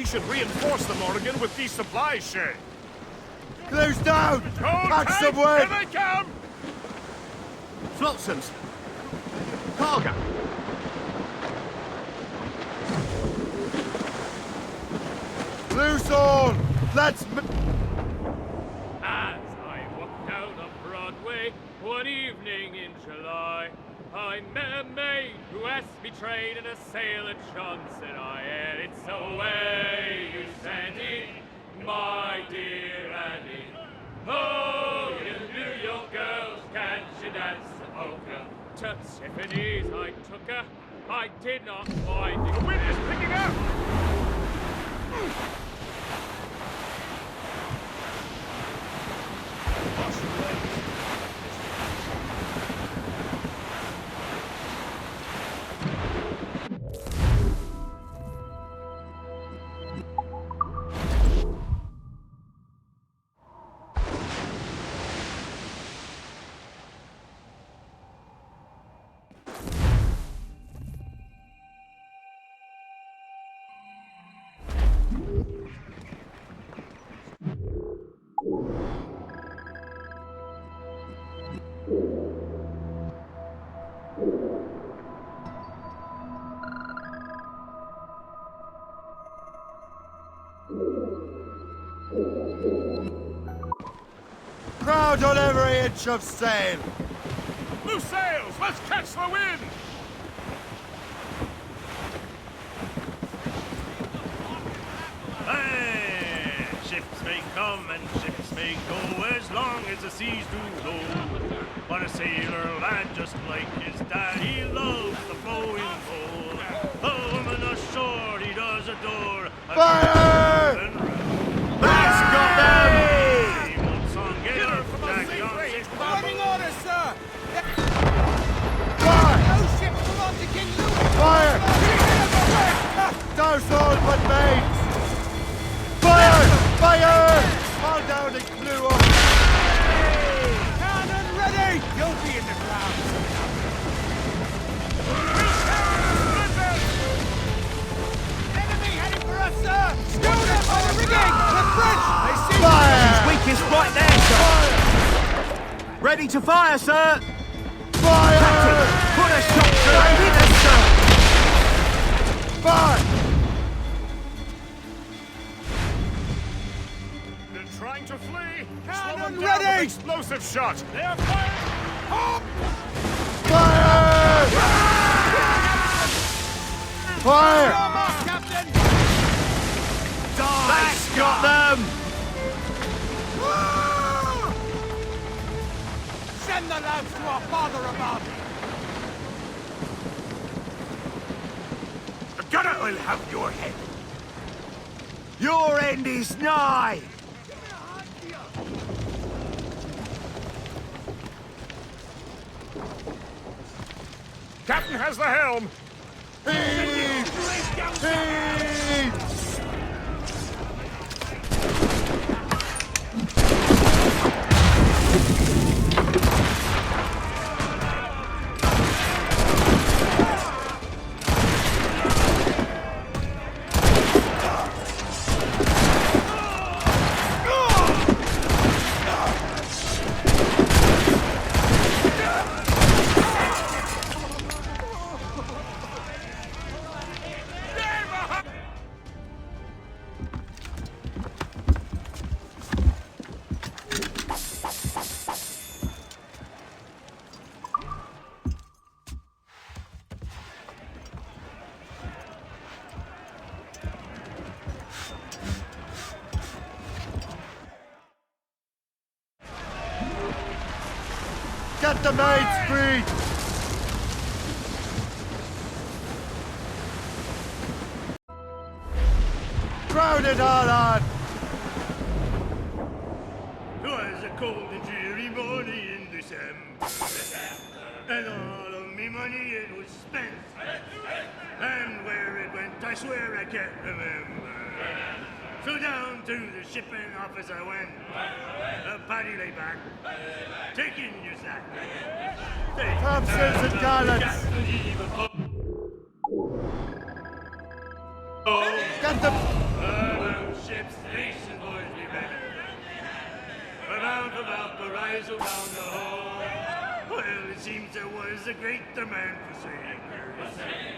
should reinforce the Morrigan with these supplies, Shay. Glue's down! Hold Catch tight! some wind! Here they come! Flotsams. Cargo. Loose all! Let's... As I walked down on Broadway one evening in July, I met a maid who asked me trade in a sailor Johnson. I had it so way you Sandy, my dear Annie. Oh, you New York girls, can she dance the polka? To Tiffany's I took her, I did not find it. The wind is picking up! Crowd on every inch of sail! Loose sails! Let's catch the wind! Hey, ships may come and ships may go as long as the seas do low. But a sailor lad just like his dad, he loves the flowing bowl. The woman ashore he does adore. Fire! Let's go them! Running orders, sir! Fire! No ships belong to King Louis! Fire! Douse all but mates! Fire! Fire! Fall down and glue up! Cannon ready! You'll be in the ground soon enough. Enemy heading for us, sir! Still there by the rigging! The French! They see Fire! His weakest right there, sir. Fire! Ready to fire, sir. Fire! Captain, put a shot grenade in us, sir. Fire! They're trying to flee! Cannon Slow them down ready! with an explosive shot! They're firing! Hop! Fire! Fire! Your mark, Captain! That's got them. Send the lads to our father above! The gunner will have your head. Your end is nigh. Captain has the helm! Heave! Heave! Get the mates free! Crowd it all on! 'Twas a cold and dreary morning in December, and all of me money it was spent. And where it went, I swear I can't remember. So down to the shipping office I went. Paddy lay back, taking your sack. Thompsons and Gallants! Oh, Get them! ships, nation boys be ready. From out the rise around the hall. Well, it seems there was a great demand for sailors.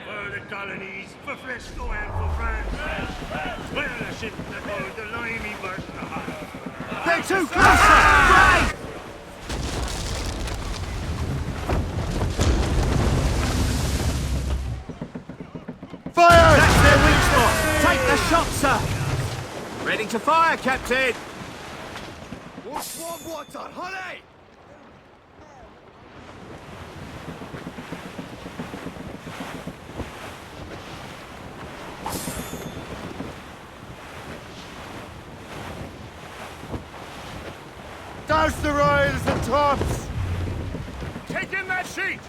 For the colonies, for Frisco and for France. Well, a ship that bore the limey Burton High. They're too close! Right! Fire! That's their weak spot! Take the shot, sir! Ready to fire, Captain! Water, hurry! Douse the royals and tops! Take in that sheet!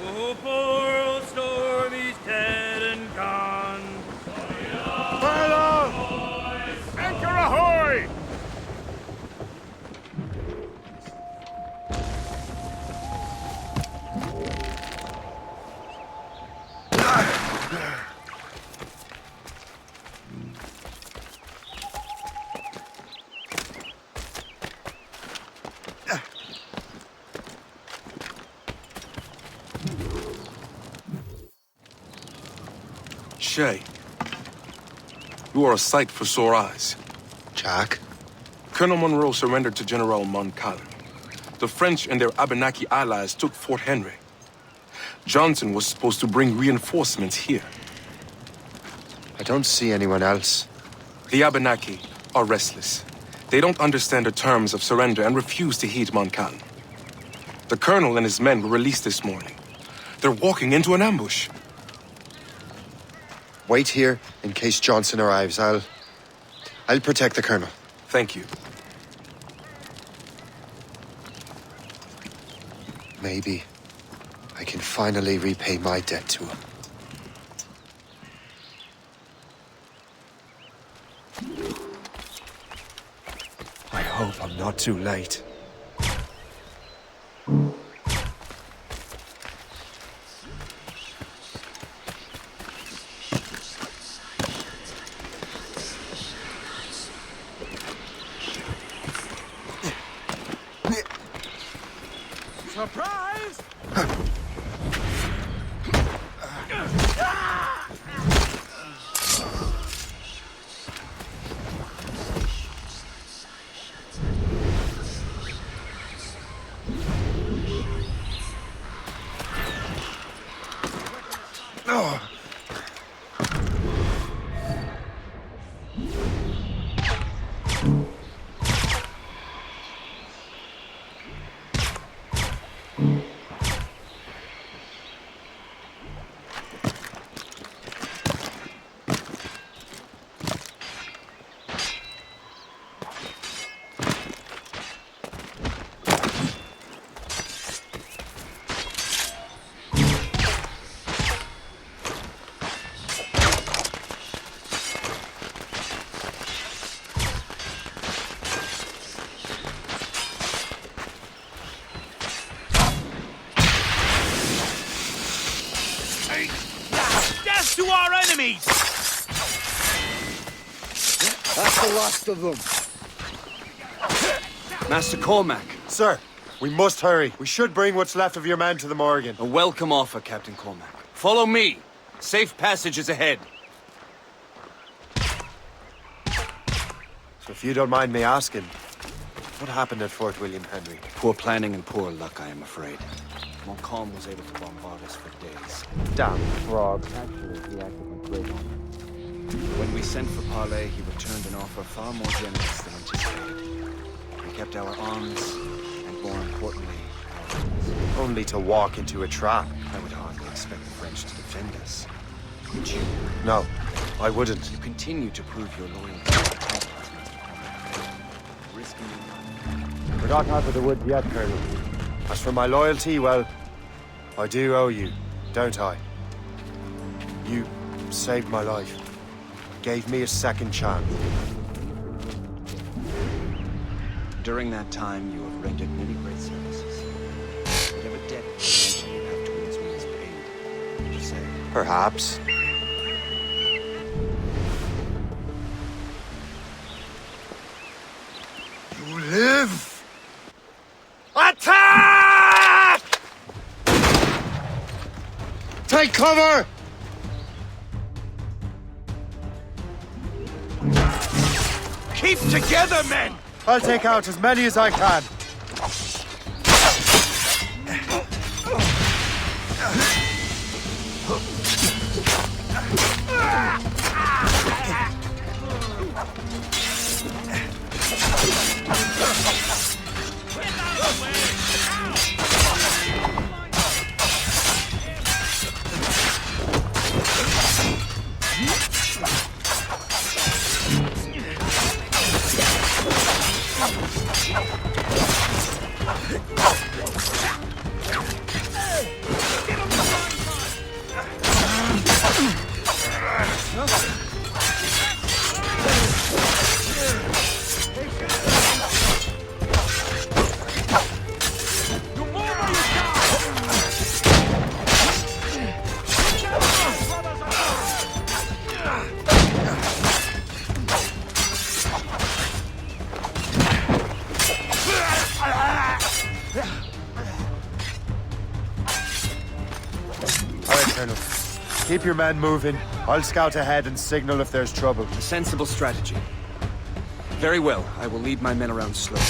Oh, poor old Stormy's dead and gone. Furlough! Anchor ahoy! Shay, you are a sight for sore eyes. Jack? Colonel Monroe surrendered to General Montcalm. The French and their Abenaki allies took Fort Henry. Johnson was supposed to bring reinforcements here. I don't see anyone else. The Abenaki are restless. They don't understand the terms of surrender and refuse to heed Montcalm. The colonel and his men were released this morning. They're walking into an ambush. Wait here in case Johnson arrives. I'll protect the colonel. Thank you. Maybe I can finally repay my debt to him. I hope I'm not too late. Surprise! Death to our enemies! That's the last of them. Master Cormac. Sir, we must hurry. We should bring what's left of your men to the Morgan. A welcome offer, Captain Cormac. Follow me. Safe passage is ahead. So if you don't mind me asking, what happened at Fort William Henry? Poor planning and poor luck, I am afraid. Montcalm was able to bombard us for days. Damn frog. Actually, he acted with great honor. When we sent for Parley, he returned an offer far more generous than anticipated. We kept our arms, and more importantly, our lives. Only to walk into a trap. I would hardly expect the French to defend us. Would you? No, I wouldn't. You continue to prove your loyalty to the Templars, Master Cormac. Risking your life. We're not out of the woods yet, Colonel. As for my loyalty, well, I do owe you, don't I? You saved my life. Gave me a second chance. During that time, you have rendered many great services. Whatever debt you eventually have towards me is paid. did you say? Perhaps. You live! Attack! Take cover! Keep together, men! I'll take out as many as I can. Keep your men moving. I'll scout ahead and signal if there's trouble. A sensible strategy. Very well. I will lead my men around slowly.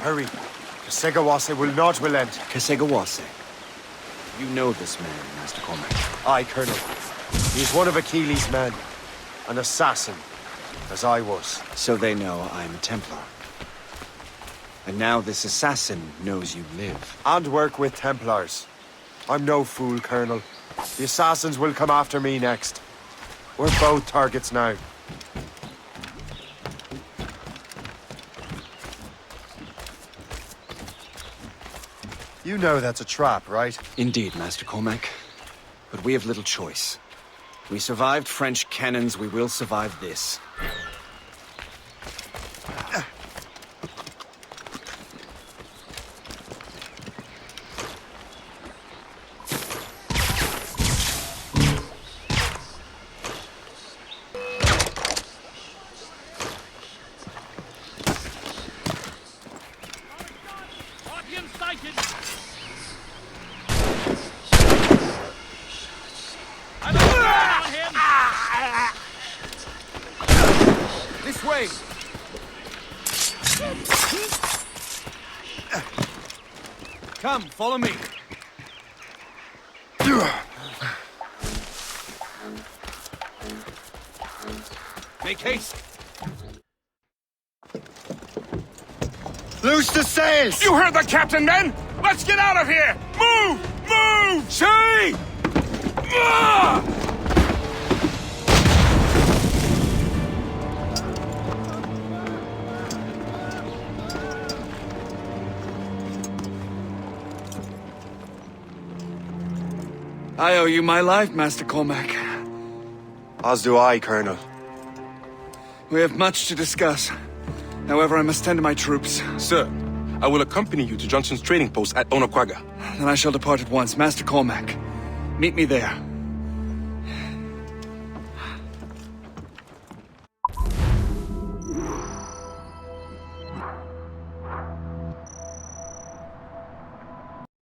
Hurry. Kesegawase will not relent. Kesegawase. You know this man, Master Cormac. Aye, Colonel. He is one of Achilles' men. An assassin, as I was. So they know I'm a Templar. And now this assassin knows you live. And work with Templars. I'm no fool, Colonel. The assassins will come after me next. We're both targets now. You know that's a trap, right? Indeed, Master Cormac. But we have little choice. We survived French cannons, we will survive this. This way! Come, follow me. Make haste. Loose the sails! You heard the captain, men! Let's get out of here! Move! Move! See! I owe you my life, Master Cormac. As do I, Colonel. We have much to discuss. However, I must tend to my troops. Sir, I will accompany you to Johnson's trading post at Onoquaga. Then I shall depart at once. Master Cormac, meet me there.